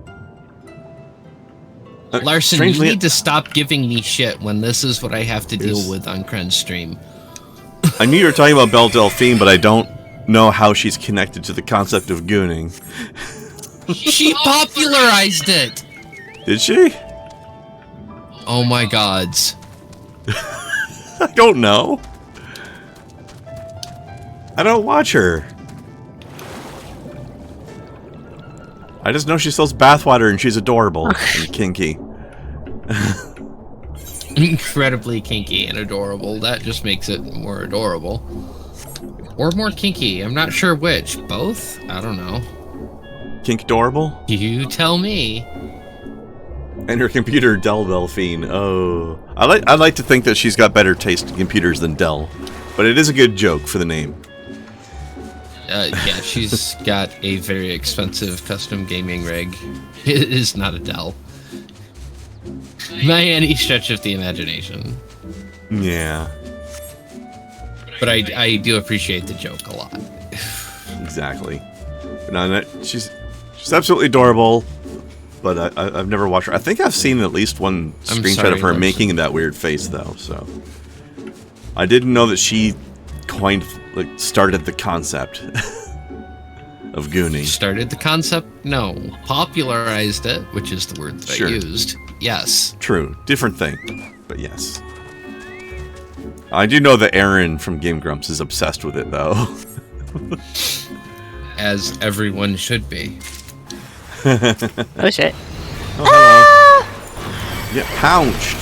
Larson, strangely, you need to stop giving me shit when this is what I have to deal with on Kren's stream. I knew you were talking about Belle Delphine, but I don't know how she's connected to the concept of gooning. She popularized it! Did she? Oh my gods. I don't know. I don't watch her. I just know she sells bathwater and she's adorable and kinky. Incredibly kinky and adorable. That just makes it more adorable. Or more kinky. I'm not sure which. Both? I don't know. Kink adorable? You tell me. And her computer, Dell Delphine. Oh. I like to think that she's got better taste in computers than Dell. But it is a good joke for the name. Yeah, she's got a very expensive custom gaming rig. It is not a Dell. By any stretch of the imagination. Yeah. But I do appreciate the joke a lot. Exactly. No, she's absolutely adorable, but I've never watched her. I think I've seen at least one screenshot of her making that weird face, though, so... I didn't know that she started the concept of gooning. Started the concept? No. Popularized it, which is the word that I used. Yes. True. Different thing, but yes. I do know that Aaron from Game Grumps is obsessed with it, though. As everyone should be. Oh shit. Oh, hello. Get pounched.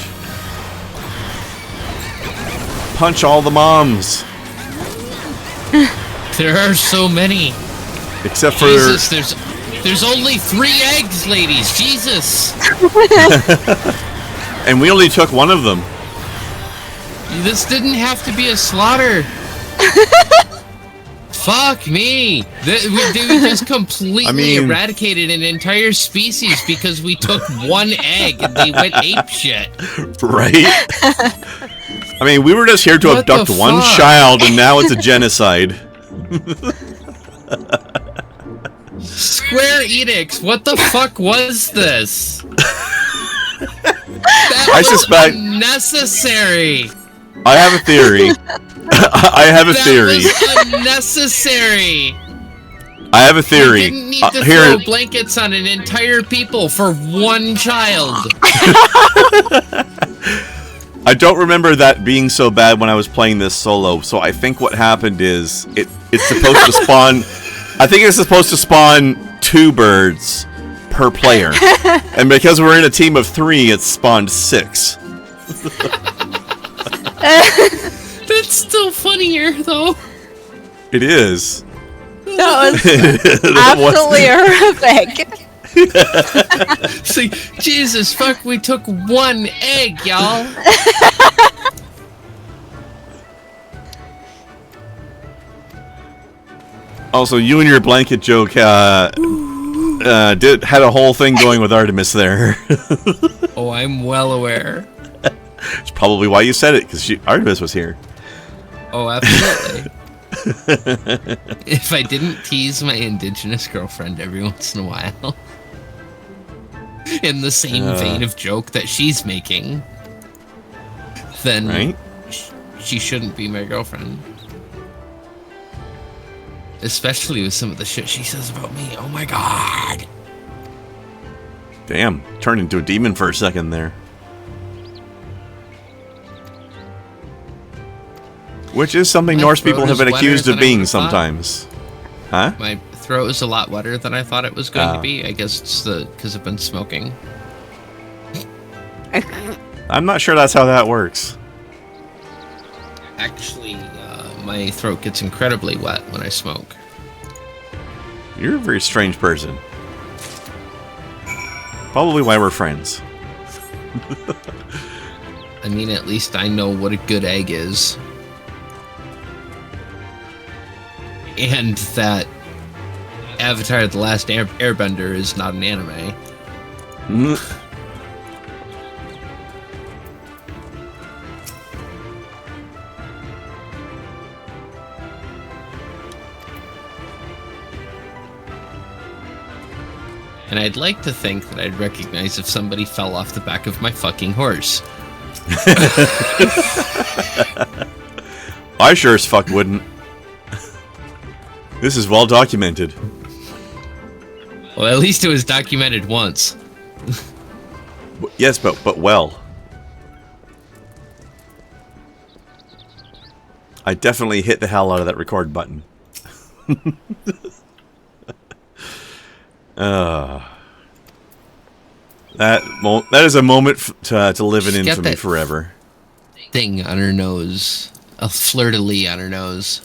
Punch all the moms. There are so many. Except for... Jesus, there's only 3 eggs, ladies. Jesus. And we only took one of them. This didn't have to be a slaughter. Fuck me. We just completely eradicated an entire species because we took one egg and they went apeshit. Right? I mean, we were just here to abduct one child and now it's a genocide. Square Edicts, what the fuck was this? I suspect unnecessary. I have a theory. I have a theory. That was unnecessary. I have a theory. You didn't need to throw blankets on an entire people for one child. I don't remember that being so bad when I was playing this solo, so I think what happened is it's supposed to spawn... I think it's supposed to spawn 2 birds, per player. And because we're in a team of 3, it spawned 6. That's still funnier, though. It is. That was absolutely horrific. See, Jesus fuck, we took 1 egg, y'all. Also, you and your blanket joke had a whole thing going with Artemis there. Oh, I'm well aware. It's probably why you said it, because Artemis was here. Oh, absolutely. If I didn't tease my indigenous girlfriend every once in a while, in the same vein of joke that she's making, then right? She shouldn't be my girlfriend. Especially with some of the shit she says about me. Oh my god. Damn, turned into a demon for a second there. Which is something Norse people have been accused of being sometimes. Huh? My throat is a lot wetter than I thought it was going to be. I guess it's because I've been smoking. I'm not sure that's how that works. Actually, my throat gets incredibly wet when I smoke. You're a very strange person. Probably why we're friends. I mean, at least I know what a good egg is. And that Avatar: The Last Airbender is not an anime. And I'd like to think that I'd recognize if somebody fell off the back of my fucking horse. I sure as fuck wouldn't. This is well documented. Well, at least it was documented once. Yes, but well. I definitely hit the hell out of that record button. That is a moment to live in infamy forever. Thing on her nose. A fleur-de-lis on her nose.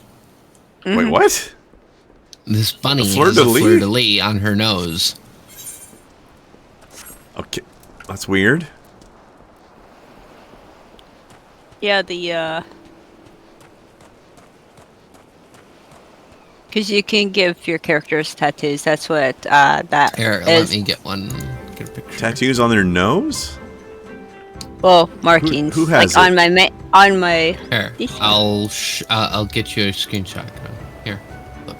Wait, what? This bunny has a fleur-de-lis on her nose. Okay, that's weird. Yeah, the because you can give your characters tattoos. That's what that Here, is. let me get one. Get a picture. Tattoos on their nose? Well, markings. Who has like it? on my. Here, I'll get you a screenshot. Here, look.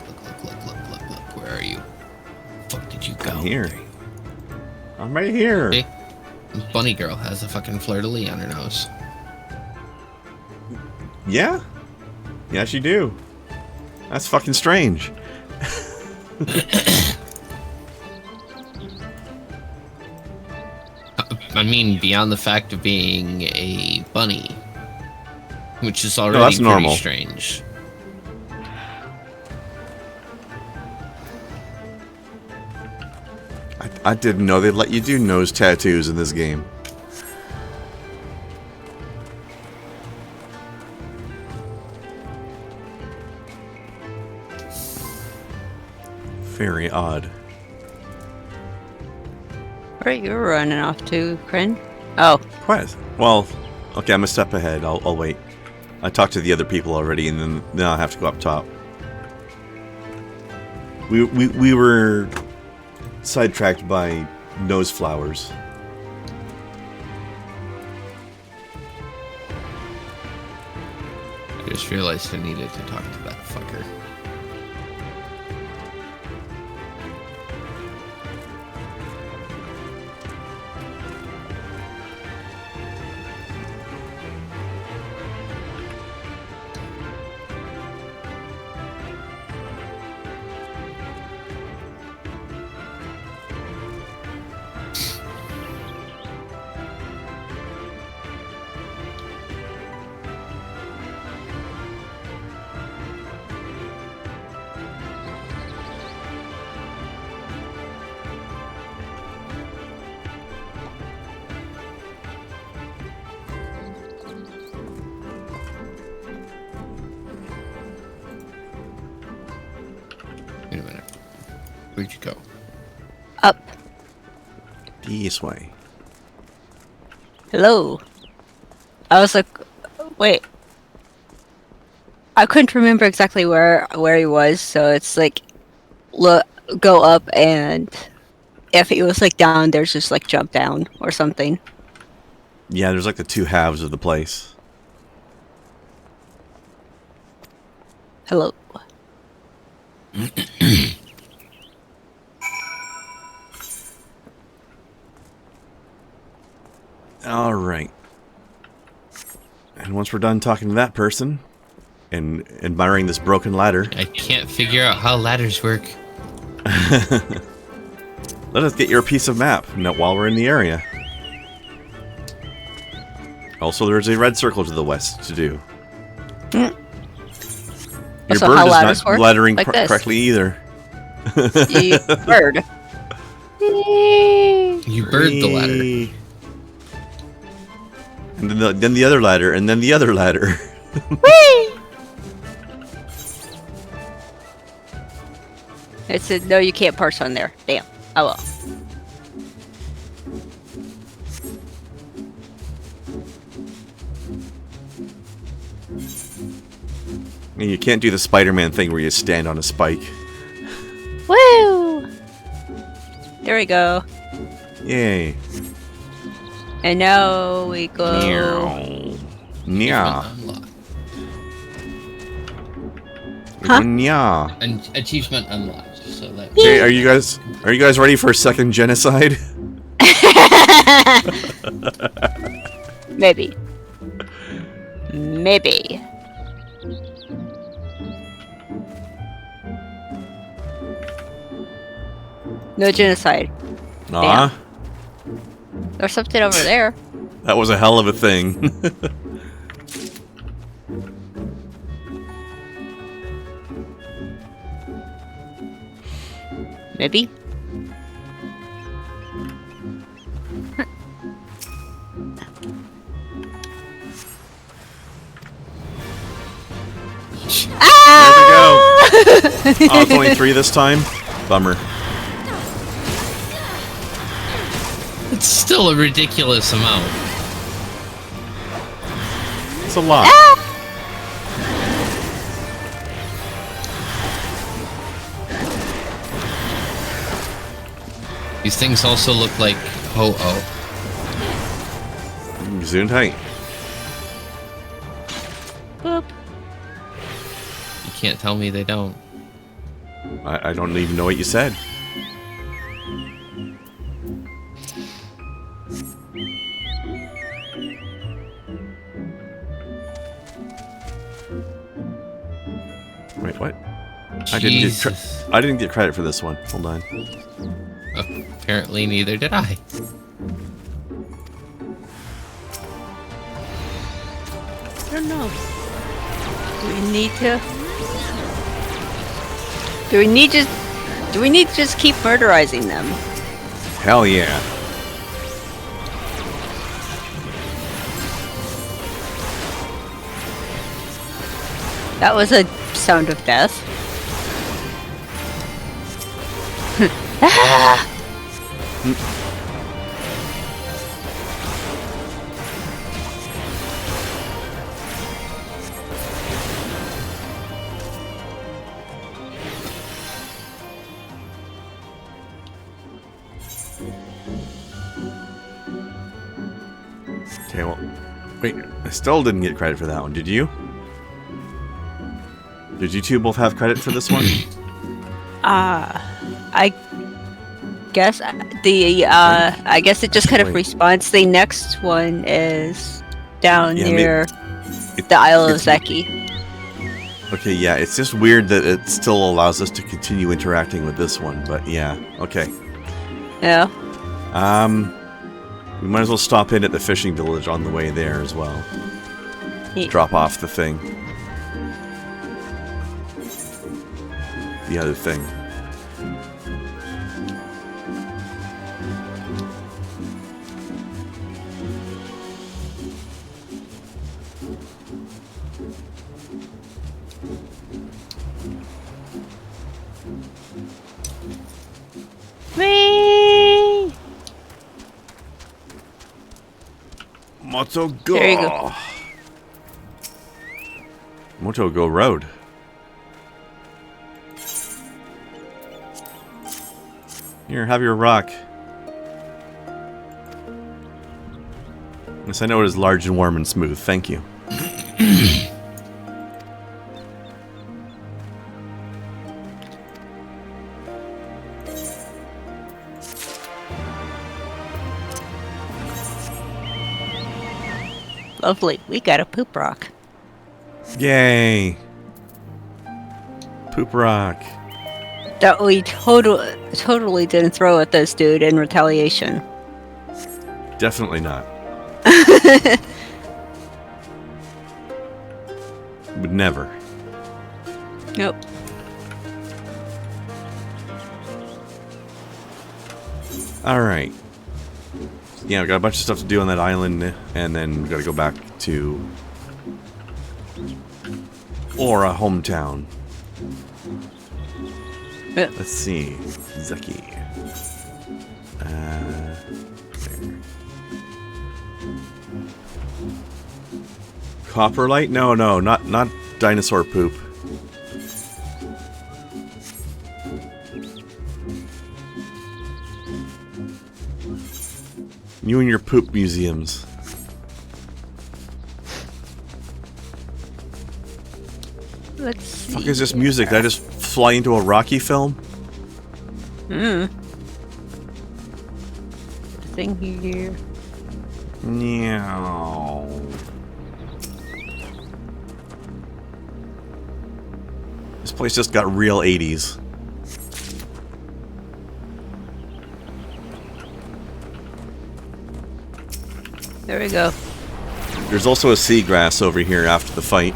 Where are you? Fuck, did you go? I'm here. I'm right here. See? Bunny girl has a fucking fleur-de-lis on her nose. Yeah? Yes, you do. That's fucking strange. I mean, beyond the fact of being a bunny, which is already pretty normal. Strange. I didn't know they'd let you do nose tattoos in this game. Very odd. Where are you running off to, Kren? Oh. Quite. Well, okay, I'm a step ahead. I'll wait. I talked to the other people already, and then I'll have to go up top. We were sidetracked by nose flowers. I just realized I needed to talk to that fucker. Where'd you go? Up. This way. Hello. I was like, wait. I couldn't remember exactly where he was, so it's like, look, go up, and if he was like down, there's just like jump down or something. Yeah, there's like the two halves of the place. Hello. All right. And once we're done talking to that person and admiring this broken ladder, I can't figure out how ladders work. let us get your piece of map while we're in the area. Also, there's a red circle to the west to do. Your So bird how is ladders not work? laddering Like this. correctly either. You bird. You bird the ladder. Whee! And then the other ladder, and then the other ladder. Whee! It said, no, you can't parse on there. Damn. Oh well. And you can't do the Spider-Man thing where you stand on a spike. Woo! There we go. Yay. And now we go. Nya. Unlocked. Huh? Nya. An achievement unlocked. So that. Okay, are you guys ready for a second genocide? Maybe. Maybe. No genocide. Aw, There's something over there. that was a hell of a thing. Maybe. There we go. Oh, it's only 3 this time? Bummer. It's still a ridiculous amount. It's a lot. These things also look like ho-oh. Zoom tight. Boop. You can't tell me they don't. I don't even know what you said. Wait, what? I didn't get credit for this one. Hold on. Apparently neither did I. I don't know. Do we need to? Do we need to just keep murderizing them? Hell yeah. That was a sound of death. Okay, well, wait, I still didn't get credit for that one, did you? Did you two both have credit for this one? I guess I guess it just kind of Wait. respawns. The next one is down Yeah, near It- the Isle of it's- Zeki. Okay, yeah, it's just weird that it still allows us to continue interacting with this one, but yeah, okay. Yeah. We might as well stop in at the fishing village on the way there as well. Ye- Drop off the thing. The other thing. Moto Go. There you go. Moto Go Road. Here, have your rock. Yes, I know it is large and warm and smooth. Thank you. Lovely. We got a poop rock. Yay. Poop rock. That we totally didn't throw at this dude in retaliation. Definitely not. Would never. Nope. Alright. Yeah, we got a bunch of stuff to do on that island, and then we gotta go back to Aura, hometown. Yeah. Let's see. Zeki. There. Copperlight? No, not dinosaur poop. You and your poop museums. Let's see. What the fuck is this music? Did I just fly into a Rocky film? Thing here. Meow. This place just got real 80s. There we go. There's also a seagrass over here after the fight.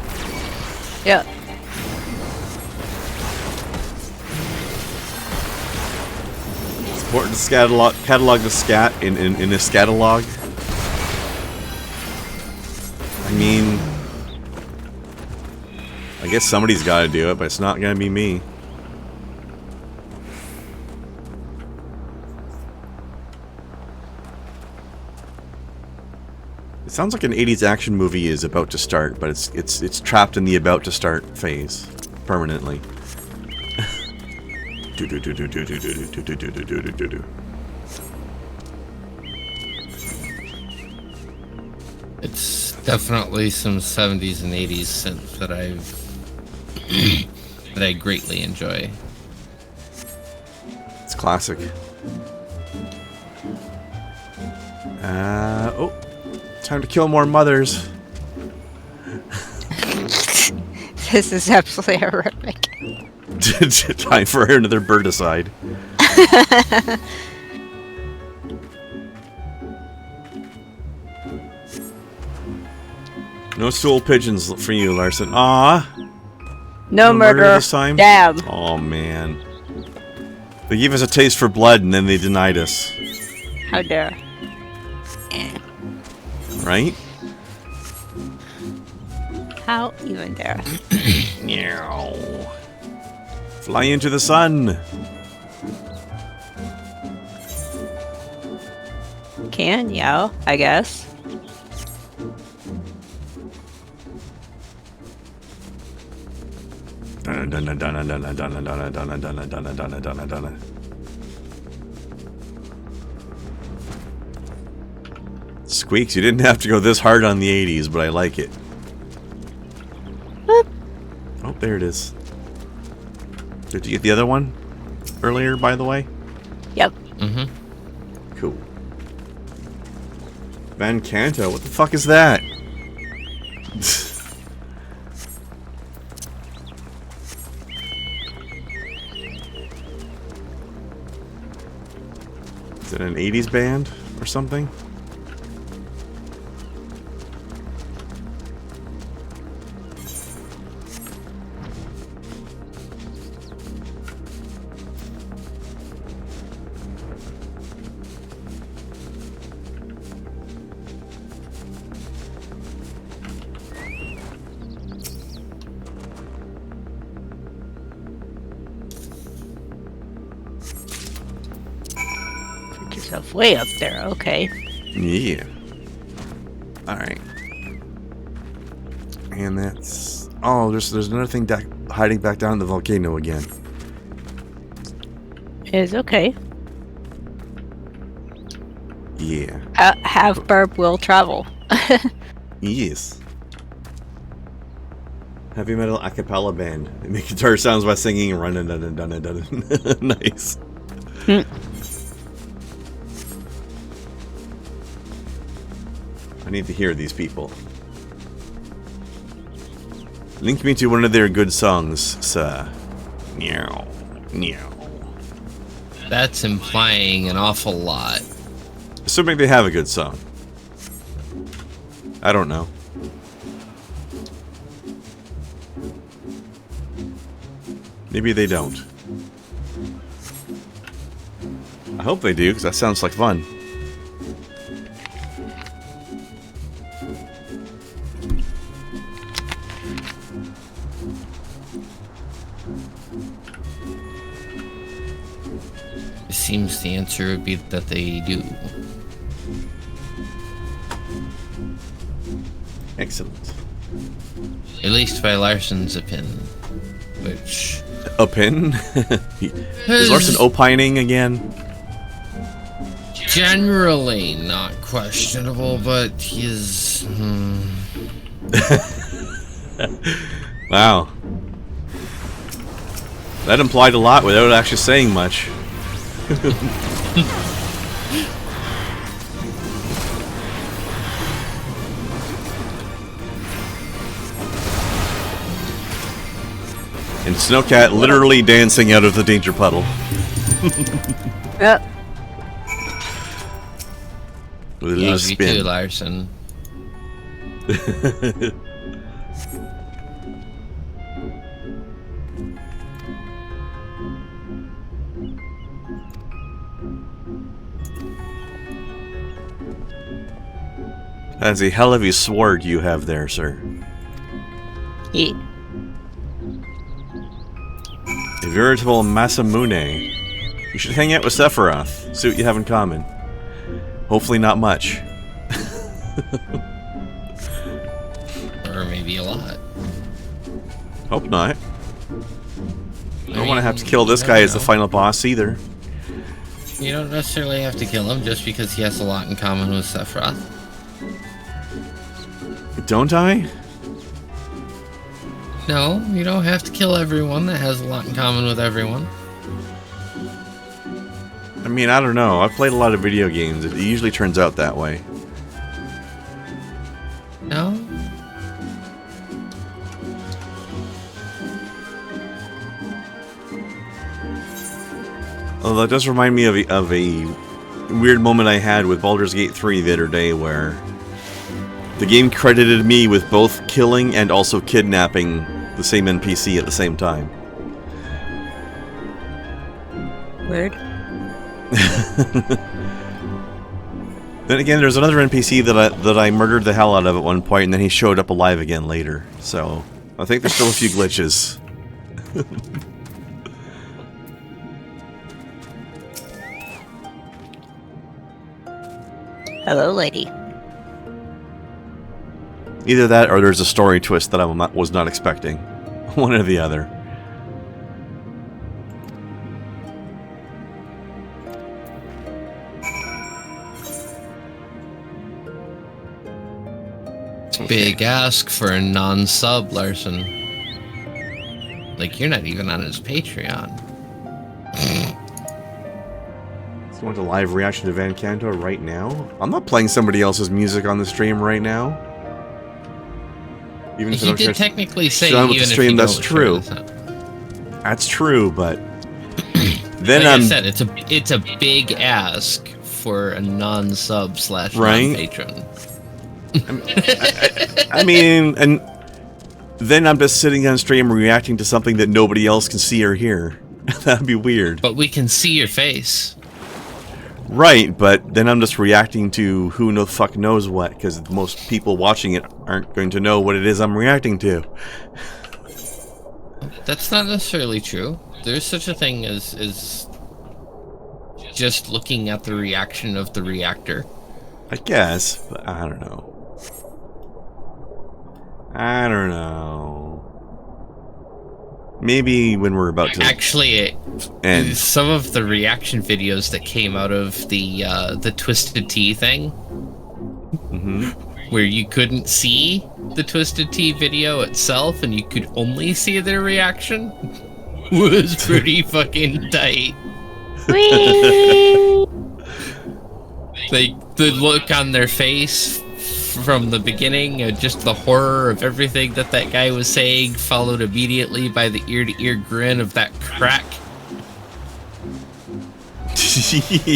Yeah. It's important to catalog the scat in this catalog. I mean, I guess somebody's got to do it, but it's not going to be me. It sounds like an 80s action movie is about to start, but it's trapped in the about to start phase permanently. It's definitely some 70s and 80s synth that that I greatly enjoy. It's classic. Oh. Time to kill more mothers. This is absolutely horrific. Time for another birdicide. No stool pigeons for you, Larson. Ah. No murder this time. Damn. Oh man. They gave us a taste for blood and then they denied us. How dare. Right? How even dare. Meow. Fly into the sun. Can, yo, I guess. Squeaks, you didn't have to go this hard on the 80s, but I like it. Boop. Oh, there it is. Did you get the other one earlier, by the way? Yep. Mm-hmm. Cool. Van Canto, what the fuck is that? Is it an 80s band or something? Yourself way up there, okay. Yeah. Alright. And that's... Oh, there's another thing hiding back down in the volcano again. It's okay. Yeah. Have burp will travel. Yes. Heavy metal a cappella band. They make guitar sounds by singing run and dun and dun and dun. Nice. I need to hear these people. Link me to one of their good songs, sir. Meow. Meow. That's implying an awful lot. Assuming they have a good song. I don't know. Maybe they don't. I hope they do, because that sounds like fun. It seems the answer would be that they do. Excellent. At least by Larson's opinion. Which... Opin? Is Larson opining again? Generally not questionable, but he's... Wow. That implied a lot without actually saying much. And Snowcat literally dancing out of the danger puddle. Yep. With a little Love you spin. too, Larson. That's a hell of a sword you have there, sir. Yeah. A veritable Masamune. You should hang out with Sephiroth. See what you have in common. Hopefully not much. Or maybe a lot. Hope not. I don't want to have to kill this guy as the final boss either. You don't necessarily have to kill him just because he has a lot in common with Sephiroth. Don't I? No, you don't have to kill everyone that has a lot in common with everyone. I mean, I don't know. I've played a lot of video games. It usually turns out that way. No? Although that does remind me of a weird moment I had with Baldur's Gate 3 the other day where the game credited me with both killing and also kidnapping the same NPC at the same time. Weird. Then again, there's another NPC that I murdered the hell out of at one point, and then he showed up alive again later. So I think there's still a few glitches. Hello, lady. Either that, or there's a story twist that I was not expecting. One or the other. Big ask for a non-sub, Larson. Like, you're not even on his Patreon. So you want a live reaction to Van Canto right now? I'm not playing somebody else's music on the stream right now. Even if He did technically say even even the stream, if you that's don't true. share this. That's true, but then Like I said, it's a big ask for a non-sub / non-patron. I mean, and then I'm just sitting on stream reacting to something that nobody else can see or hear. That'd be weird. But we can see your face. Right, but then I'm just reacting to who the fuck knows what, because most people watching it aren't going to know what it is I'm reacting to. That's not necessarily true. There's such a thing as just looking at the reaction of the reactor. I guess, but I don't know. I don't know. Maybe when we're about to Actually, end. some of the reaction videos that came out of the Twisted Tea thing, where you couldn't see the Twisted Tea video itself and you could only see their reaction, was pretty fucking tight. Like, the look on their face from the beginning, just the horror of everything that guy was saying, followed immediately by the ear-to-ear grin of that crack.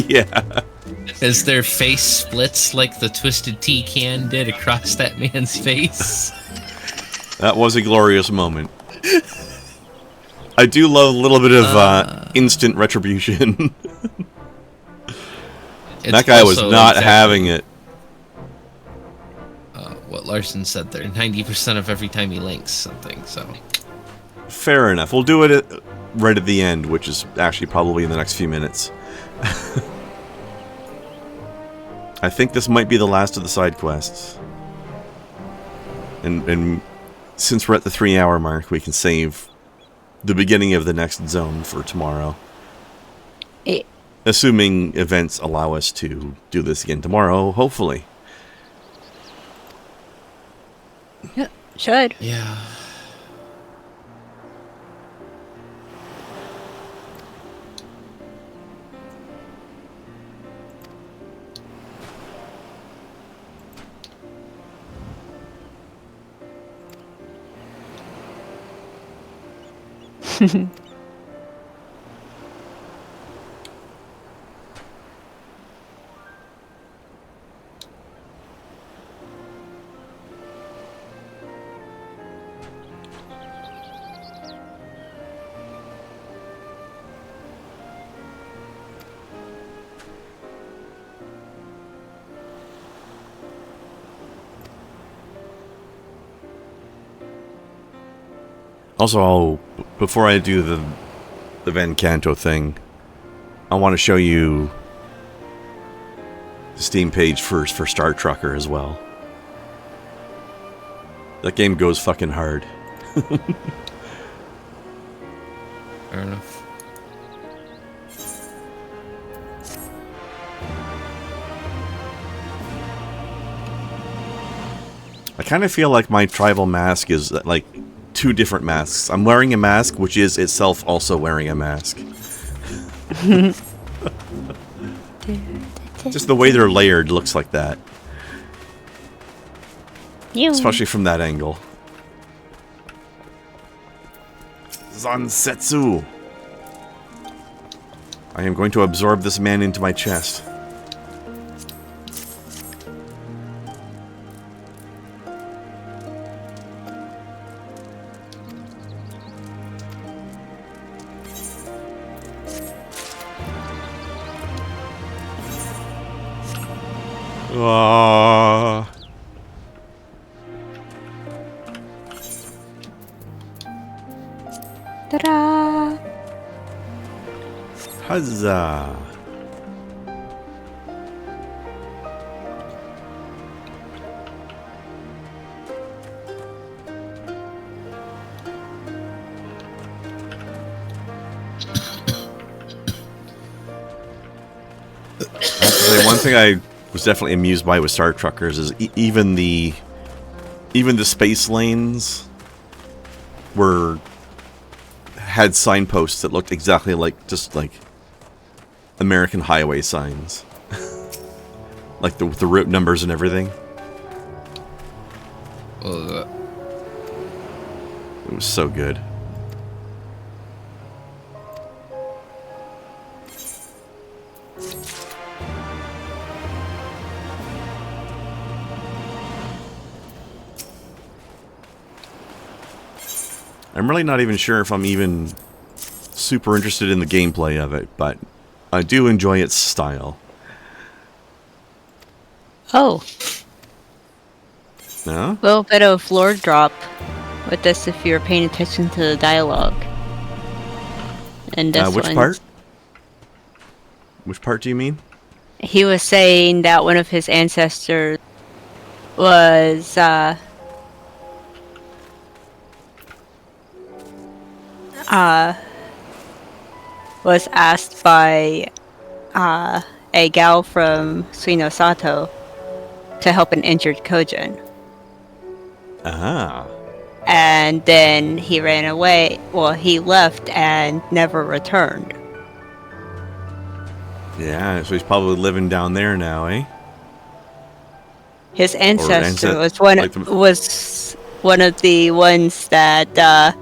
Yeah. As their face splits like the Twisted Tea can did across that man's face. That was a glorious moment. I do love a little bit of instant retribution. That guy was not having it. What Larson said there, 90% of every time he links something, so. Fair enough. We'll do it right at the end, which is actually probably in the next few minutes. I think this might be the last of the side quests. And since we're at the 3-hour mark, we can save the beginning of the next zone for tomorrow. Assuming events allow us to do this again tomorrow, hopefully. Yeah, should. Yeah. Also, before I do the Van Canto thing, I want to show you the Steam page first for Star Trucker as well. That game goes fucking hard. Fair enough. I kind of feel like my tribal mask is like 2 different masks. I'm wearing a mask, which is itself also wearing a mask. Just the way they're layered looks like that. Especially from that angle. Zansetsu! I am going to absorb this man into my chest. Ta-da! Huzzah! One thing I was definitely amused by with Star Truckers is even the space lanes had signposts that looked exactly like just like American highway signs, like the route numbers and everything. It was so good. I'm really not even sure if I'm even super interested in the gameplay of it, but I do enjoy its style. Oh. No? A little bit of floor drop with this if you're paying attention to the dialogue. And this which one, part? Which part do you mean? he was saying that one of his ancestors was was asked by a gal from Suino Sato to help an injured Kojin. Ah. And then he ran away. Well, he left and never returned. Yeah, so he's probably living down there now, eh? His ancestor was like one of the ones that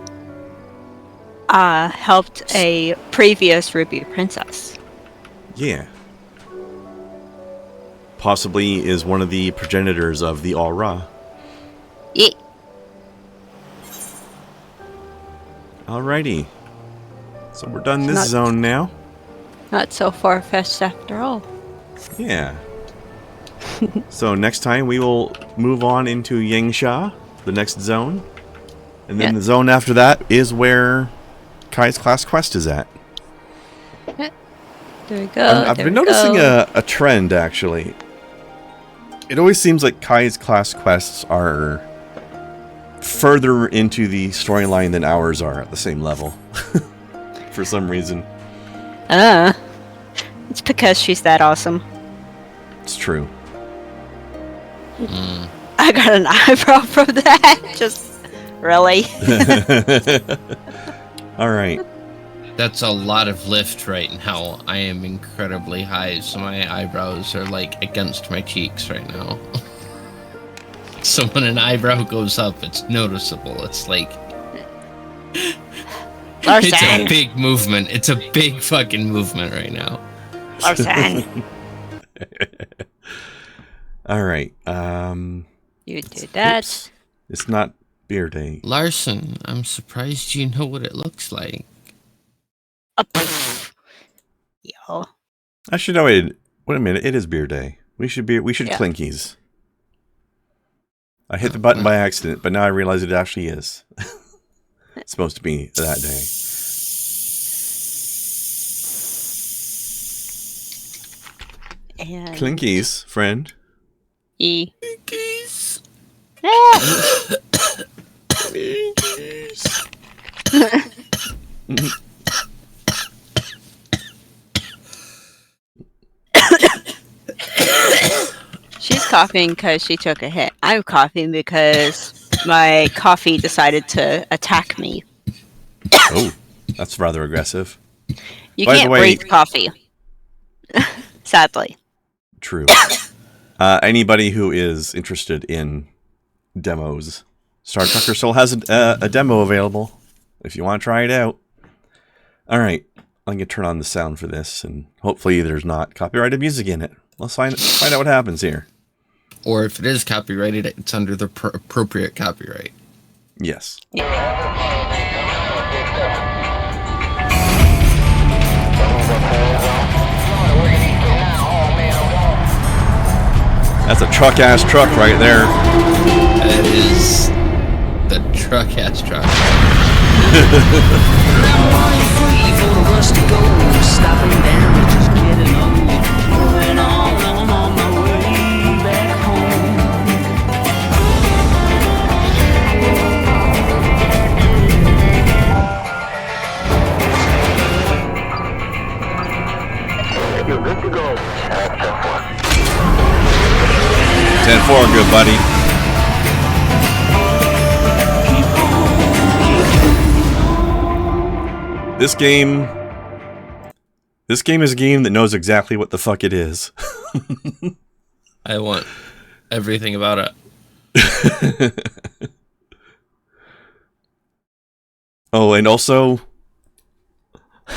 helped a previous Ruby princess. Yeah. Possibly is one of the progenitors of the Aura. Yeah. Alrighty. So we're done this zone now. Not so far-fetched after all. Yeah. So next time we will move on into Yangsha, the next zone. And then the zone after that is where Kai's class quest is at. There we go. I've been noticing a trend, actually. It always seems like Kai's class quests are further into the storyline than ours are at the same level. For some reason. It's because she's that awesome. It's true. I got an eyebrow from that. Just really. Alright. That's a lot of lift right now. I am incredibly high, so my eyebrows are like against my cheeks right now. So when an eyebrow goes up, it's noticeable. It's like... Larson. It's a big movement. It's a big fucking movement right now. Larson. Alright, You do that. Oops. It's not beer day. Larson, I'm surprised you know what it looks like. Yo. Actually, no, wait a minute. It is beer day. We should clinkies. I hit the button by accident, but now I realize it actually is. It's supposed to be that day. And Clinkies, friend. E. Clinkies. She's coughing because she took a hit. I'm coughing because my coffee decided to attack me. Oh, that's rather aggressive. You By the can't way- breathe coffee. Sadly. True. Anybody who is interested in demos, Star Trekker still has a demo available if you want to try it out. Alright, I'm going to turn on the sound for this, and hopefully there's not copyrighted music in it. Let's find out what happens here. Or if it is copyrighted, it's under the appropriate copyright. Yes. That's a truck-ass truck right there. That is the truck-ass truck. You're good to go. 10-4, good buddy. This game is a game that knows exactly what the fuck it is. I want everything about it. Oh, and also,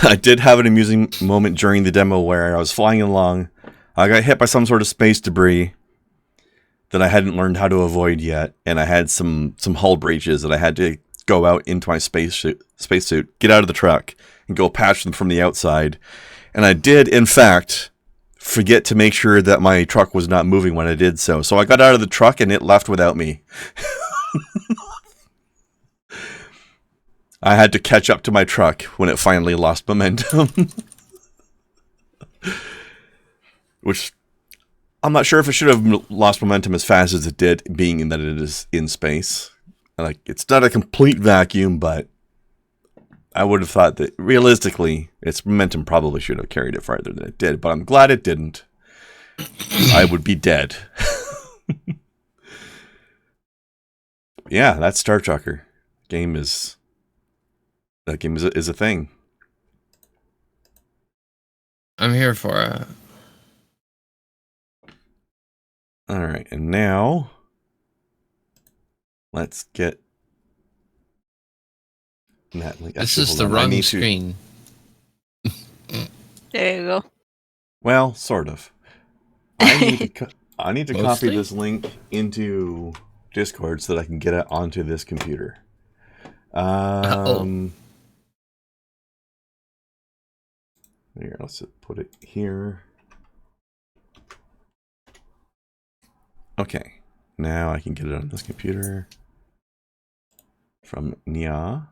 I did have an amusing moment during the demo where I was flying along. I got hit by some sort of space debris that I hadn't learned how to avoid yet, and I had some hull breaches that I had to go out into my spacesuit, get out of the truck, and go patch them from the outside. And I did, in fact, forget to make sure that my truck was not moving when I did so. So I got out of the truck and it left without me. I had to catch up to my truck when it finally lost momentum. Which, I'm not sure if it should have lost momentum as fast as it did, being that it is in space. Like, it's not a complete vacuum, but I would have thought that realistically, its momentum probably should have carried it farther than it did, but I'm glad it didn't. I would be dead. Yeah, that's Star Trucker. That game is a thing. I'm here for it. All right, and now let's get that link. This Actually, is hold the on. wrong screen. There you go. Well, sort of. I need to copy Mostly? this link into Discord so that I can get it onto this computer. Here, let's put it here. Okay, now I can get it on this computer from Nia.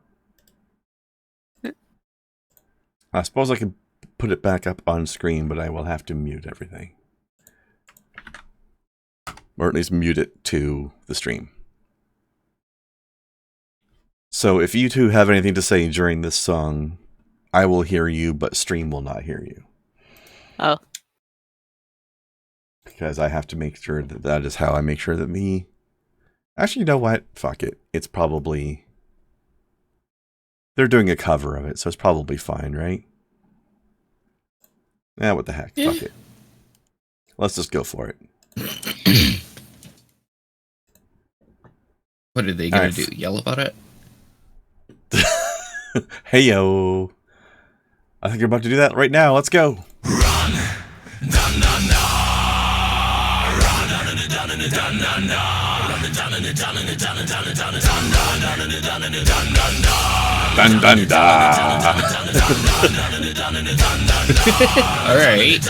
I suppose I could put it back up on screen, but I will have to mute everything. Or at least mute it to the stream. So if you two have anything to say during this song, I will hear you, but stream will not hear you. Oh. Because I have to make sure that that is how I make sure that the... Actually, you know what? Fuck it. It's probably... They're doing a cover of it, so it's probably fine, right? Yeah, what the heck? Yeah. Fuck it. Let's just go for it. What are they gonna do? Yell about it? Hey yo! I think you're about to do that right now. Let's go. Run, dun dun da. All right.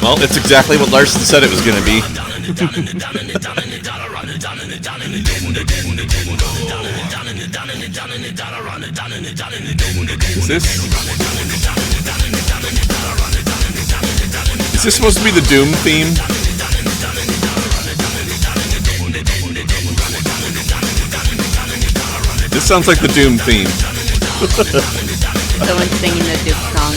Well, it's exactly what Larson said it was going to be. Is this supposed to be the Doom theme? This sounds like the Doom theme. Someone's singing the Duke song.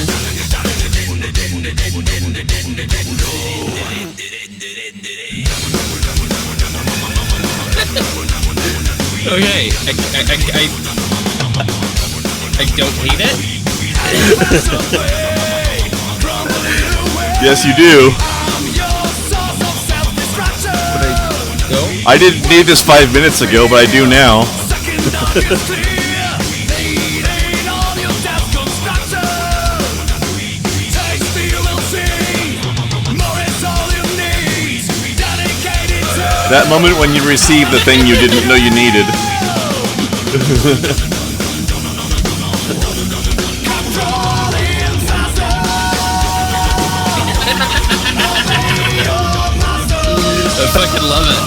Okay, I don't hate it. Yes, you do. I didn't need this 5 minutes ago, but I do now. That moment when you receive the thing you didn't know you needed. I fucking love it.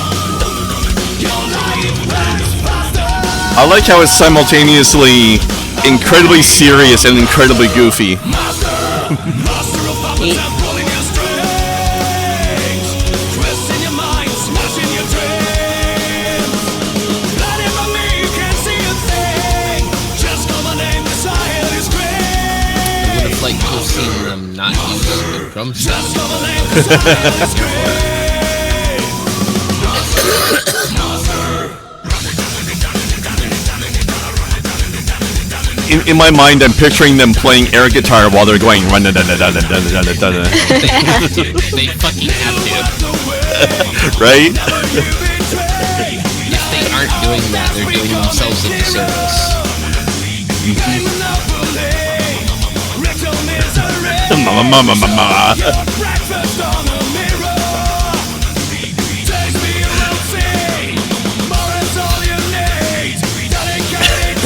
I like how it's simultaneously incredibly serious and incredibly goofy. Like to have seen them not use the drum set. In my mind, I'm picturing them playing air guitar while they're going run. They have to. They fucking have to. Right? If they aren't doing that, they're doing themselves a disservice.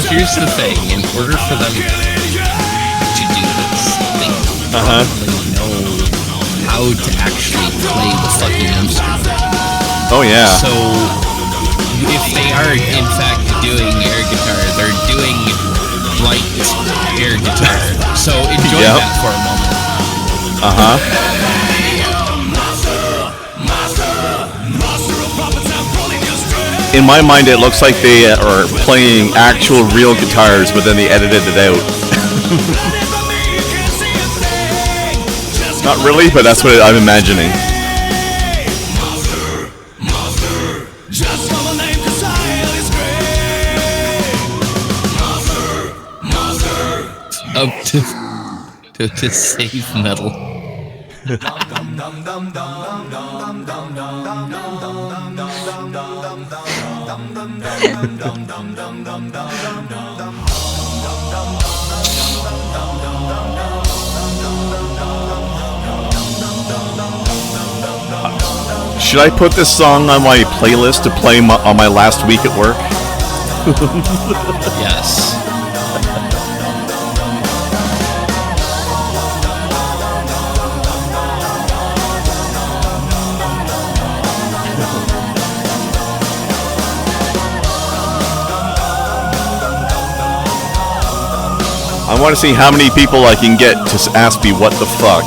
Here's the thing, in order for them to do this, they probably know how to actually play the fucking instrument. Oh yeah. So, if they are in fact doing air guitar, they're doing light air guitar. So enjoy that for a moment. in my mind, it looks like they are playing actual real guitars, but then they edited it out. Not really, but that's what I'm imagining. Oh, to save metal. Should I put this song on my playlist to play on my last week at work? Yes. I want to see how many people I can get to ask me what the fuck.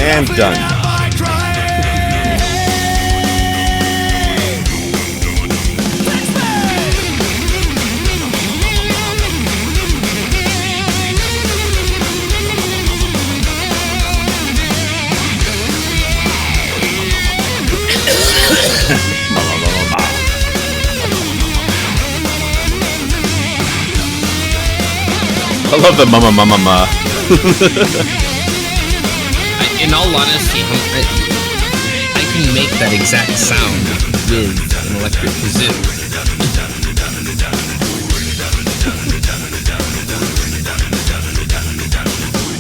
And done. I love the mama mama ma. In all honesty, I can make that exact sound with an electric kazoo.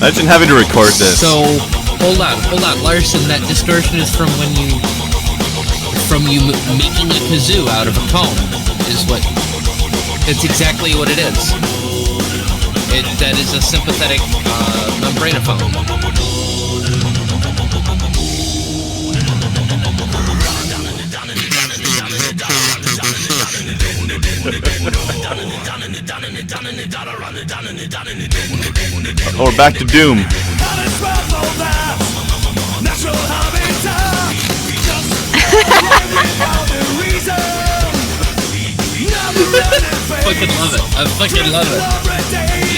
Imagine having to record this. So, hold on, Larson. That distortion is from you making a kazoo out of a comb. It's exactly what it is. That is a sympathetic membranophone. Or back to Doom. Fucking love it. I fucking love it.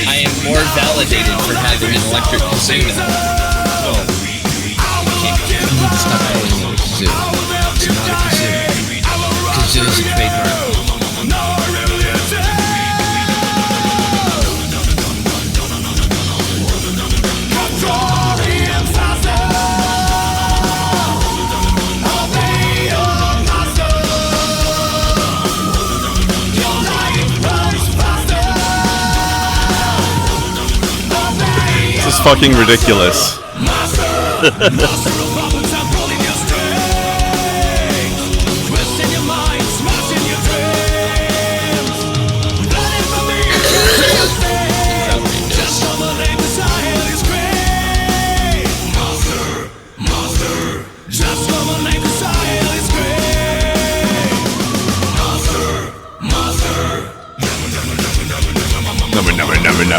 I am more validated for having an electric kazoo now. Oh. I need to stop calling it a kazoo. It's not a kazoo. Kazoo is a trademark. This is fucking ridiculous.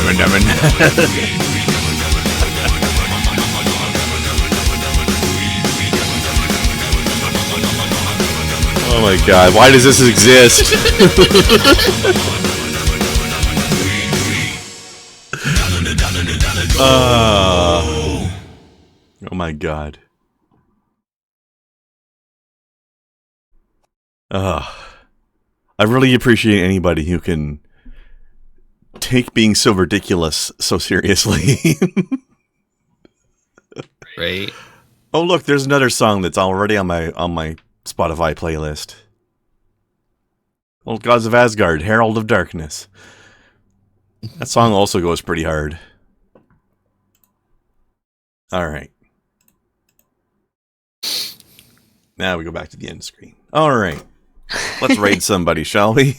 Never. Oh my god, why does this exist? Oh my god. I really appreciate anybody who can take being so ridiculous so seriously. Right. Oh look, there's another song that's already on my Spotify playlist. Old Gods of Asgard, Herald of Darkness. That song also goes pretty hard. Alright. Now we go back to the end screen. Alright. Let's raid somebody, shall we?